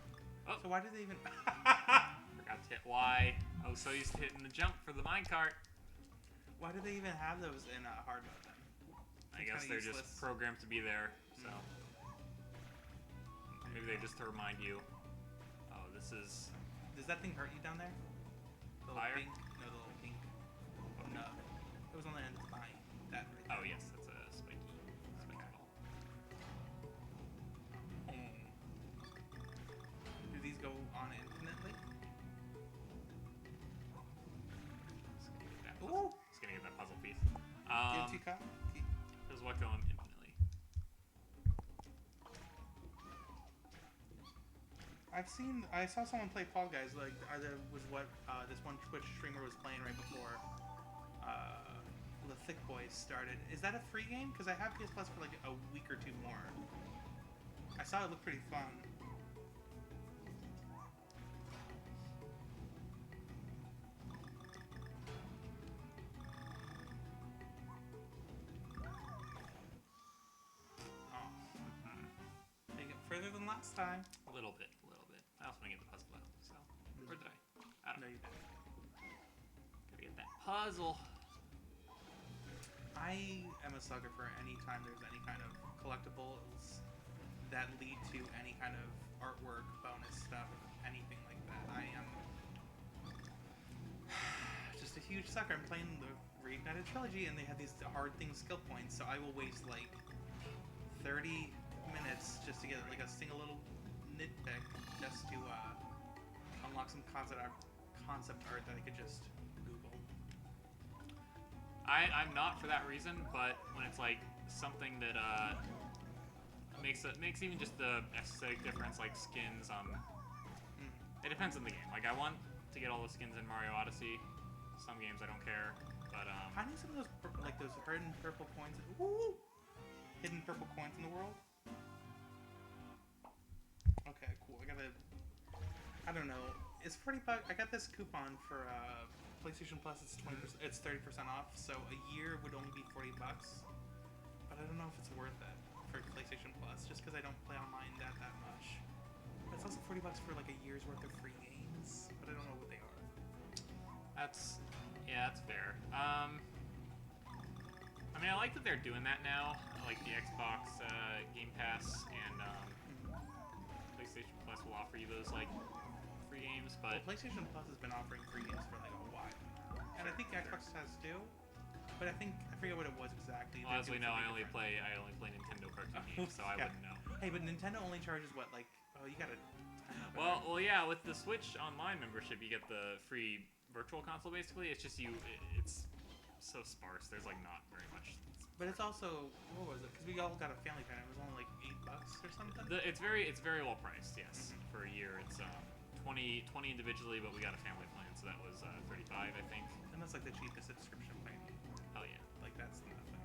So why did they even... Forgot to hit Y. I was so used to hitting the jump for the minecart. Why do they even have those in hard mode then? I It's guess kinda they're useless. just programmed to be there. So maybe they just to remind you. Oh, this is. Does that thing hurt you down there? The little Fire? pink? No, the little pink. No. It was on the end of the vine. That right Oh there. yes, that's a spiky ball. Do these go on infinitely? Just gonna get that puzzle piece. Guilty cop? There's what going infinitely. I saw someone play Fall Guys, like, that was what this one Twitch streamer was playing right before the Thick Boys started. Is that a free game? Because I have PS Plus for like a week or two more. I saw it look pretty fun. Oh. Make it further than last time. A little bit. I also want to get the puzzle out. So where did I? I don't No, know. you didn't. Gotta get that puzzle. I am a sucker for any time there's any kind of collectibles that lead to any kind of artwork, bonus stuff, anything like that. I am just a huge sucker. I'm playing the Reignited Trilogy, and they have these hard things skill points, so I will waste like 30 minutes just to get like a single little nitpick just to unlock some concept art that I could just Google. I'm not for that reason, but when it's like something that makes even just the aesthetic difference, like skins, it depends on the game. Like I want to get all the skins in Mario Odyssey. Some games I don't care, but Finding some of those like those hidden purple coins, hidden purple coins in the world. Okay, cool. I don't know. It's $40. I got this coupon for PlayStation Plus. It's 20%. It's 30% off. So a year would only be $40. But I don't know if it's worth it for PlayStation Plus, just because I don't play online that much. But it's also $40 for like a year's worth of free games, but I don't know what they are. that's fair. I mean, I like that they're doing that now. Like the Xbox Game Pass and PlayStation Plus will offer you those like free games, but PlayStation Plus has been offering free games for like a while, and I think Xbox has too. But I forget what it was exactly. well, as we know, I only play Nintendo cartoon games, so I Yeah. wouldn't know. Hey, but Nintendo only charges what, like, oh, you gotta. Well, yeah. With the Switch Online membership, you get the free virtual console. Basically, it's just it's so sparse. There's like not very much. But it's also, what was it? Because we all got a family plan. It was only like $8 or something. It's very well priced. Yes, for a year, it's 20 individually, but we got a family plan, so that was 35, I think. And that's like the cheapest subscription plan. Hell yeah. Like that's nothing.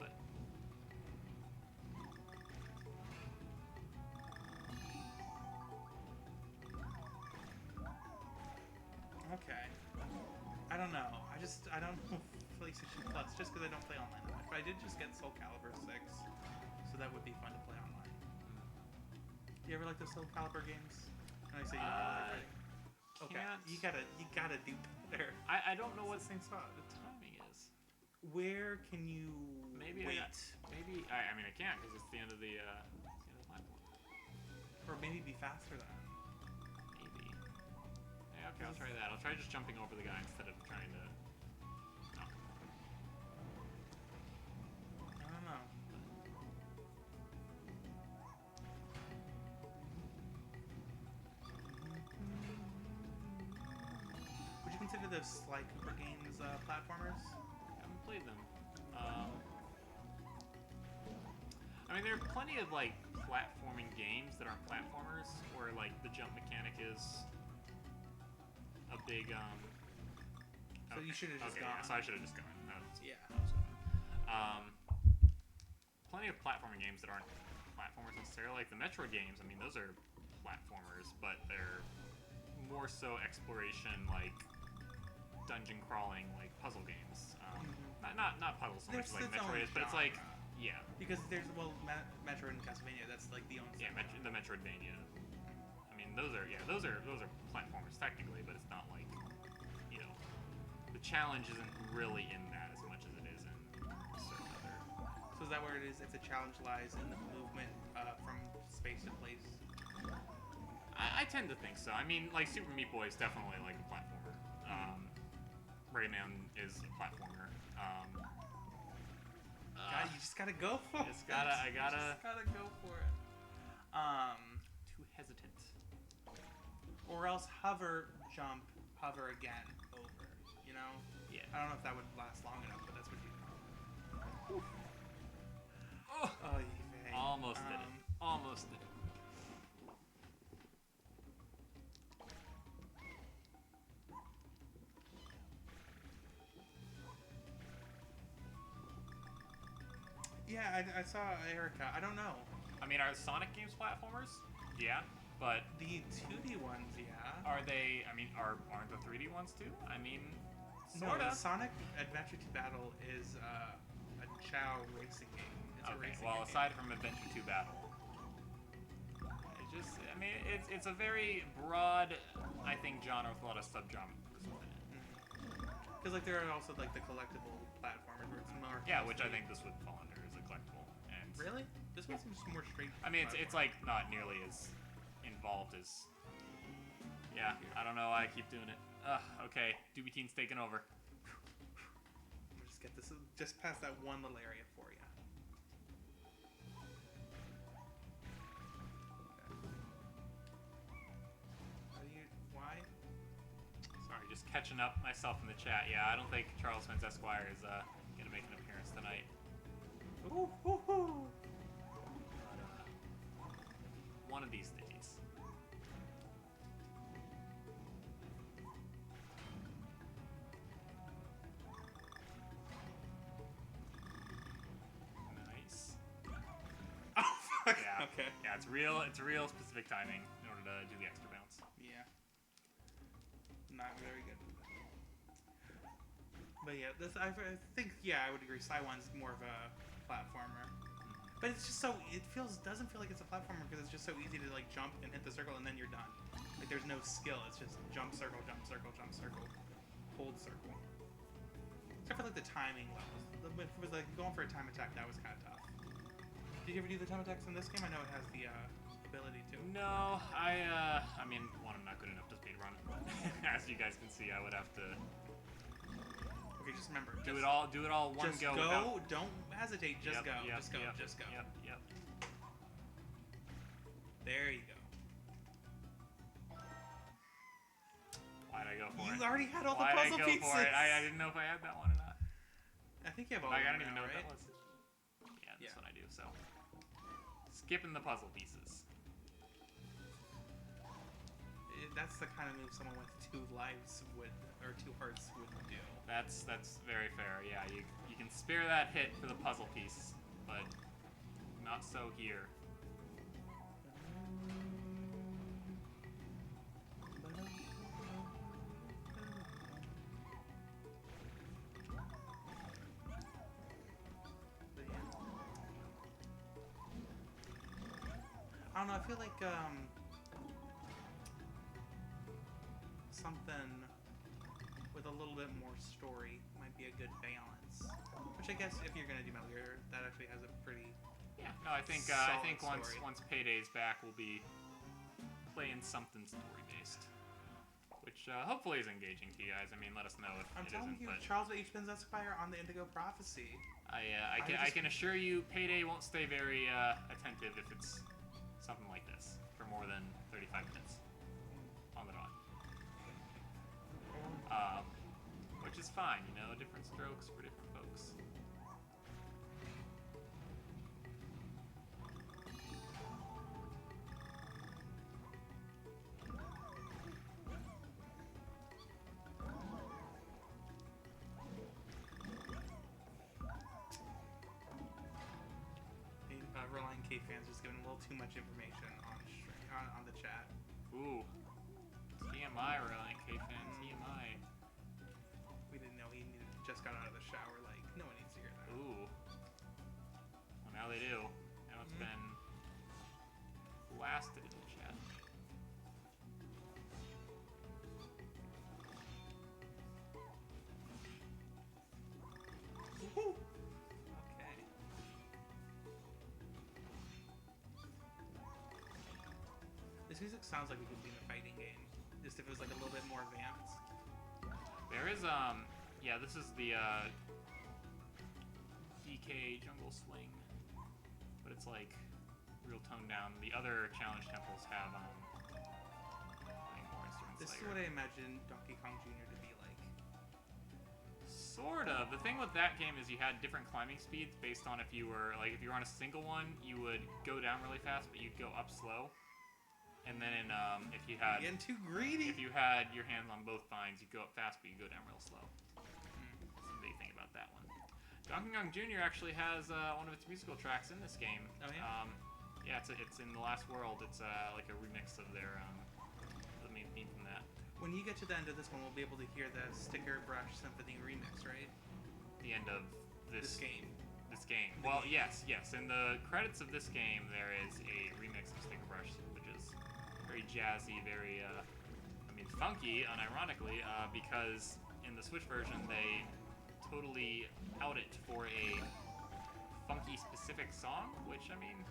But Okay. I don't know. I don't know PlayStation Plus just because I don't play online that much. But I did just get Soul Calibur 6, so that would be fun to play online. Do you ever like those Soul Calibur games? And I say you don't like it. Okay, can't- you gotta do better. I don't know what It's the same spot. the timing is. Where can you Maybe wait? I mean I can't because it's the end of the platform. Or maybe be faster than. Maybe. Yeah, okay, I'll try that. I'll try just jumping over the guy instead of trying to. No. I don't know. Would you consider the Sly Cooper games platformers? I haven't played them. I mean, there are plenty of like platforming games that aren't platformers, where like the jump mechanic is a big. So you should have just okay, gone. yeah, so I should have just gone. Yeah. Plenty of platforming games that aren't platformers necessarily. Like the Metroid games, I mean, those are platformers, but they're more so exploration, like dungeon crawling, like puzzle games. Not puzzles so much There's like its own Metroid is, but it's like genre. yeah, Because there's Metroid and Castlevania. That's like the only. yeah, the Metroidvania. I mean, those are platformers technically, but it's not like the challenge isn't really in that as much as it is in certain other. So is that where it is? If the challenge lies in the movement from space to place. I tend to think so. I mean, like Super Meat Boy is definitely like a platformer. Rayman is a platformer. God, you just gotta go for it. I gotta. You just gotta go for it. Too hesitant. Or else hover, jump, hover again, over. You know? Yeah. I don't know if that would last long enough, but that's what you do. Oh, Oh, you almost did it. Almost did it. Yeah, I saw Erica. I don't know. I mean, are Sonic games platformers? Yeah, but The 2D ones, yeah. are they? I mean, aren't the 3D ones too? I mean, No, sorta. Sonic Adventure 2 Battle is a Chow racing game. It's a Okay, racing well, game. aside from Adventure 2 Battle, I mean, it's a very broad, I think, genre with a lot of subgenres within it. Because like there are also like the collectible platformers where it's more. Yeah, which I think this would fall under as a collectible, and Really? This one seems more straight. I mean, it's like not nearly as involved as. Yeah, I don't know why I keep doing it. Ugh, okay, Doobie Teen's taking over. We'll just get this just past that one little area for you. Why? Sorry, just catching up myself in the chat. Yeah, I don't think Charles Spence Esquire is gonna make an appearance tonight. Ooh, ooh, ooh. But, one of these days. Nice. Oh fuck. Yeah. Okay. Yeah, it's real specific timing in order to do the extra bounce. Yeah. Not very good. But yeah, this I think I would agree. Saiwan's more of a platformer, but it's just doesn't feel like it's a platformer because it's just so easy to like jump and hit the circle and then you're done. Like there's no skill. It's just jump circle, jump circle, jump circle, hold circle. Except for like the timing levels. If it was like going for a time attack, that was kind of tough. Did you ever do the time attacks in this game? I know it has the ability to. No, I mean, one, I'm not good enough to speedrun. As you guys can see, I would have to Okay, just remember. do it all one Just go. go. without- Don't hesitate. Just Yep, go. yep, Just go. yep, Just go. Yep. There you go. Why'd I go for it? You already had all the Why'd puzzle I go pieces. for it? I didn't know if I had that one or not. I think you have all. Like, I of don't them even know now, what right? that was. Yeah, this Yeah. one I do. So, skipping the puzzle pieces. That's the kind of move someone with 2 lives would, or 2 hearts would do. That's very fair. Yeah, you can spare that hit for the puzzle piece, but not so here. But yeah. I don't know. I feel like something with a little bit more story might be a good balance. Which I guess if you're gonna do Metal Gear, that actually has a pretty. Yeah. No, I think Solid once story. once Payday's back, we'll be playing something story based, which hopefully is engaging to you guys. I mean, let us know if I'm it telling isn't. you, But Charles H. Benz Esquire on the Indigo Prophecy. I can assure you, Payday won't stay very attentive if it's something like this for more than 35 minutes on the dot. Which is fine, you know, different strokes for different folks. Reliant K fans just giving a little too much information on the chat. Ooh. TMI, Reliant K fans, TMI. We didn't know he just got out of the shower. Like, no one needs to hear that. Ooh. Well, now they do. Now it's been blasted in the chat. Woohoo! Okay. This music sounds like it could be in a fighting game. Just if it was like a little bit more advanced. There is, yeah, this is the, DK Jungle Swing. But it's like real toned down. The other challenge temples have, playing more instruments This is later. what I imagine Donkey Kong Jr. to be like. Sort of. The thing with that game is you had different climbing speeds based on if you were on a single one, you would go down really fast, but you'd go up slow. And then if you had Getting too greedy. your hands on both vines, you'd go up fast, but you go down real slow. That's the big thing about that one. Donkey Kong Jr. actually has one of its musical tracks in this game. Oh yeah. Yeah, it's in the last world. It's like a remix of their the main theme from that. When you get to the end of this one, we'll be able to hear the Sticker Brush Symphony remix, right? The end of This game. This game. The Well, game. yes. In the credits of this game, there is a remix of Sticker Brush, which is very jazzy, very, funky, unironically, because in the Switch version, they totally out it for a funky specific song, which, I mean,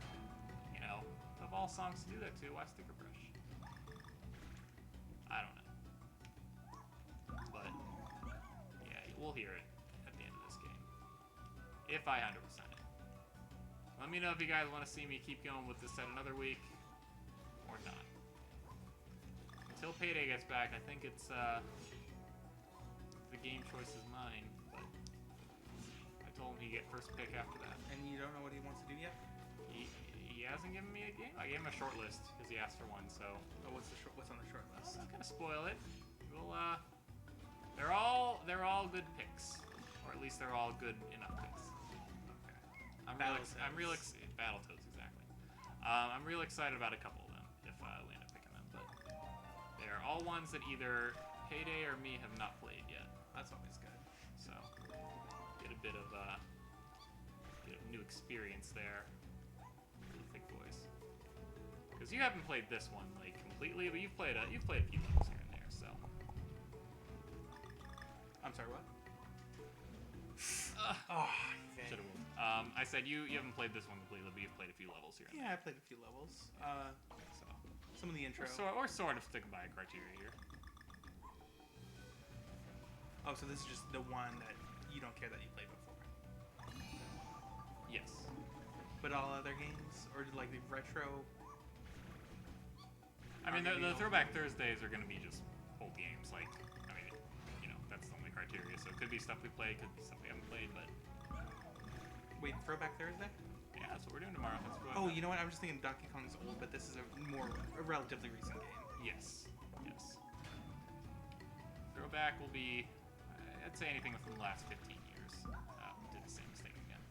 you know, of all songs to do that to, why Sticker Brush? I don't know. But, yeah, we'll hear it at the end of this game. If I 100% it. Let me know if you guys want to see me keep going with this set another week, or not. Until Payday gets back, I think it's, the game choice is mine, but I told him he'd get first pick after that. And you don't know what he wants to do yet? He hasn't given me a game. I gave him a short list because he asked for one, so Oh, what's on the short I'm list? not gonna spoil it. We'll they're all good picks, or at least they're all good enough picks. Okay. I'm real excited. Battletoads, exactly. I'm real excited about a couple of them if we end up picking them, but they're all ones that either Payday or me have not played yet. That's always good. So get a bit of new experience there for the thick boys. Because you haven't played this one like completely, but you've played a few levels here and there. So I'm sorry, what? uh, Oh, should have. I said you haven't played this one completely, but you've played a few levels here. And yeah, I played a few levels. there. So Some of the intro. we're sort of sticking by a criteria here. Oh, so this is just the one that you don't care that you played before. Yes. But all other games, or like the retro. I mean, Are gonna the be Throwback Thursdays are going to be just old games. Like, I mean, you know, that's the only criteria. So it could be stuff we played, could be stuff we haven't played, but Wait, Throwback Thursday? yeah, that's what we're doing tomorrow. Let's go. Oh, you know what? I'm just thinking Donkey Kong's old, but this is a relatively recent game. Yes. Yes. Throwback will be, I'd say anything within the last 15 years. Did the same mistake again.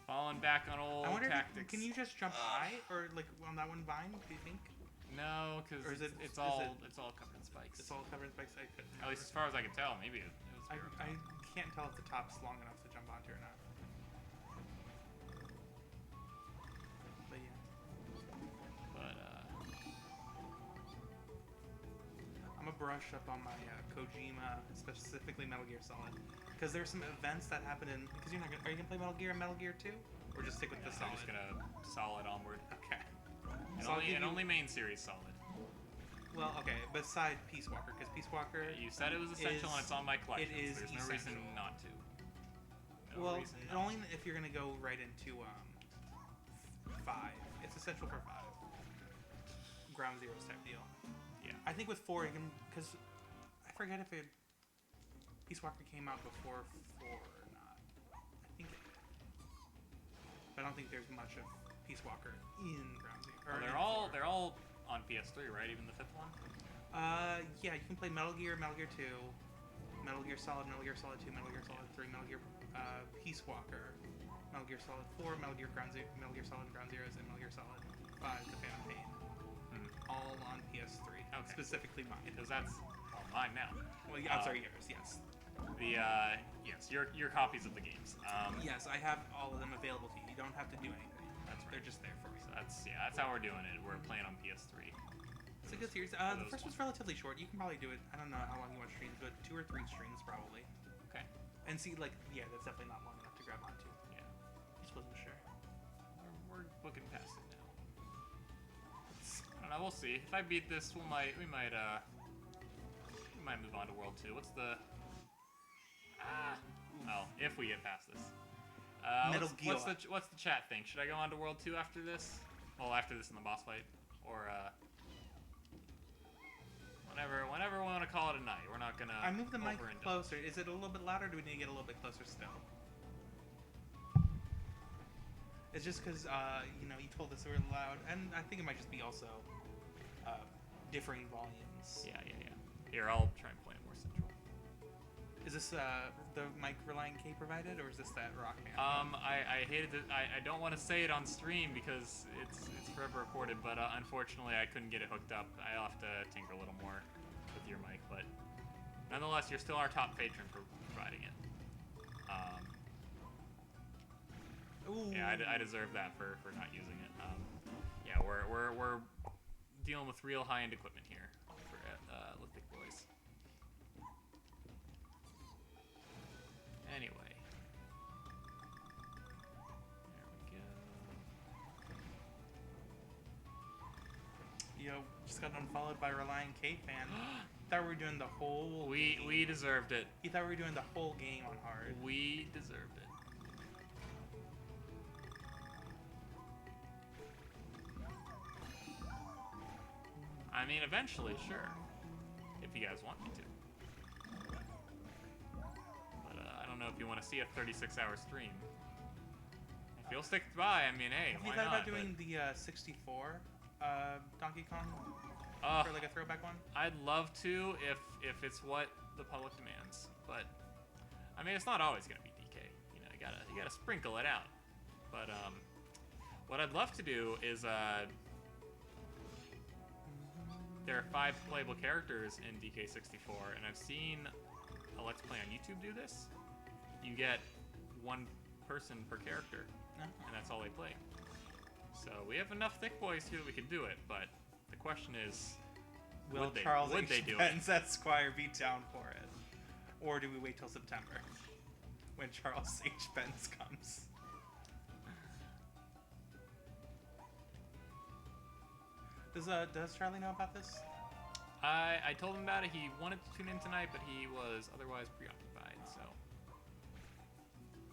Falling back on old I wonder, tactics. can you just jump high, or like on that one vine? Do you think No, because Or is it- it's is all it- it's all covered in spikes. it's all covered in spikes? I couldn't. At least as far as I can tell, maybe it was. I verified. can't tell if the top's long enough to jump onto or not. But yeah, But I'm gonna brush up on my Kojima, specifically Metal Gear Solid, because there's some events that happen in. Because you're not gonna. Are you gonna play Metal Gear and Metal Gear 2, or just stick with the I'm Solid? just gonna solid onward. Okay. And, So I'll give you- only main series solid. Well, okay. Beside Peace Walker, because Peace Walker. You said it was essential and it's on my collection. is There's no reason essential. not to. No Well, reason not only if you're gonna go right into 5. It's essential for 5. Ground Zeroes type deal. Yeah. I think with 4, you can, because I forget if Peace Walker came out before 4 or not. I think it did. But I don't think there's much of Peace Walker in Ground Zero. Well, or in they're 4. all on PS3, right? Even the 5th one. Yeah, you can play Metal Gear, Metal Gear 2, Metal Gear Solid, Metal Gear Solid 2, Metal Gear Solid 3, Metal Gear Peace Walker, Metal Gear Solid 4, Metal Gear Metal Gear Solid Ground Zeroes, and Metal Gear Solid 5, The Phantom Pain. All on PS3. Okay. Specifically mine. Because that's mine now. Well, yeah, I'm sorry, yours. Yes. The yes, your copies of the games. Yes, I have all of them available to you. You don't have to do anything. That's right. They're just there for you. So that's how we're doing it. We're playing on PS3. It's a good series. For The those first one's relatively short. You can probably do it. I don't know how long you watch streams, but 2 or 3 streams probably. Okay. And see, like, yeah, that's definitely not long enough to grab onto. Yeah. Just wasn't sure. We're looking past it now. I don't know. We'll see. If I beat this, we might move on to World 2. What's the? Oh, if we get past this. Metal What's the chat think? Should I go on to World 2 after this? Well, after this in the boss fight, or whenever we want to call it a night. We're not gonna. I moved the mic overindulge. closer. Is it a little bit louder? Or do we need to get a little bit closer still? It's just because you told us we were loud, and I think it might just be also differing volumes. Yeah. Here, I'll try and point it more central. Is this the mic Reliant K provided, or is this that Rockman? I hated it. I don't want to say it on stream because it's forever recorded, but unfortunately I couldn't get it hooked up. I'll have to tinker a little more with your mic, but nonetheless, you're still our top patron for providing it. Ooh. Yeah, I deserve that for not using it. Yeah, we're dealing with real high-end equipment here for Lithic Boys. Anyway, just got unfollowed by Reliant K fan. Thought we were doing the whole. We deserved it. He thought we were doing the whole game on hard. We deserved it. I mean, eventually, sure. If you guys want me to. But I don't know if you want to see a 36-hour stream. If you'll stick by, I mean, hey, Have why you thought not? about doing the 64 Donkey Kong But, for like a throwback one? I'd love to if it's what the public demands, but I mean, it's not always gonna be DK. You know, you gotta sprinkle it out. But what I'd love to do is there are 5 playable characters in DK64, and I've seen a Let's Play on YouTube do this. You get 1 person per character, No. and that's all they play. So we have enough thick boys here that we could do it, but the question is, Will would they, Charles would H. they do it? Benz Esquire be down for it? Or do we wait till September? When Charles H. Benz comes. Does Charlie know about this? I told him about it. He wanted to tune in tonight, but he was otherwise preoccupied, so.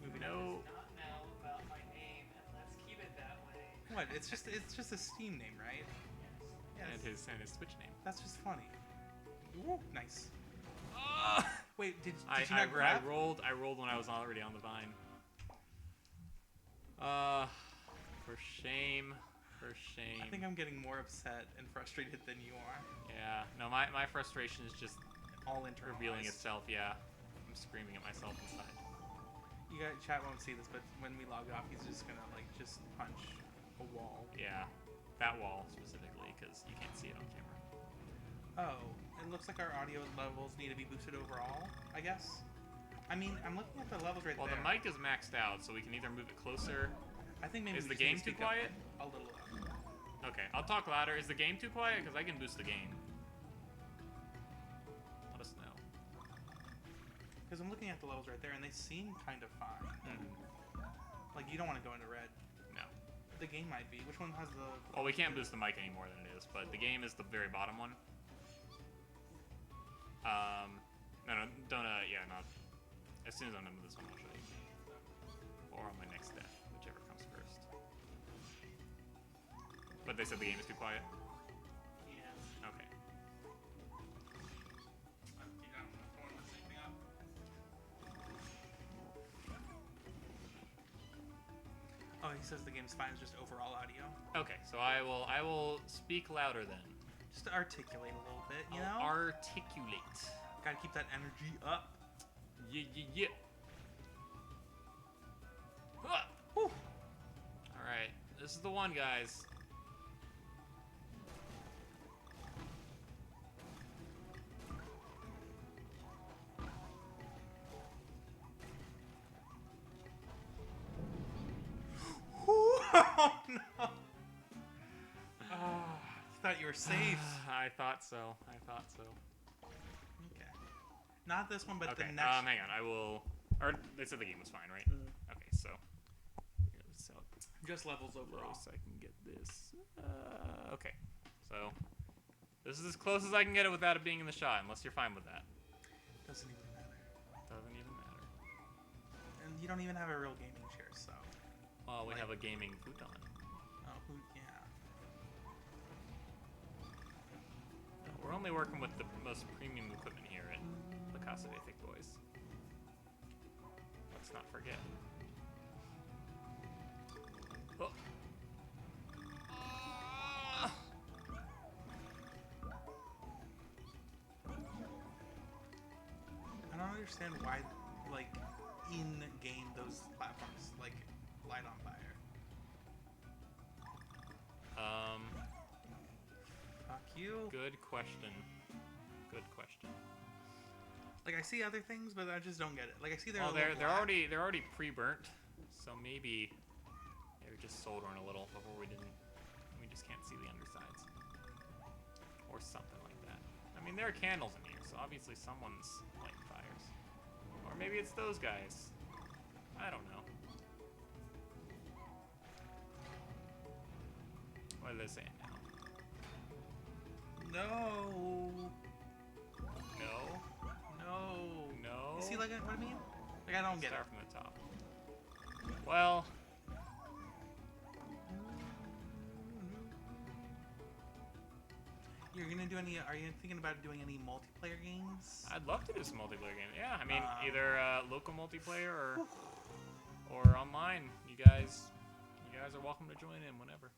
Moving on. No. Not now about my name, and let's keep it that way. What? It's just a Steam name, right? And Yes. his Twitch name. That's just funny. Ooh, nice. Wait, did you I not grab? rolled when I was already on the vine. For shame. For shame. I think I'm getting more upset and frustrated than you are. Yeah. No, my frustration is just All internalized. revealing itself. Yeah. I'm screaming at myself inside. You guys, chat won't see this, but when we log off, he's just gonna just punch a wall. Yeah. That wall specifically, because you can't see it on camera. Oh, it looks like our audio levels need to be boosted overall, I guess. I mean, I'm looking at the levels right Well, there. the mic is maxed out, so we can either move it closer. I think maybe Is we the just need game to too speak up quiet? A little louder. Okay, I'll talk louder. Is the game too quiet? Because I can boost the game. Let us know. Because I'm looking at the levels right there, and they seem kind of fine. Mm-hmm. Like, you don't want to go into red. No. The game might be. Which one has the... Well, we can't boost the mic any more than it is, but the game is the very bottom one. No, don't, yeah, not... As soon as I'm done with this one, I'll show you. Or on my next death, whichever comes first. But they said the game is too quiet? Yeah. Okay. Oh, he says the game's fine. It's just overall audio. Okay, so I will speak louder then. Just to articulate a little bit, you I'll know? articulate. Gotta keep that energy up. Yeah. Whew. Alright, this is the one, guys. Oh, no. Thought you were safe. I thought so. Okay. Not this one, but Okay, the next. hang on. I will... Or, they said the game was fine, right? Okay, so... So Just levels overall. close I can get this. Okay, so... This is as close as I can get it without it being in the shot, unless you're fine with that. Doesn't even matter. Doesn't even matter. And you don't even have a real gaming chair, so. Well, we Like- have a gaming futon. Oh, yeah. We're only working with the most premium equipment here at La Casa de Thick Boys. Let's not forget. Oh. Ah! I don't understand why, like, in game those platforms light on fire. Fuck you. Good question. Good question. Like, I see other things, but I just don't get it. Like, I see they're Well, a little they're black. already pre-burnt, so maybe they were just soldering a little before we just can't see the undersides, or something like that. I mean, there are candles in here, so obviously someone's lighting fires, or maybe it's those guys. I don't know. What are they saying now? No. No. No. No. You see, like, what I mean? Like, I don't get it. Start from the top. Well, You're gonna do any? Are you thinking about doing any multiplayer games? I'd love to do some multiplayer games. Yeah, I mean, either local multiplayer or online. You guys are welcome to join in whenever,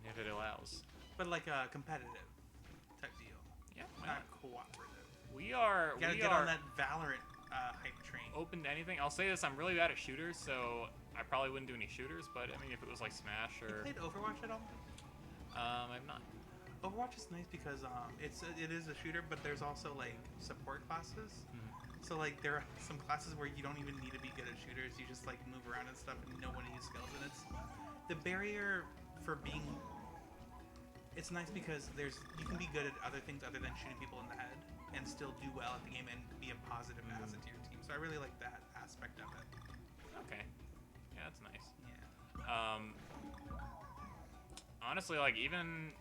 if it allows. But like a competitive type deal, Yeah, why not not? cooperative. We are You gotta get on that Valorant hype train. open to anything. I'll say this: I'm really bad at shooters, so I probably wouldn't do any shooters. But I mean, if it was like Smash You or played Overwatch at all? I've not. Overwatch is nice because it is a shooter, but there's also like support classes. So like there are some classes where you don't even need to be good at shooters. You just like move around and stuff and know when to use skills. And it's the barrier for being. It's nice because you can be good at other things other than shooting people in the head and still do well at the game and be a positive asset to your team. So I really like that aspect of it. Okay. Yeah, that's nice. Yeah. Honestly, like even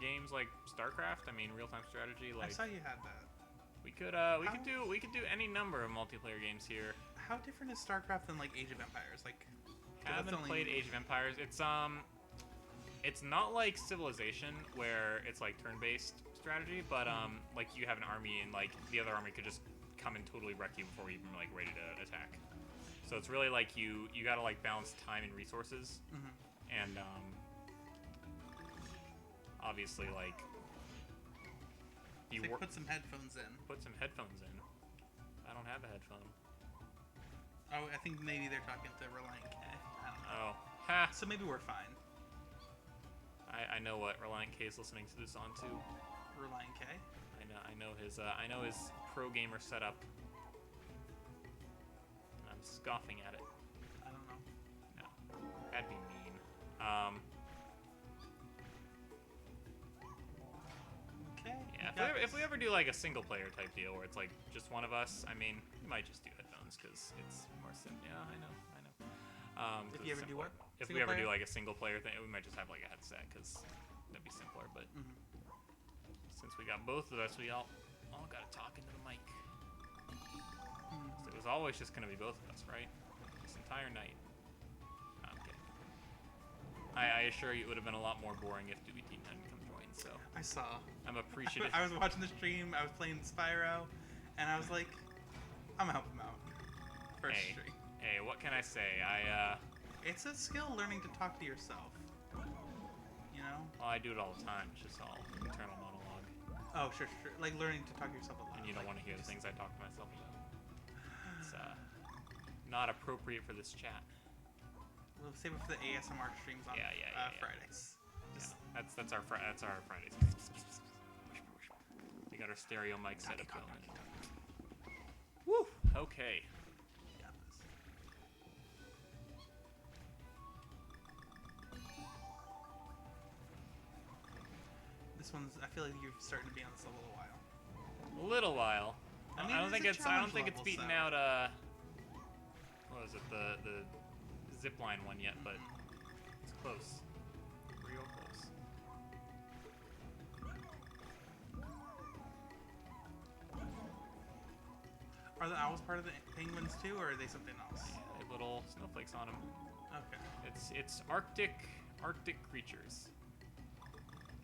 games like StarCraft, I mean, real-time strategy, I like saw you had that. we could do any number of multiplayer games here. How different is StarCraft than like Age of Empires? Like, Haven't played Age of Empires. It's not like Civilization where it's like turn-based strategy, but like you have an army and like the other army could just come and totally wreck you before you're even like ready to attack. So it's really like you gotta like balance time and resources, and obviously like you put some headphones in. put some headphones in. I don't have a headphone. Oh, I think maybe they're talking to Reliant K. I don't know. Oh, ha! So maybe we're fine. I know what Reliant K is listening to this on too. Reliant K. I know his pro gamer setup. And I'm scoffing at it. I don't know. No, that'd be mean. Okay. Yeah, if we ever do like a single player type deal where it's like just one of us, I mean, we might just do headphones because it's more simple. Yeah, I know. 'Cause If you it's ever do simpler. what? If Single we ever player? do like a single player thing, we might just have like a headset because that'd be simpler. But since we got both of us, we all got to talk into the mic. So it was always just gonna be both of us, right? This entire night. No, I'm kidding. I assure you, it would have been a lot more boring if Doobie Team hadn't come join. So I saw. I'm appreciative. I was watching the stream. I was playing Spyro, and I was like, I'm gonna help him out. First stream. Hey, what can I say? It's a skill learning to talk to yourself. You know? Well, I do it all the time. It's just all internal monologue. Oh, sure. Like learning to talk to yourself a lot. And you don't Like, want to hear the things I talk to myself about. It's not appropriate for this chat. We'll save it for the ASMR streams on Yeah. Fridays. Just Yeah, that's our Fridays. We got our stereo mic set up going. Woo. Okay. got this. This one's. I feel like you're starting to be on this a little while. A little while. I mean, I don't think it's a it's challenge beaten level, so- out what was it, the zip line one yet, but it's close. Real close. Are the owls part of the penguins too, or are they something else? Yeah, little snowflakes on them. Okay. It's Arctic creatures.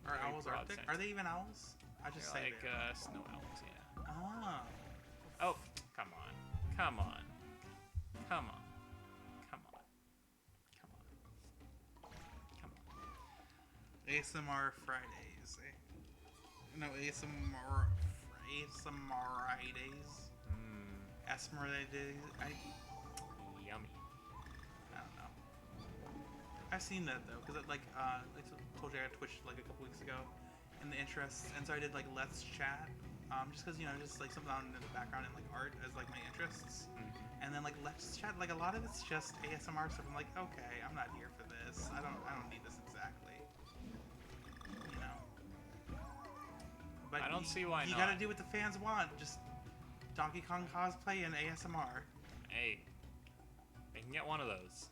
Are Very owls broad Arctic? sense. Are they even owls? I just They're say like they are. snow owls, yeah. Ah. Oh, come on. Come on. Come on. Come on. Come on. Come on. ASMR Fridays. No, ASMR Fridays. Asmeridays. Yummy. I don't know. I've seen that though, because like I told you I got Twitch like a couple weeks ago, in the interests, and so I did like Let's Chat, just because just like something on in the background and like art as like my interests, and then like Let's Chat, like a lot of it's just ASMR stuff. I'm like, okay, I'm not here for this. I don't need this exactly. You know. But I don't see why you not. gotta do what the fans want. Just Donkey Kong cosplay and ASMR. Hey, they can get one of those.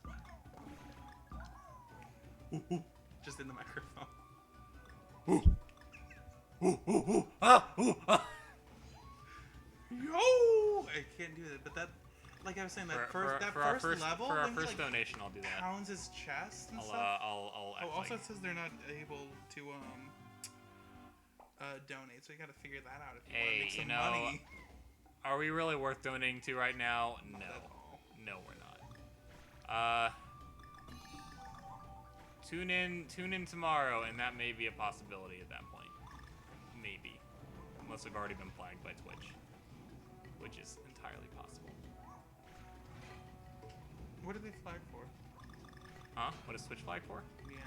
Just in the microphone. Yo! I can't do that, but that, like I was saying, that first level, for our when he, first like, donation, I'll do that. pounds his chest and I'll stuff. I'll act Also, like- it says they're not able to donate, so you got to figure that out if you want to Hey, make some you know, money. Are we really worth donating to right now? No. Not at all. No, we're not. Tune in tomorrow, and that may be a possibility at that point. Maybe. Unless we've already been flagged by Twitch. Which is entirely possible. What did they flag for? Huh? What is Twitch flag for? Yeah.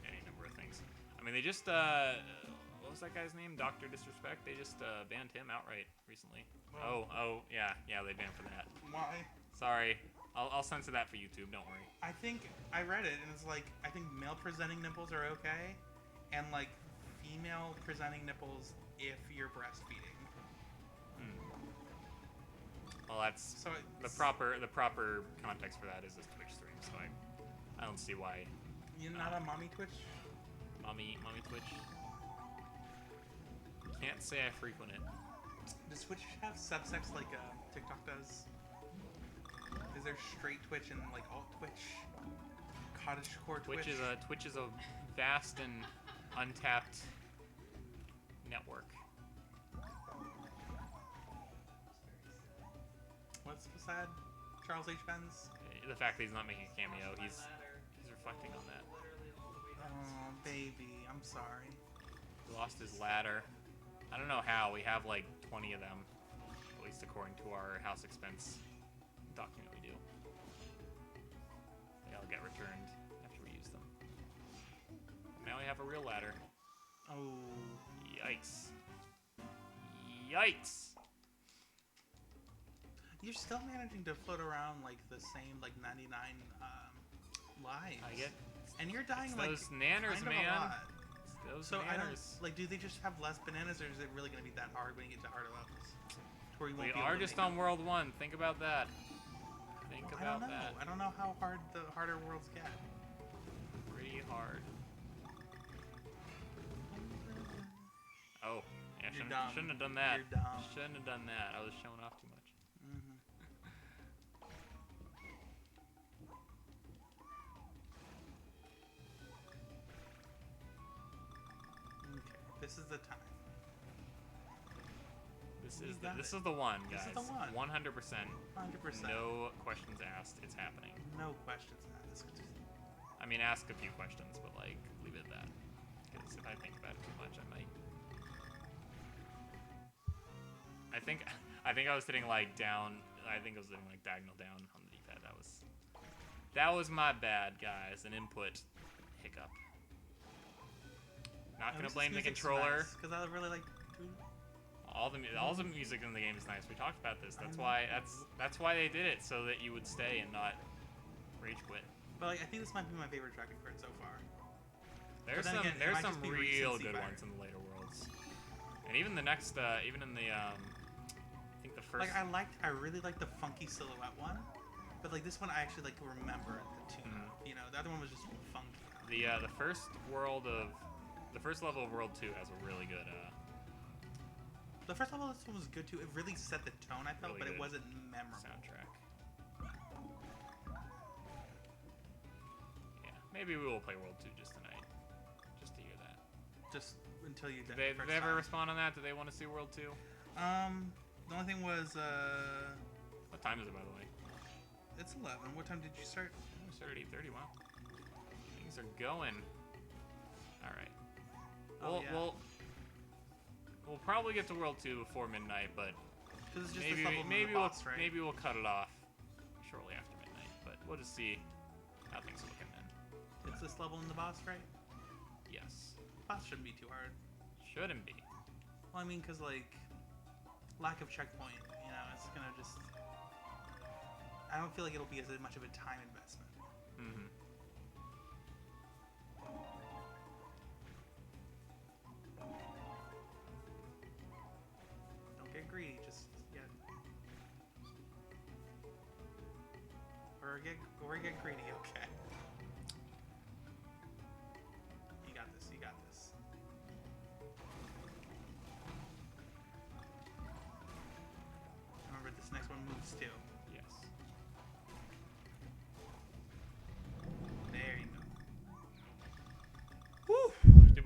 Any number of things. I mean, they just, what was that guy's name? Dr. Disrespect? They just, banned him outright recently. Well- Oh, yeah, they banned for that. Why? Sorry. I'll censor that for YouTube, don't worry. I think I read it, and it's like I think male presenting nipples are okay, and like female presenting nipples if you're breastfeeding. Well, that's So the it's, proper context for that is this Twitch stream, so I don't see why You're not a mommy Twitch. mommy Twitch. Can't say I frequent it. Does Twitch have subsects like TikTok does? Is there straight Twitch and like alt Twitch, cottagecore Twitch? Twitch is a vast and untapped network. What's sad? Charles H. Benz. The fact that he's not making a cameo, My he's ladder. reflecting on that. Literally all the way down. Oh baby, I'm sorry. He lost his ladder. I don't know how. We have like 20 of them, at least according to our house expense document we do. They all get returned after we use them. Now we have a real ladder. Oh. Yikes. Yikes! You're still managing to float around like the same like 99 lives. I get And you're dying it's like those nanners, kind of man. a lot. It's those So I don't nanners. like. Do they just have less bananas, or is it really going to be that hard when you get to harder levels? To where you won't We be are able to just make on World 1. Think about that. Think I about don't know. that. I don't know how hard the harder worlds get. Pretty hard. Oh, yeah, You're shouldn't, dumb. shouldn't have done that. You're dumb. Shouldn't have done that. I was showing off too much. Mm-hmm. Okay, this is the time. You got This it. is the one, This guys. is the one. 100%. 100%. No questions asked. It's happening. No questions asked. I mean, ask a few questions, but like, leave it at that. Because if I think about it too much, I might. I think I was sitting like down. I think I was sitting like diagonal down on the D-pad. That was my bad, guys. An input hiccup. Not gonna blame the controller. Because I really like. All the music in the game is nice. We talked about this. That's I why they did it, so that you would stay and not rage quit. But like, I think this might be my favorite track record so far. There's then some again, it there's might some just be real recency good bias. ones in the later worlds, and even the next even in the I think the first Like I really like the funky silhouette one, but like this one I actually like to remember the tune. Mhm. You know, the other one was just funky. the first level of World 2 has a really good The first level of this one was good too. It really set the tone, I felt, Really but it good wasn't memorable. soundtrack. Yeah, maybe we will play World 2 just tonight, just to hear that. Just until you Did die. they ever respond on that? Do they want to see World 2? The only thing was What time is it, by the way? it's 11. What time did you start? We started at 8:30. Wow, things are going. All right. Oh, yeah. We'll probably get to World 2 before midnight, but Because it's just maybe this level maybe from the boss, right? maybe we'll cut it off shortly after midnight. But we'll just see how things are looking then. It's this level in the boss, right? Yes, Boss shouldn't be too hard. shouldn't be. Well, I mean, because like lack of checkpoint, you know, it's gonna just. I don't feel like it'll be as much of a time investment. Mm-hmm. Don't get greedy, just get. Or get greedy, okay. You got this, you got this.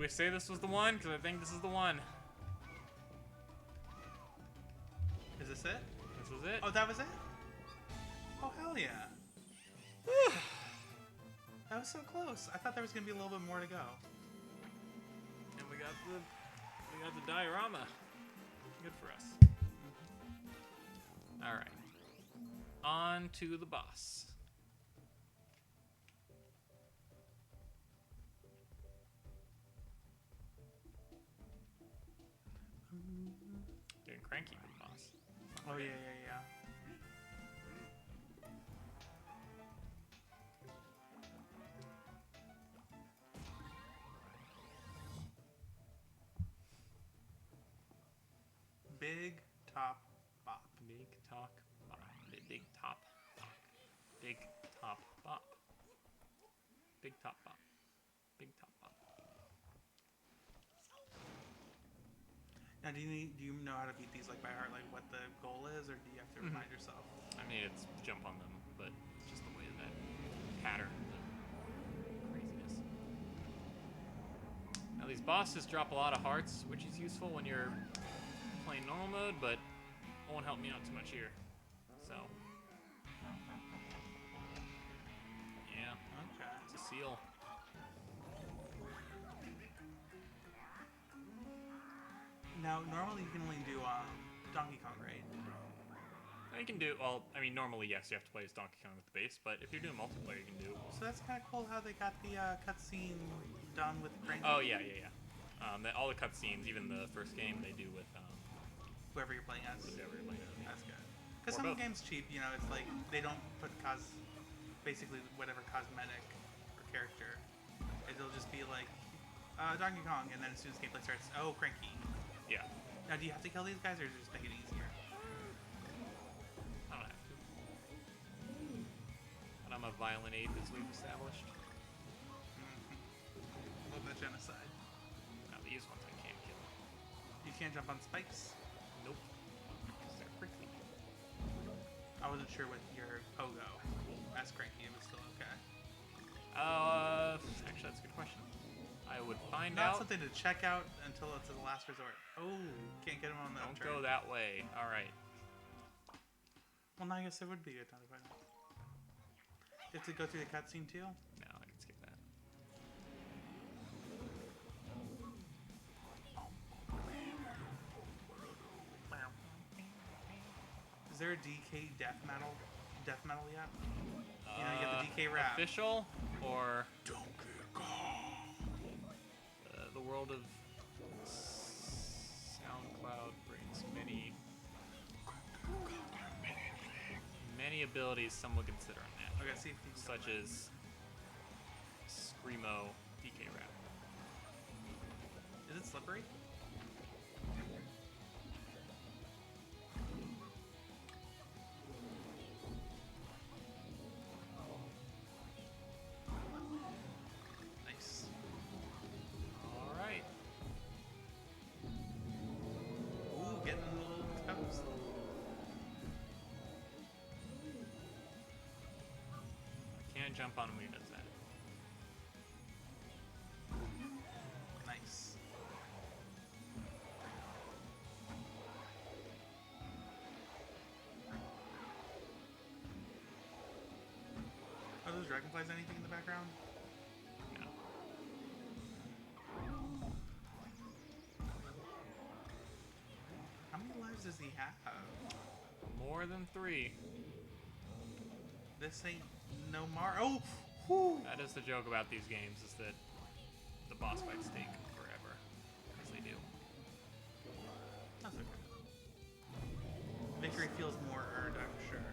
we say this was the one? Because I think this is the one. Is this it? This was it. Oh, that was it? Oh, hell yeah. That was so close. I thought there was going to be a little bit more to go. And we got the diorama. Good for us. All right. On to the boss. Getting cranky with the boss. Oh, yeah, yeah, yeah. Big top bop. Big talk bop. Big top bop. Big top bop. Big top bop. Big top bop. Now, do you know how to beat these like by heart, like what the goal is, or do you have to remind yourself? I mean, it's jump on them, but just the way that pattern, the craziness. Now these bosses drop a lot of hearts, which is useful when you're playing normal mode, but won't help me out too much here. So, yeah, Okay. it's a seal. Now, normally you can only do Donkey Kong, right? You can do, well, I mean, normally, yes, you have to play as Donkey Kong with the base, but if you're doing multiplayer, you can do. So that's kind of cool how they got the cutscene done with Cranky. Oh, yeah. All the cutscenes, even the first game, they do with Whoever you're playing as. whoever you're playing as. That's good. Because Or some both. games cheap, you know, it's like they don't put basically whatever cosmetic or character. It'll just be like Donkey Kong, and then as soon as gameplay starts, oh, Cranky. Yeah, Now, do you have to kill these guys, or just make it easier? I don't have to. But I'm a violent ape, as we've established. Love that genocide. Now these ones I can't kill. You can't jump on spikes. Nope. 'Cause they're prickly. I wasn't sure with your Pogo as Cranky, it was still okay. Actually, that's a good question. I would find Not out. something to check out until it's the last resort. Oh, can't get him on that Don't turn. go that way. All right. Well, now I guess it would be a good time to find out. You have to go through the cutscene too? No, I can skip that. Wow. Is there a DK death metal yet? You know, you get the DK rap. Official or Donkey Kong. the world of SoundCloud brings many abilities some would consider on that, Okay, see if you can such as Screamo DK rap. Is it slippery? Nice. All right. Ooh, getting a little toast. I can't jump on him when he does that. Nice. Are those dragonflies anything in the background? No. How many lives does he have? More than 3. This ain't no Mar. Oh! Whew. That is the joke about these games, is that the boss fights take forever, as they do. That's okay. Victory feels more earned, I'm sure.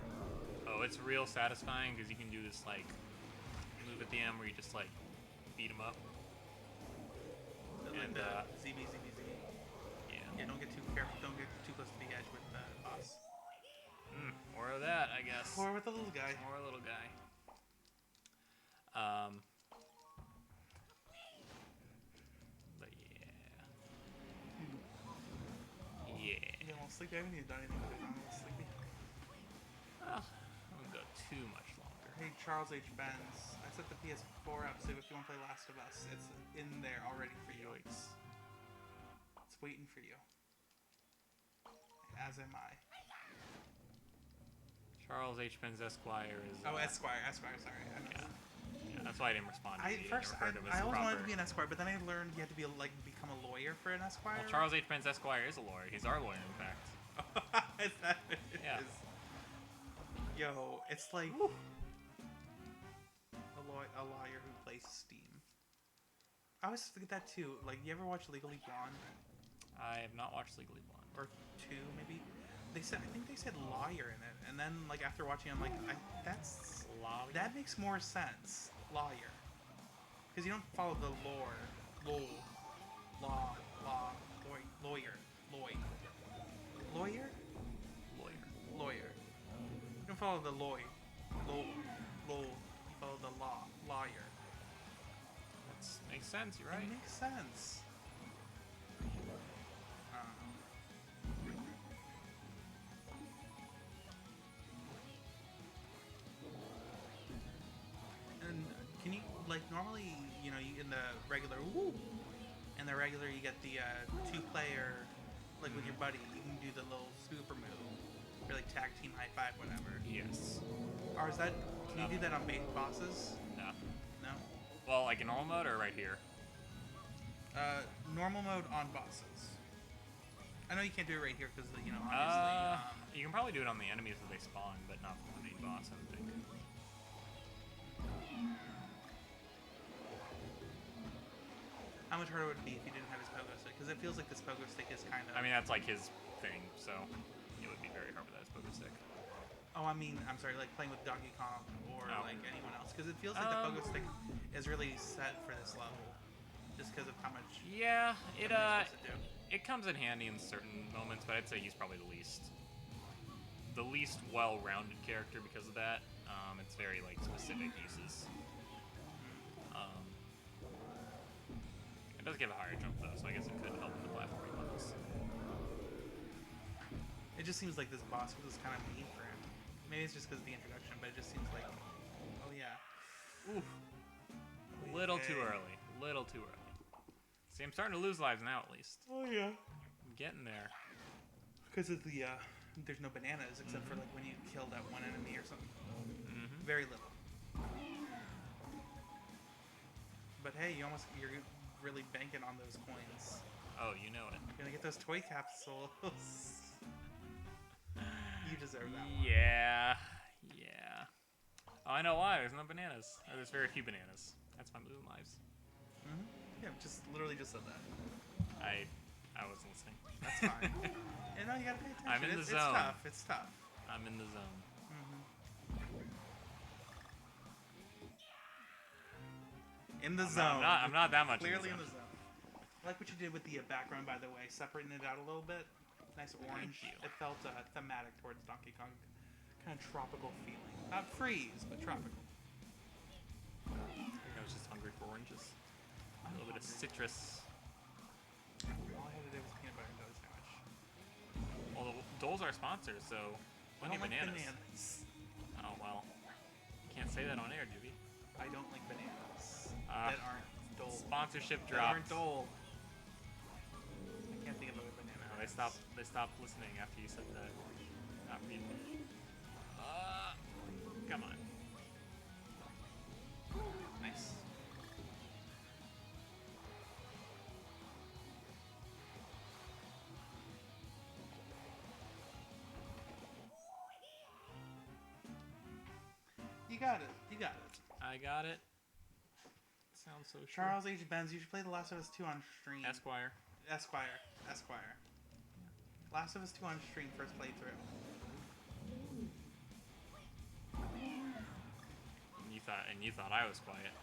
Oh, it's real satisfying because you can do this like move at the end where you just like beat them up. Like And, the ZB. Yeah. Yeah, don't get too careful. Don't get too close to the edge with the boss. More of that, I guess. Or with the little guy. More little guy. But yeah. Yeah. You almost sleepy? I haven't even done anything with it. I'm almost sleepy. Well, I won't go too much longer. Hey, Charles H. Benz. I set the PS4 up so if you want to play Last of Us, it's in there already for you. Yikes. It's waiting for you. As am I. Charles H. Benz Esquire is. Oh, Esquire, sorry. I know. Yeah, that's why I didn't respond to you. First, Never heard of it as I always proper. wanted to be an Esquire, but then I learned you had to be become a lawyer for an Esquire. Well, Charles H. Benz Esquire is a lawyer. He's our lawyer, in fact. Is that what it Yeah. is? Yo, it's like a lawyer who plays Steam. I always forget that too. Like, you ever watch Legally Blonde I have not watched Legally Blonde. or two maybe? I think they said lawyer in it, and then like after watching, I'm like, that makes more sense. Lawyer, because you don't follow the lawyer. You don't follow the you follow the lawyer. That makes sense. You're right. It makes sense. And can you normally, you in the regular you get the 2-player with your buddy, you can do the little super move or tag team high five, whatever. Yes. Or is that, can you do that on base bosses? No. No? Well, like in normal mode or right here? Normal mode on bosses. I know you can't do it right here because, obviously. You can probably do it on the enemies as they spawn, but not on the main boss, I think. How much harder would it be if you didn't have his pogo stick? Because it feels like this pogo stick is kind of. I mean, that's like his thing, so it would be very hard without his pogo stick. Oh, I'm sorry, playing with Donkey Kong or Oh. anyone else, because it feels like the pogo stick is really set for this level, just because of how much. Yeah, it's supposed to do. it comes in handy in certain moments, but I'd say he's probably the least well-rounded character because of that. It's very specific uses. It does give a higher jump though, so I guess it could help in the platforming levels. It just seems like this boss was kind of made for him. Maybe it's just because of the introduction, but it just seems like, oh yeah. Oof. Little too early. Little too early. See, I'm starting to lose lives now, at least. Oh yeah. I'm getting there. Because of the there's no bananas except for when you kill that one enemy or something. Mm-hmm. Very little. But hey, you're really banking on those coins. Oh, you know it. You're gonna get those toy capsules. You deserve that one. Yeah. Yeah. Oh, I know why. There's no bananas. Or there's very few bananas. That's why I'm losing lives. Mm-hmm. Yeah, literally just said that. I wasn't listening. That's fine. You know, you gotta pay attention. I'm in the It's zone. tough. It's tough. I'm in the zone. In the zone. I'm not that much Clearly in in the the zone. zone. I like what you did with the background, by the way, separating it out a little bit. Nice orange. you. It felt thematic towards Donkey Kong. Kind of tropical feeling. Not freeze, but tropical. I was just hungry for oranges. A little bit of citrus. All I had to do was peanut butter and jelly sandwich. Well, Dole's our sponsor, so I plenty don't of like bananas. bananas. Oh, well. Can't say that on air, Juvie. I don't like bananas that aren't Dole. Sponsorship That dropped. aren't Dole. I can't think of other bananas. No, they stopped listening after you said that. Not for you. Come on. Nice. You got it. You got it. I got it. Sounds so sure. Charles H. Benz, you should play The Last of Us 2 on stream. Esquire. Esquire. Last of Us 2 on stream, first playthrough. You thought I was quiet.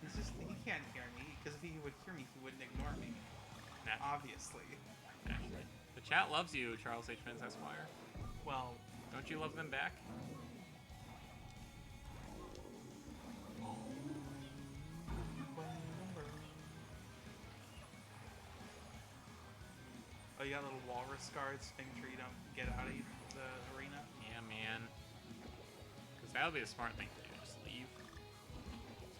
He's just, he can't hear me, because if he would hear me, he wouldn't ignore me. Naturally. Obviously. Naturally. The chat loves you, Charles H. Benz Esquire. Well, Don't you love them back? oh, you got little walrus guards making sure you don't get out of the arena? Yeah, man. Because So that would be the smart thing to do. Just leave.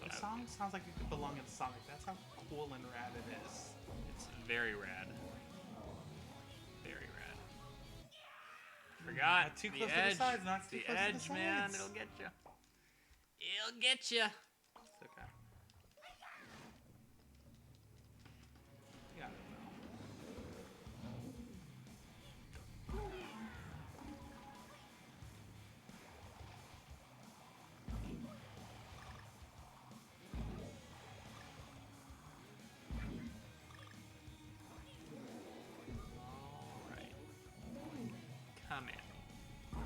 So The I song would- sounds like it could belong in Sonic. That's how cool and rad it is. It's very rad. Very rad. Forgot Not too the close to the edge. sides, not It's too the close to the edge, man. sides. It'll get you. It'll get you. It's okay. You got it, All right. Come in.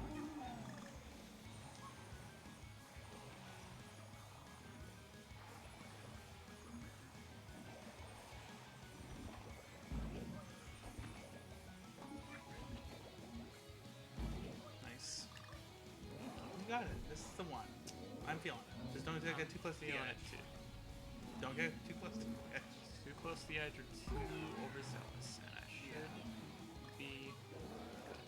Nice. You got it. This is the one. I'm feeling it. Just don't get too close to the Feeling edge. it too. Don't get too close to the edge. Too close to the edge or too overzealous, and I should be good.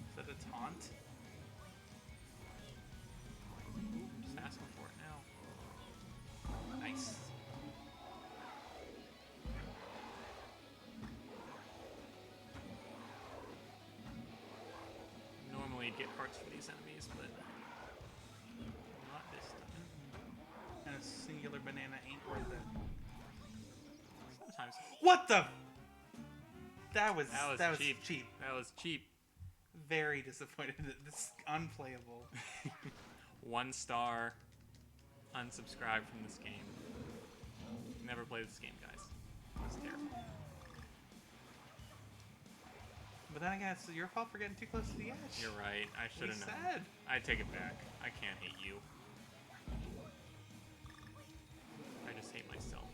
Is that a taunt? Just asking for it now. Nice. Normally you'd get hearts for these enemies, but not this time. And a singular banana ain't worth it. Sometimes What the? That was that was cheap. cheap. That was cheap. Very disappointed. This is unplayable. 1 star. Unsubscribe from this game. Never play this game, guys. It's terrible. But then again, it's your fault for getting too close to the edge. You're right. I should We have known. said. I take it back. I can't hate you. I just hate myself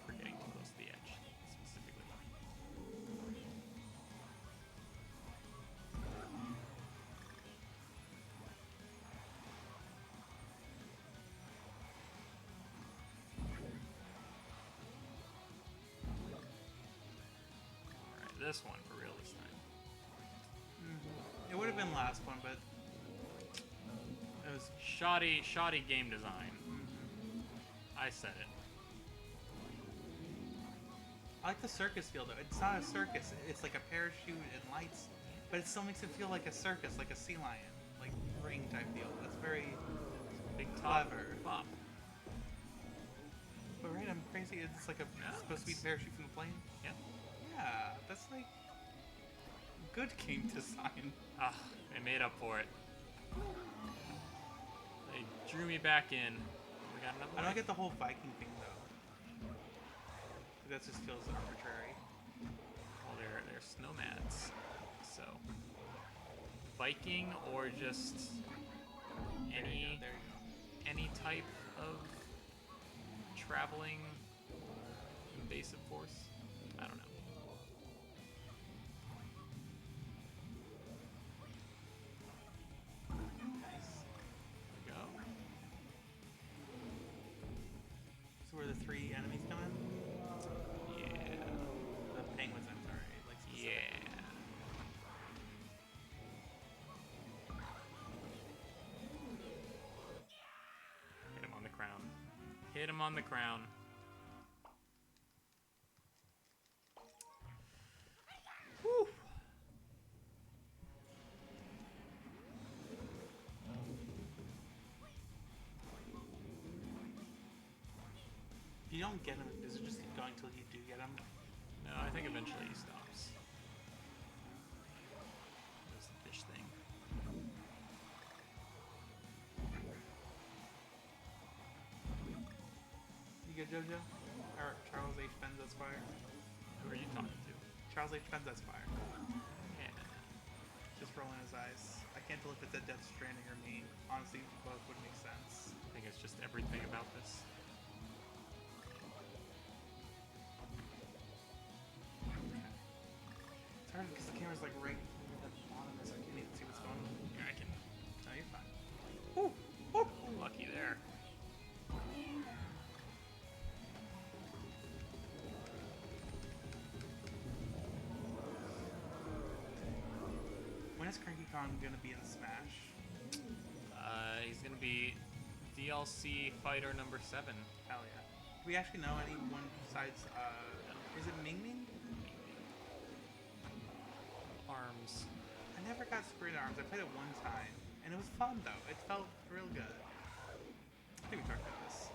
for getting too close to the edge, specifically. Alright, this one for real this time. It would have been last one, but it was. Shoddy game design. I said it. I like the circus feel though. It's not a circus. It's like a parachute and lights, but it still makes it feel like a circus, like a sea lion, like ring type deal. That's very. Big top. Clever. Bop. But right, I'm crazy. It's like a Yeah, supposed to be it's- parachute from the plane. Yeah. Yeah, that's like good game design. Ah, they made up for it. They drew me back in. We got another I don't life. get the whole Viking thing though. That just feels arbitrary. Well, they're snowmads. So Viking or just There you any go. There you go. any type of traveling invasive force. I don't know. Nice. There we go. So where the 3 enemies come in? Yeah. The penguins, I'm sorry. Like specific. Yeah. Hit him on the crown. Hit him on the crown. Whew. If you don't get him, does it just keep going until you do get him? No, I think eventually he stops. There's the fish thing. You get JoJo? Or Charles H. Benz Esquire? Who are you talking to? Charles H. Benz Esquire. Yeah. Just rolling his eyes. I can't tell if it's a Death Stranding or me. Honestly, both would make sense. I think it's just everything about this. It's hard because the camera's like right at the bottom, so I can't even see what's going on. Yeah, I can. No, you're fine. Lucky there. Joy-Con gonna be in Smash? He's gonna be DLC fighter number 7. Hell yeah. Do we actually know anyone besides, is it Ming Ming? Arms. I never got Spirit Arms. I played it one time, and it was fun though. It felt real good. I think we talked about this.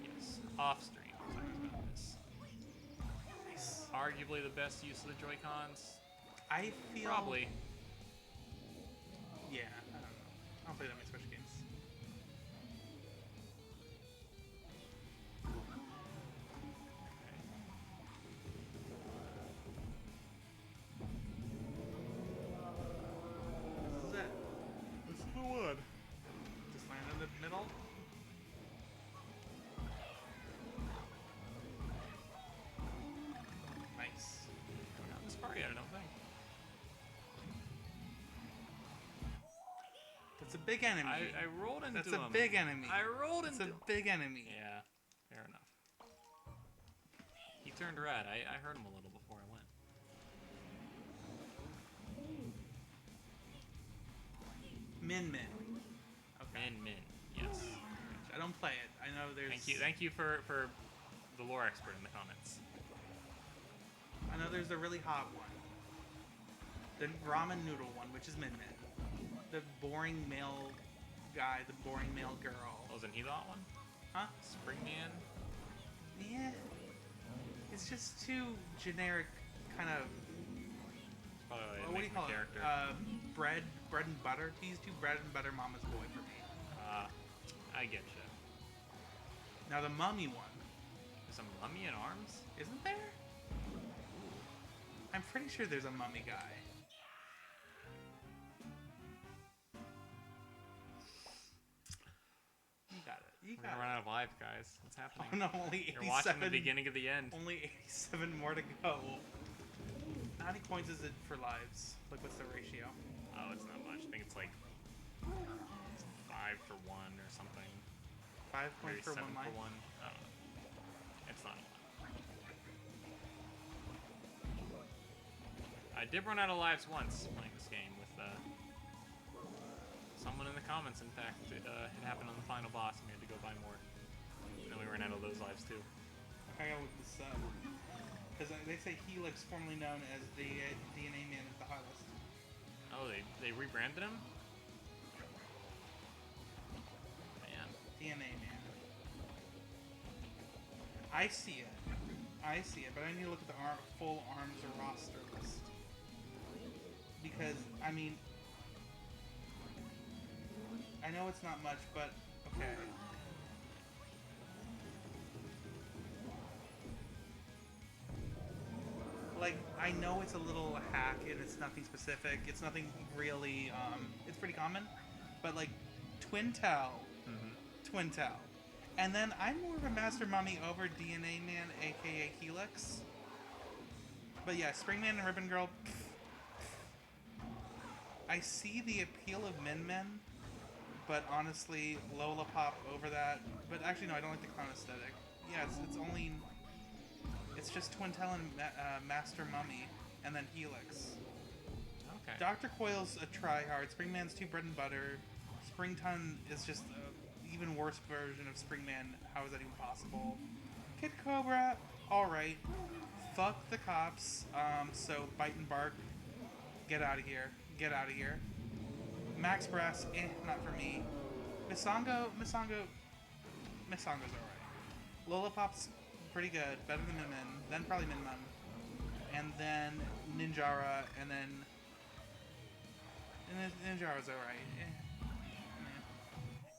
Yes. Off stream. We talked about this. Nice. Arguably the best use of the Joy-Cons. I feel Probably. Yeah, I don't know. I don't play that many Switch games. This is it. This is the one. Just land in the middle. Nice. We're not this far yet, I don't think. That's a big enemy. I rolled into That's him. a big enemy. I rolled That's into a big enemy. Yeah, fair enough. He turned red. I heard him a little before I went. Min Min. Okay. Min. Yes. I don't play it. I know there's. Thank you for the lore expert in the comments. I know there's a really hot one. The ramen noodle one, which is Min Min. The boring male guy, the boring male girl. Oh, isn't he the hot one? Huh? Springman? Yeah. It's just too generic, kind of. Probably like What do you call character. it? Bread and butter. He's too bread and butter mama's boy for me. I get you. Now the mummy one, There's a mummy in arms? isn't there? I'm pretty sure there's a mummy guy. You got it. You We're got gonna run out of lives, guys. What's happening? Oh no, only 87. You're watching the beginning of the end. Only 87 more to go. How many coins is it for lives? Like, what's the ratio? Oh, it's not much. I think it's like 5 for 1 or something. 5 Maybe points for 7 one life? for 1. I don't know. It's not a lot. I did run out of lives once playing this game with someone in the comments. In fact, it happened on the final boss, and we had to go buy more. And then we ran out of those lives too. I gotta look this up. Because they say Helix, formerly known as the DNA Man, is the hottest. Oh, they rebranded him? Man. DNA Man. I see it. But I need to look at the full arms roster list. Because, I mean, I know it's not much, but okay. Like, I know it's a little hack and it's nothing specific. It's nothing really, it's pretty common. But, like, Twintel. Twintel. And then I'm more of a Master Mummy over DNA Man, aka Helix. But yeah, Springman and Ribbon Girl. I see the appeal of Min Min, but honestly, Lola Pop over that. But actually, no, I don't like the clown aesthetic. Yes, it's just Twintel and Master Mummy, and then Helix. Okay. Dr. Coil's a tryhard. Springman's too bread and butter. Springton is just an even worse version of Springman. How is that even possible? Kid Cobra, alright. Fuck the cops. So Bite and Bark, get out of here. Get out of here. Max Brass, not for me. Misongo's alright. Lola Pop's pretty good, better than Min Min, then probably Min Min, and then Ninjara, and then Ninjara's alright.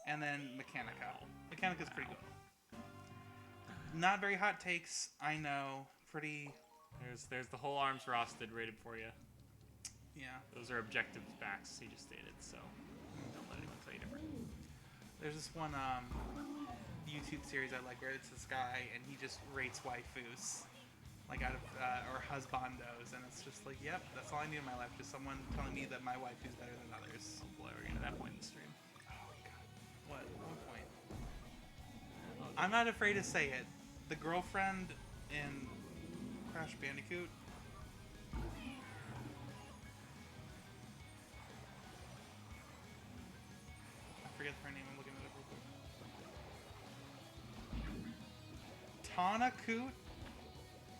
And then Mechanica. Mechanica's pretty good. Not very hot takes, I know. Pretty. There's the whole arms rostered rated for you. Yeah. Those are objective facts he just stated, so don't let anyone tell you different. There's this one YouTube series I like where it's this guy and he just rates waifus, like out of or husbandos, and it's just like, yep, that's all I need in my life. Just someone telling me that my waifu's better than others. Oh boy, we're getting to that point in the stream. Oh god. What? What point? I'm not afraid to say it. The girlfriend in Crash Bandicoot. Tana Coot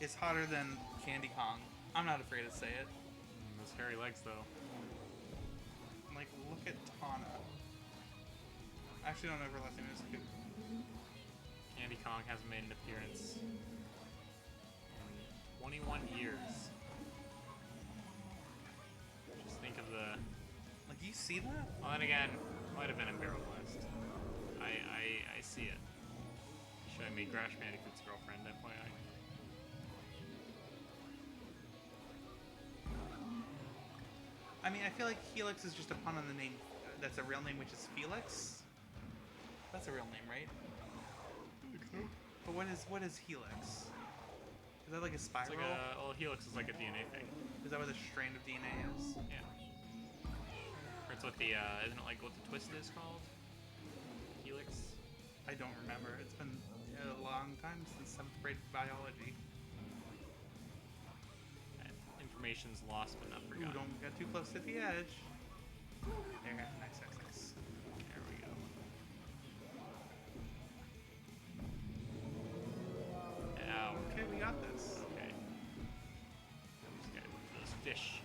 is hotter than Candy Kong. I'm not afraid to say it. Those hairy legs, though. Like, look at Tana. I actually don't know if her last name is Coot. Candy Kong hasn't made an appearance in 21 years. Just think of the... Like, you see that? Well, then again, might have been in Barrel Blast. I see it. Should I meet Crash Bandicoot's girlfriend, FYI? I mean, I feel like Helix is just a pun on the name. That's a real name, which is Felix. That's a real name, right? But what is Helix? Is that like a It's spiral? like a... Well, Helix is like a DNA thing. Is that what a strand of DNA is? Yeah. Or it's what the, isn't it like what the twist is called? Helix? I don't remember. It's been a long time since 7th grade biology. Information's lost but not Ooh, forgotten. don't get too close to the edge. There, nice. There we go. Ow. Okay, we got this. Okay. Just gotta move those fish.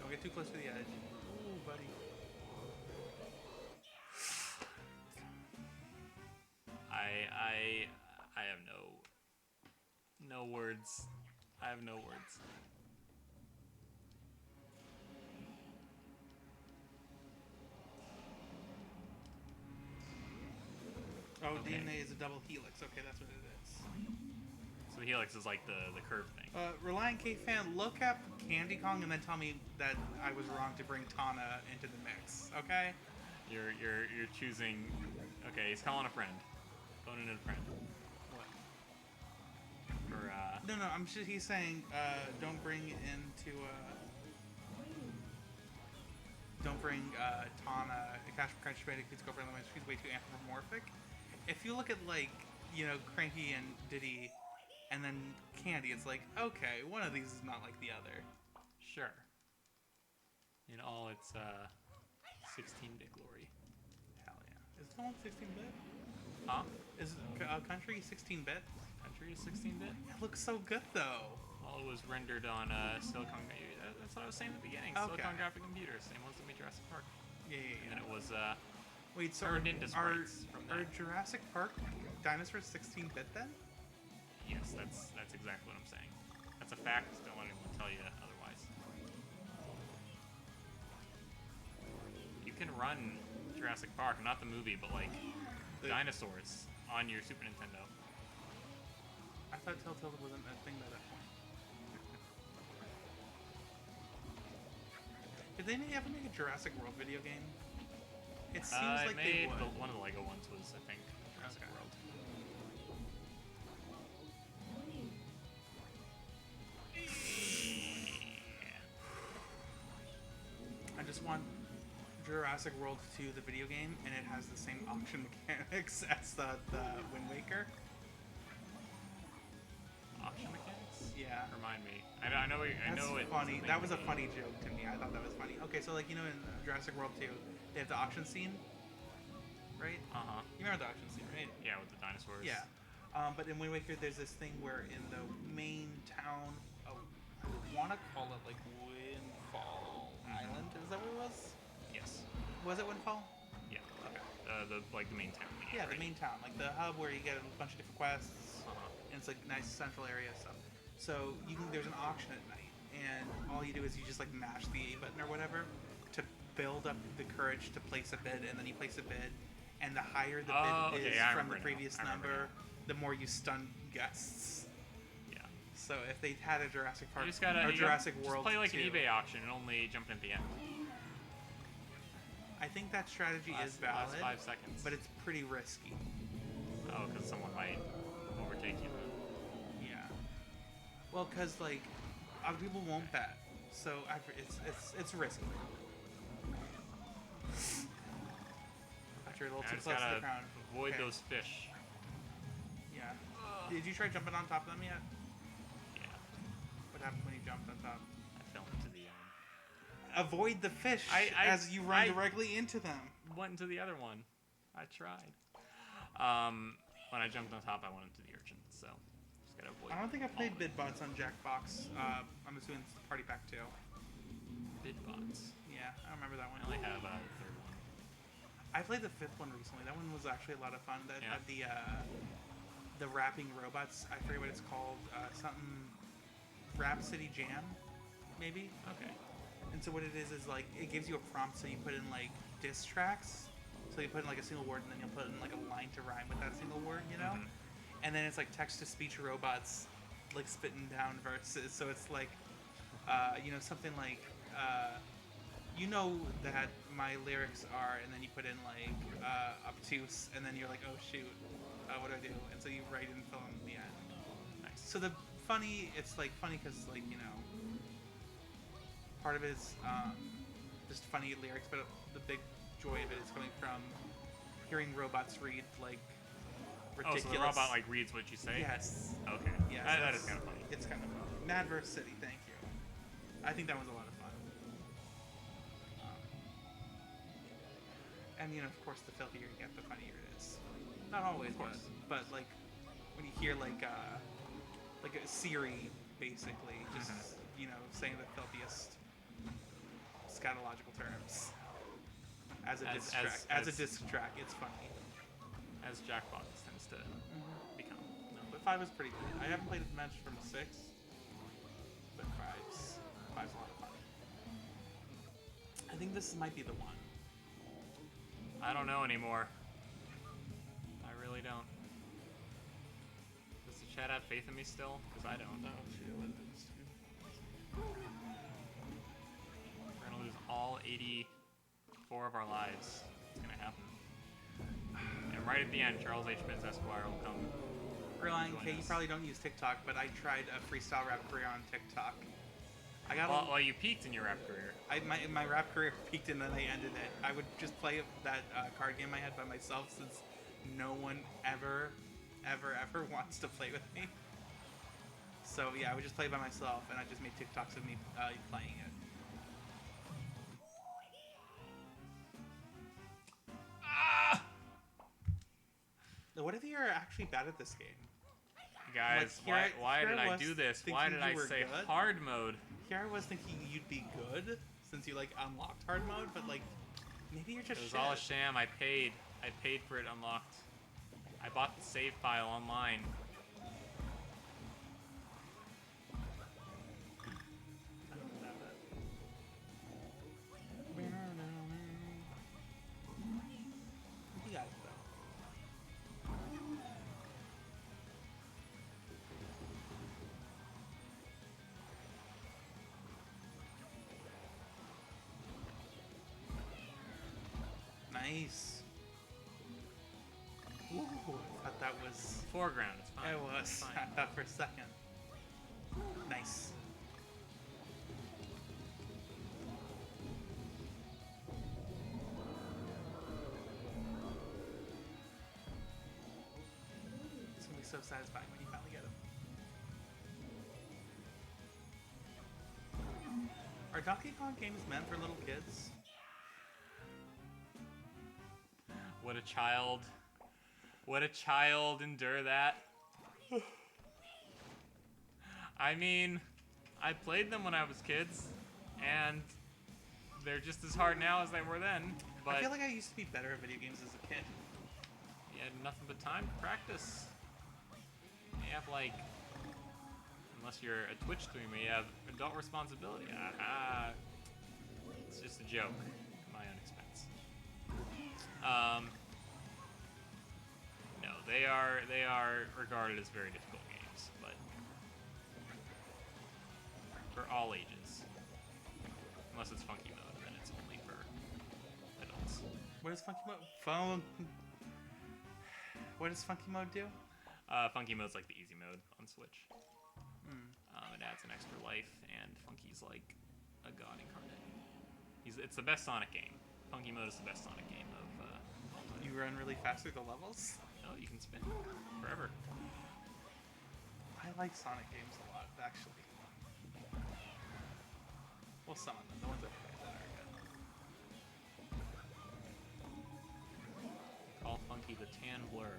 Don't get too close to the edge. Ooh, buddy. I have no words. I have no words. Oh, Okay. DNA is a double helix. Okay, that's what it is. So the helix is like the curve thing. Reliant K fan, look up Candy Kong and then tell me that I was wrong to bring Tana into the mix. Okay? You're choosing. Okay, he's calling a friend. Going in a friend. What? For No, I'm just he's saying don't bring Tana, Crash Bandicoot's girlfriend. She's way too anthropomorphic. If you look at like Cranky and Diddy, and then Candy, it's like okay, one of these is not like the other. sure. In all its 16-bit glory. Hell yeah! Is it all 16-bit? Huh? Is Country 16-bit? Country is 16-bit? It looks so good though. Well, it was rendered on Silicon. That's what I was saying at the beginning. Okay. Silicon graphic computer, same ones that made Jurassic Park. Yeah. And then it was Wait, so turned into are sprites from that. Jurassic Park dinosaurs 16-bit then? Yes, that's exactly what I'm saying. That's a fact. Don't let anyone tell you otherwise. You can run Jurassic Park, not the movie, but like dinosaurs on your Super Nintendo. I thought Telltale wasn't a thing by that point. Did they ever make a Jurassic World video game? It seems like they would. One of the Lego ones was, I think, Jurassic Okay. World. I just want Jurassic World 2, the video game, and it has the same auction mechanics as the Wind Waker. Auction mechanics? Yeah. Remind me. I know. I know That's it's funny. thing That was in a the funny joke to me. I thought that was funny. Okay, so like in Jurassic World 2, they have the auction scene, right? game. Uh-huh. You remember the auction scene, right? Yeah, with the dinosaurs. Yeah. But in Wind Waker, there's this thing where in the main town, I want to call it like Windfall Island. Is that what it was? Yes. Was it Windfall? Yeah. Okay. The main town. Yeah, the main town, like the hub where you get a bunch of different quests, Uh-huh. and it's like nice central area stuff. So there's an auction at night, and all you do is you just like mash the A button or whatever to build up the courage to place a bid, and then you place a bid, and the higher the Oh, bid okay, is I from the remember now. previous I remember number, the more you stun guests. Yeah. So if they had a Jurassic Park You just gotta or Jurassic just World play like 2, an eBay auction and only jump in at the end. I think that strategy is Last valid, 5 seconds. but it's pretty risky. Oh, because someone might overtake you. Yeah. Well, because like other people won't bet, so it's risky. After you're a little I too just close to gotta the ground. avoid Okay. those fish. Yeah. Did you try jumping on top of them yet? Yeah. What happened when you jumped on top? I fell into the Avoid the fish I- as you run I- directly into them. went into the other one. I tried. When I jumped on top, I went into the urchin. So just gotta avoid. I don't think I played all of it. Bidbots on Jackbox. I'm assuming it's the Party Pack 2. Bidbots. Yeah, I don't remember that I one. only have a third one. I played the 5th one recently. That one was actually a lot of fun. That Yeah. had the rapping robots. I forget what it's called. Something Rhapsody Jam, maybe. Okay. And so what it is like it gives you a prompt, so you put in like diss tracks. So you put in like a single word, and then you'll put in like a line to rhyme with that single word, you know. Mhm. And then it's like text to speech robots, like spitting down verses. So it's like, something like, you know that my lyrics are, and then you put in like obtuse, and then you're like, oh shoot, what do I do? And so you write and fill in the end. Nice. So it's like funny because like part of it is just funny lyrics, but the big joy of it is coming from hearing robots read like Oh, ridiculous. so the robot like reads what you say? Yes. Okay. Yes. That is kind of funny. It's kind of fun. Madverse City, thank you. I think that was a lot of fun. And of course, the filthier you get, the funnier it is. Not always, Of course. but like when you hear like a Siri basically just saying the filthiest scatological terms as a disc track. As a disc track, it's funny. As Jackbox tends to become. No, but 5 is pretty good. I haven't played as much from 6, but 5's a lot of fun. I think this might be the one. I don't know anymore. I really don't. Does the chat have faith in me still? Because I don't. We're gonna lose all 84 of our lives. It's gonna happen. And right at the end, Charles H. Benz Esquire will come. Relying Join K, you us. probably don't use TikTok, but I tried a freestyle rap career on TikTok. I got Well, you peaked in your rap career. my rap career peaked and then I ended it. I would just play that card game I had by myself since no one ever wants to play with me. So yeah, I would just play by myself, and I just made TikToks of me playing it. What if you're actually bad at this game? Guys, Like, why here did I I was do this? thinking Why did you I were say good. hard mode? Here I was thinking you'd be good since you unlocked hard mode, but maybe you're just It was shit. all a sham. I paid for it unlocked. I bought the save file online. I don't have that. You got it though. Nice. Ooh, I thought that was. Foreground, it's fine. It was. It's fine. I thought for a second. Nice. It's gonna be so satisfying when you finally get him. Are Donkey Kong games meant for little kids? Would a child endure that? I mean, I played them when I was kids, and they're just as hard now as they were then. But I feel like I used to be better at video games as a kid. you had nothing but time to practice. You have unless you're a Twitch streamer, you have adult responsibility. It's just a joke at my own expense. No, they are regarded as very difficult games, but for all ages, unless it's funky mode, then it's only for adults. What does Funky Mode? Phone. What does Funky Mode do? Funky mode's like the easy mode on Switch. It adds an extra life, and Funky's like a god incarnate. It's the best Sonic game. Funky mode is the best Sonic game of all time. You run really fast through the levels? Oh, you can spin forever. I like Sonic games a lot, actually. Well, some of them. The ones I've played that are good. and Blur.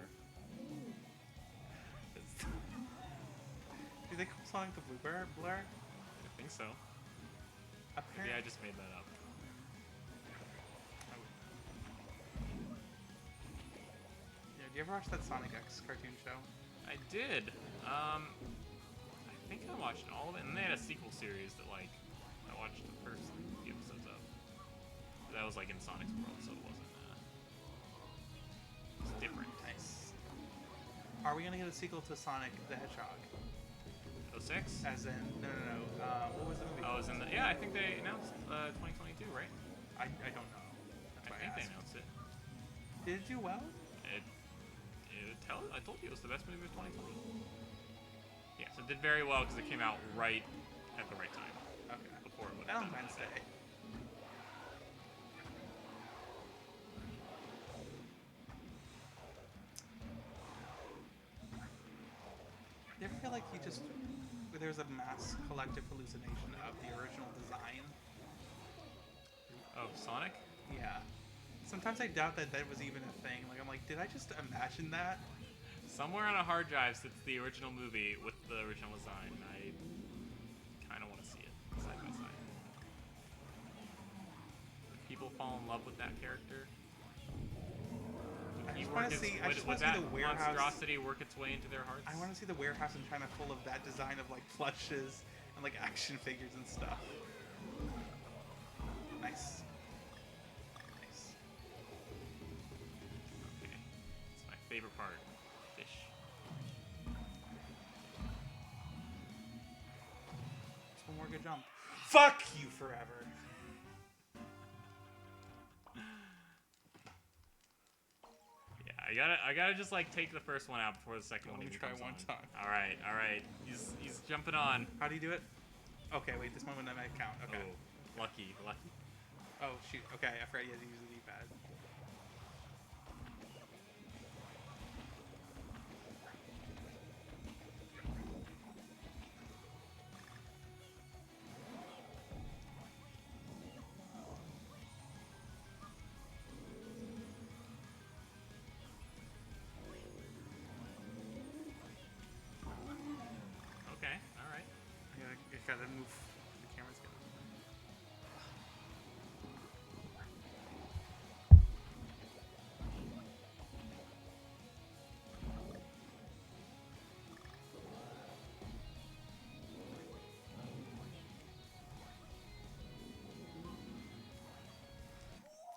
Do they call Sonic the Blur? I think so. Apparently. Maybe I just made that up. Yeah, do you ever watch that Sonic X cartoon show? I did. I think I watched all of it, and they had a sequel series that like I watched the first few episodes of. That was like in Sonic's world, so it wasn't. It's different. Nice. Are we gonna get a sequel to Sonic the Hedgehog? 06? As in, no. What was the movie? Oh, it was in the. Yeah, I think they announced 2022, right? I don't know. That's why I think they asked. announced it. Did it do well? I told you it was the best movie of 2020. Yes, it did very well because it came out right at the right time. Okay. Before it would have done Valentine's that. Day. Do you ever feel like there's a mass collective hallucination of the original design? Oh, Sonic? Yeah. Sometimes I doubt that was even a thing. Like, I'm like, did I just imagine that? Somewhere on a hard drive sits the original movie with the original design. I kind of want to see it side by side. Do people fall in love with that character? I just want to see. I just want to see the warehouse. Monstrosity work its way into their hearts? I want to see the warehouse in China full of that design of like plushes and like action figures and stuff. Nice. Nice. Okay. It's my favorite part. Fish. Just one more good jump. Fuck you forever. Yeah, I gotta just like take the first one out before the second Let one me even try comes one on. time. All right. He's jumping on. How do you do it? Okay, wait. This one wouldn't count. Okay. Oh, lucky. Oh shoot. Okay, I forgot you had to use the D-pad. Okay, all right. I gotta move. The camera's gonna.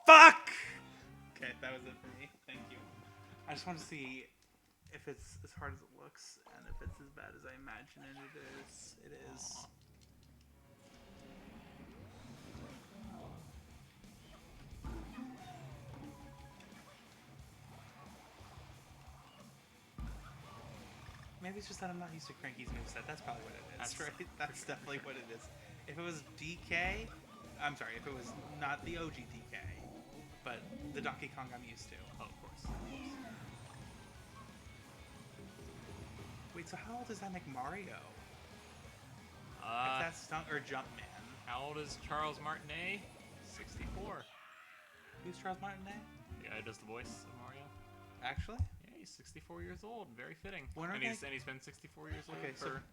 Fuck! Okay, that was it for me. Thank you. I just want to see if it's as hard as it looks and if it's as bad as I imagine it is. It is. Maybe it's just that I'm not used to Cranky's moveset. That's probably what it is. That's right. That's definitely what it is. If it was DK, I'm sorry. If it was not the OG DK, but the Donkey Kong I'm used to. Oh, of course. Wait, so how old does that make Mario? If Uh, that's Stunt or Jumpman. how old is Charles Martinet? 64. Who's Charles Martinet? The guy who does the voice of Mario. Actually? Yeah, he's 64 years old. Very fitting. When are And they- he's been 64 years old Okay, so- for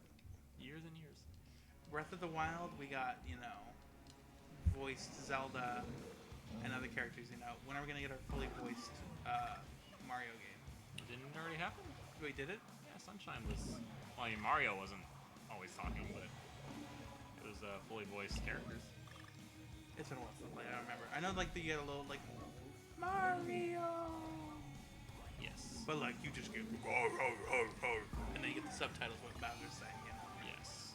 years and years. Breath of the Wild, we got, voiced Zelda and other characters, When are we going to get our fully voiced Mario game? Didn't it already happen? Wait, did it? Yeah, Sunshine was. Well, I mean, Mario wasn't always talking, but it was fully voiced characters. It's been a while since I don't remember. I know, you get a little, Mario! Yes. But, you just get, and then you get the subtitles what Bowser's saying, Yes.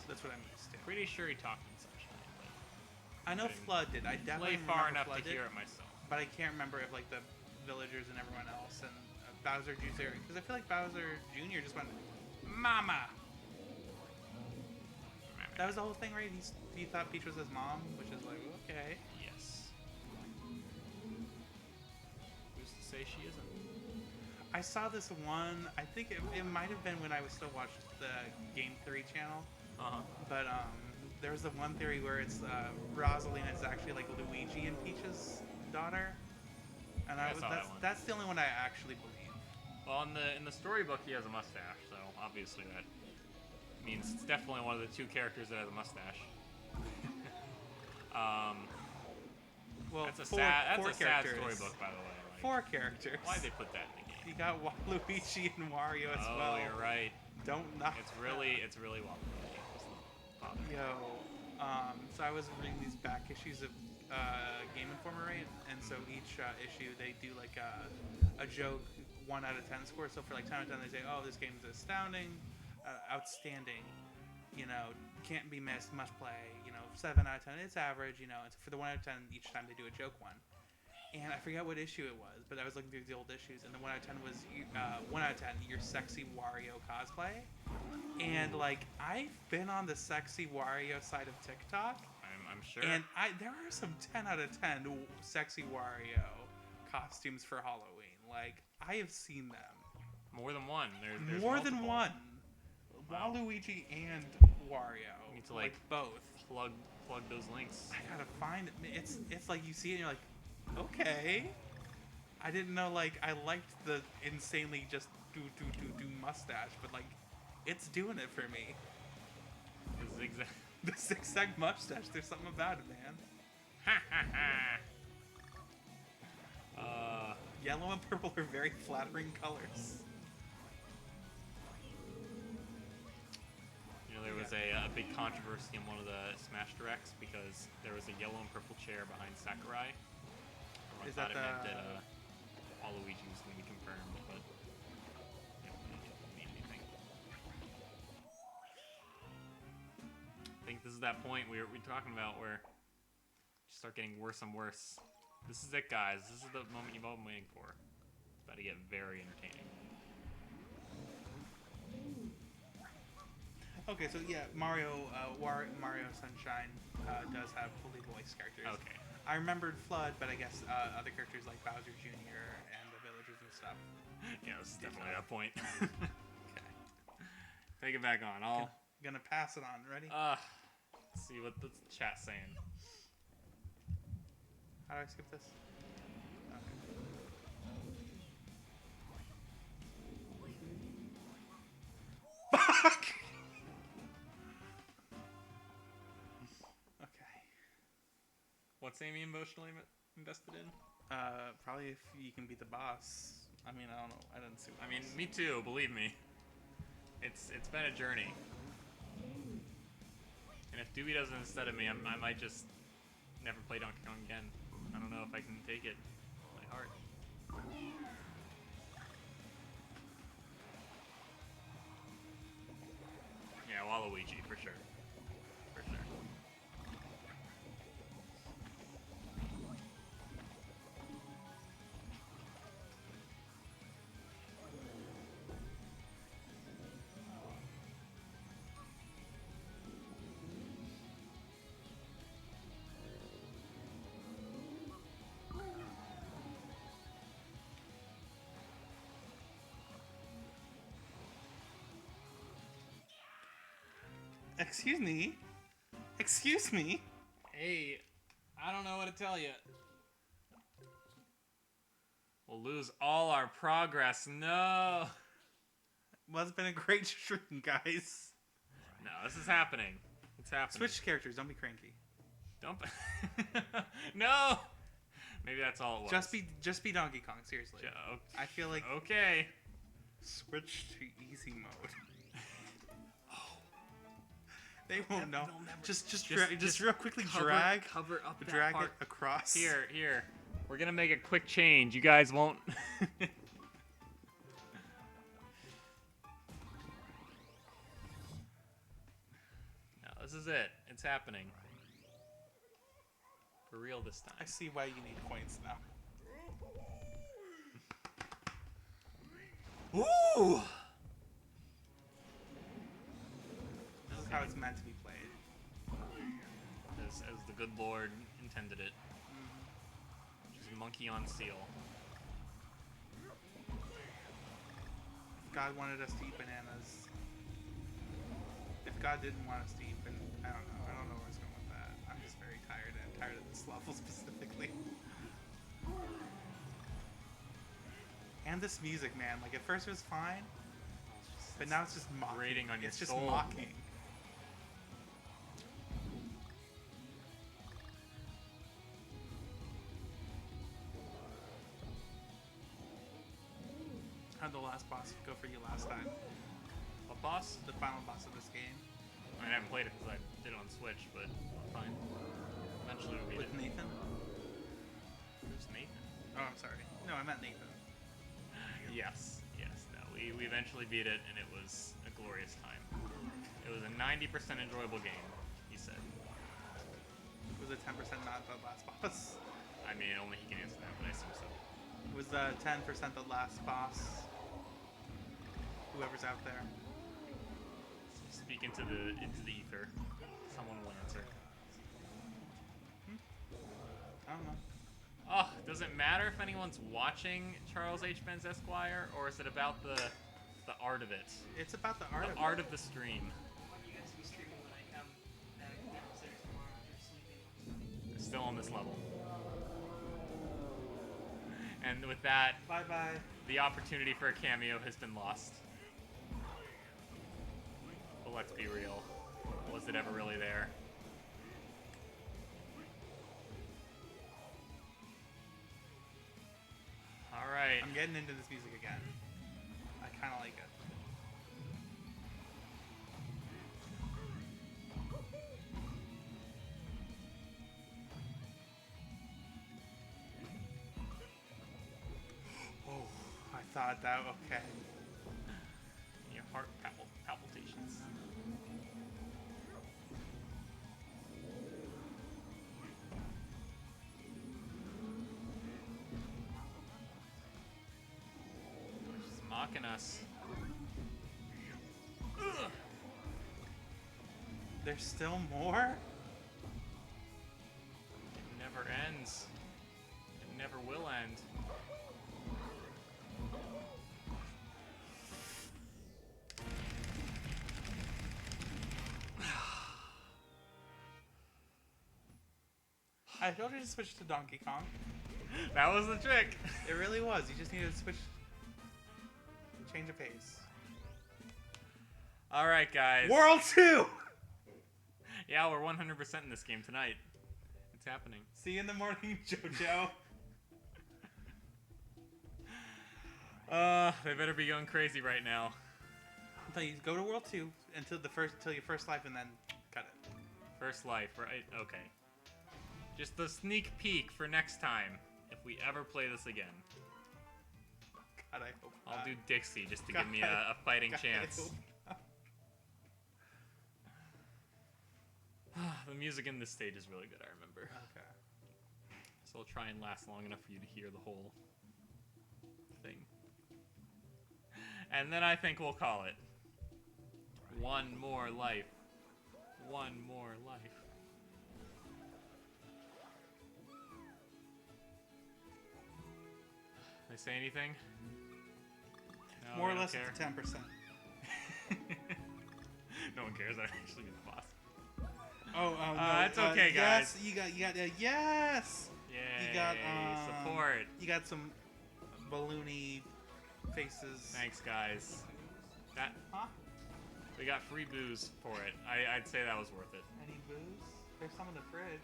That's what I'm used to. Pretty sure he talked in Sunshine, but I know didn't Flood did. I definitely play far remember enough Flood to did, hear it myself. but I can't remember if, the villagers and everyone else and Bowser Jr. Because I feel like Bowser Jr. just went, Mama! That was the whole thing, right? He thought Peach was his mom, which is okay. Yes. Who's to say she isn't? I saw this one, I think it might have been when I was still watching the Game 3 channel, Uh-huh. but there was the one theory where it's Rosalina is actually Luigi and Peach's daughter. And I saw that one. that's the only one I actually believe. Well, in the storybook, he has a mustache, so obviously that means it's definitely one of the two characters that has a mustache. Well, That's a four sad characters. storybook, by the way. Like, 4 characters. why'd they put that in the game? You got Waluigi and Wario as Oh, well. you're right. Don't knock. It's really Waluigi. Just the father. Yo, so I was reading these back issues of Game Informer, right? And so each issue they do like a joke 1 out of 10 score. So for like 10 out of 10, they say, "Oh, this game is astounding, outstanding, you know, can't be missed, must play." You know, 7 out of 10, it's average. You know, and for the 1 out of 10, each time they do a joke one. And I forget what issue it was, but I was looking through the old issues, and the 1 out of 10 was 1 out of 10, your sexy Wario cosplay. And like, I've been on the sexy Wario side of TikTok, I'm sure. and there are some 10 out of 10 sexy Wario costumes for Halloween. Like, I have seen them. More than one. There's More than multiple. one. Wow. Waluigi and Wario. You need to, like both. Plug those links. I gotta find it. It's like you see it and you're like, okay. I didn't know like I liked the insanely just do mustache, but like it's doing it for me. The zigzag. The zigzag mustache, there's something about it, man. Ha ha ha. Yellow and purple are very flattering colors. You know, there was a big controversy in one of the Smash Directs because there was a yellow and purple chair behind Sakurai. I Is thought that it meant the- that Waluigi was going to be confirmed, but it didn't mean anything. I think this is that point we're talking about where you start getting worse and worse. This is it, guys. This is the moment you've all been waiting for. It's about to get very entertaining. Okay, so yeah, Mario Sunshine does have fully voiced characters. Okay. I remembered Flood, but I guess other characters like Bowser Jr. and the villagers and stuff. Yeah, this is definitely that point. Okay. Take it back on. Gonna pass it on. Ready? Let's see what the chat's saying. How do I skip this? Okay. Fuck! Okay. What's Amy emotionally invested in? Probably if you can beat the boss. I mean, I don't know. I didn't see what I mean, else. me too. Believe me, it's been a journey. And if Dewey doesn't instead of me, I might just never play Donkey Kong again. I don't know if I can take it. My heart. Yeah, Waluigi for sure. For sure. Excuse me. Excuse me. Hey, I don't know what to tell you. We'll lose all our progress. No. Well, it's been a great stream, guys. No, this is happening. It's happening. Switch characters. Don't be cranky. Don't. No. Maybe that's all it was. Just be Donkey Kong. Seriously. I feel like Okay. switch to easy mode. They won't know. they'll never- Just real quickly drag cover up that drag part. it across. Here. We're gonna make a quick change. You guys won't. No, this is it. It's happening. For real this time. I see why you need coins now. Ooh! This is how it's meant to be played. As the good Lord intended it. Just monkey on seal. God wanted us to eat bananas. If God didn't want us to eat I don't know. I don't know where it's going with that. I'm just very tired of this level specifically. And this music, man. Like, at first it was fine, but now it's just mocking. grating on your It's just soul. mocking. How'd the last boss go for you last time? What boss? The final boss of this game? I mean, I haven't played it because I did it on Switch, but fine. Eventually we'll beat With it. Nathan? Who's Nathan? Oh, I'm sorry. No, I meant Nathan. Yes, no. We eventually beat it, and it was a glorious time. It was a 90% enjoyable game, he said. Was it 10% not the last boss? I mean, only he can answer that, but I assume so. Was the 10% the last boss? Whoever's out there. Speak into the ether. Someone will answer. I don't know. Oh, does it matter if anyone's watching Charles H. Benz Esquire, or is it about the art of it? It's about the art The of art it. of the stream. I want you guys to be streaming when I come back downstairs tomorrow after sleeping. It's still on this level. And with that, Bye-bye. the opportunity for a cameo has been lost. But let's be real. Was it ever really there? Alright. I'm getting into this music again. I kind of like it. Oh, I thought that, okay. Your heart palpitations. Just mocking us. Ugh. There's still more? It never ends. It never will end. I told you to switch to Donkey Kong. That was the trick. It really was. You just needed to switch. Change of pace. All right, guys. World 2! Yeah, we're 100% in this game tonight. It's happening. See you in the morning, JoJo. They better be going crazy right now. I'll tell you, go to World 2 until your first life and then cut it. First life, right? Okay. Just the sneak peek for next time, if we ever play this again. God, I hope I'll not. do Dixie just to God, give me a fighting God, I chance. hope not. The music in this stage is really good, I remember. Okay. So I'll try and last long enough for you to hear the whole thing. And then I think we'll call it. One more life. One more life. They say anything? No, More they or don't less, care. it's 10%. No one cares. I'd actually be the boss. Oh, no. It's okay, yes, guys. you got, yes! Yay! You got, support. You got some balloony faces. Thanks, guys. That Huh? we got free booze for it. I'd say that was worth it. Any booze? There's some in the fridge.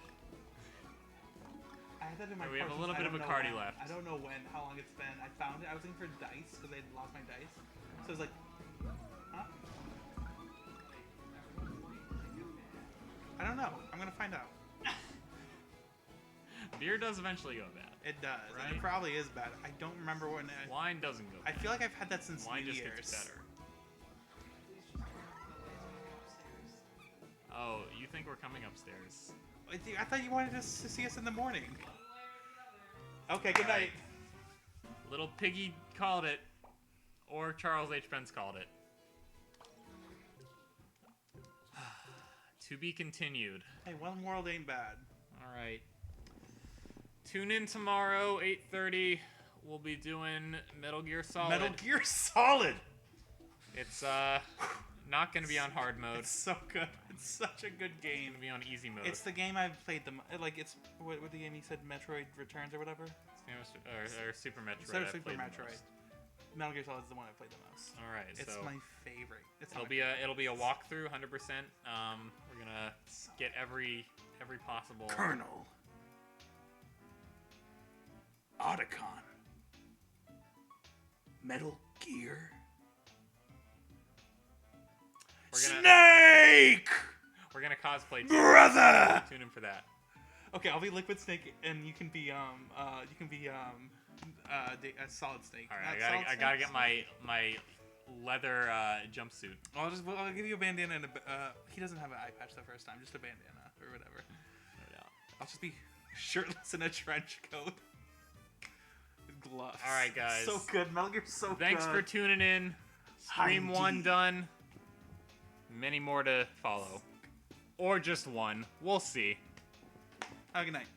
I had that in my We have car a little since bit I of don't a know cardi when. left. I don't know how long it's been. I found it. I was looking for dice because I lost my dice. So I was like, huh? I don't know. I'm gonna find out. Beer does eventually go bad. It does. And Right? it probably is bad. I don't remember when. Wine doesn't go I bad. feel like I've had that since Wine New just Year's. gets better. Please just turn the lights back upstairs. Oh, you think we're coming upstairs? I thought you wanted to see us in the morning. One way or the other. Okay, good All right. night. Little Piggy called it, or Charles H. Benz called it. To be continued. Hey, one world ain't bad. All right. Tune in tomorrow, 8:30. We'll be doing Metal Gear Solid. Metal Gear Solid. It's not gonna be on hard mode. It's so good. It's such a good It's game. gonna be on easy mode. It's the game I've played like it's what the game he said, Metroid Returns or whatever. Or Super Metroid. Instead of I've Super played the Metroid. most. Metal Gear Solid is the one I played the most. All right, It's so my favorite. It's it'll not be a walkthrough, 100%. We're gonna get every possible. Colonel. Otacon. Metal Gear. We're gonna Snake! we're gonna cosplay. Brother! Tune in for that. Okay, I'll be Liquid Snake, and you can be Solid Snake. All Not right, Solid I gotta Snake? get my leather jumpsuit. I'll give you a bandana and he doesn't have an eye patch the first time, just a bandana or whatever. No doubt. I'll just be shirtless in a trench coat. With gloves. All right, guys. So good. Metal Gear's so Thanks good. for tuning in. Stream Hi, 1 indeed. done. Many more to follow. Or just one. We'll see. Have a good night.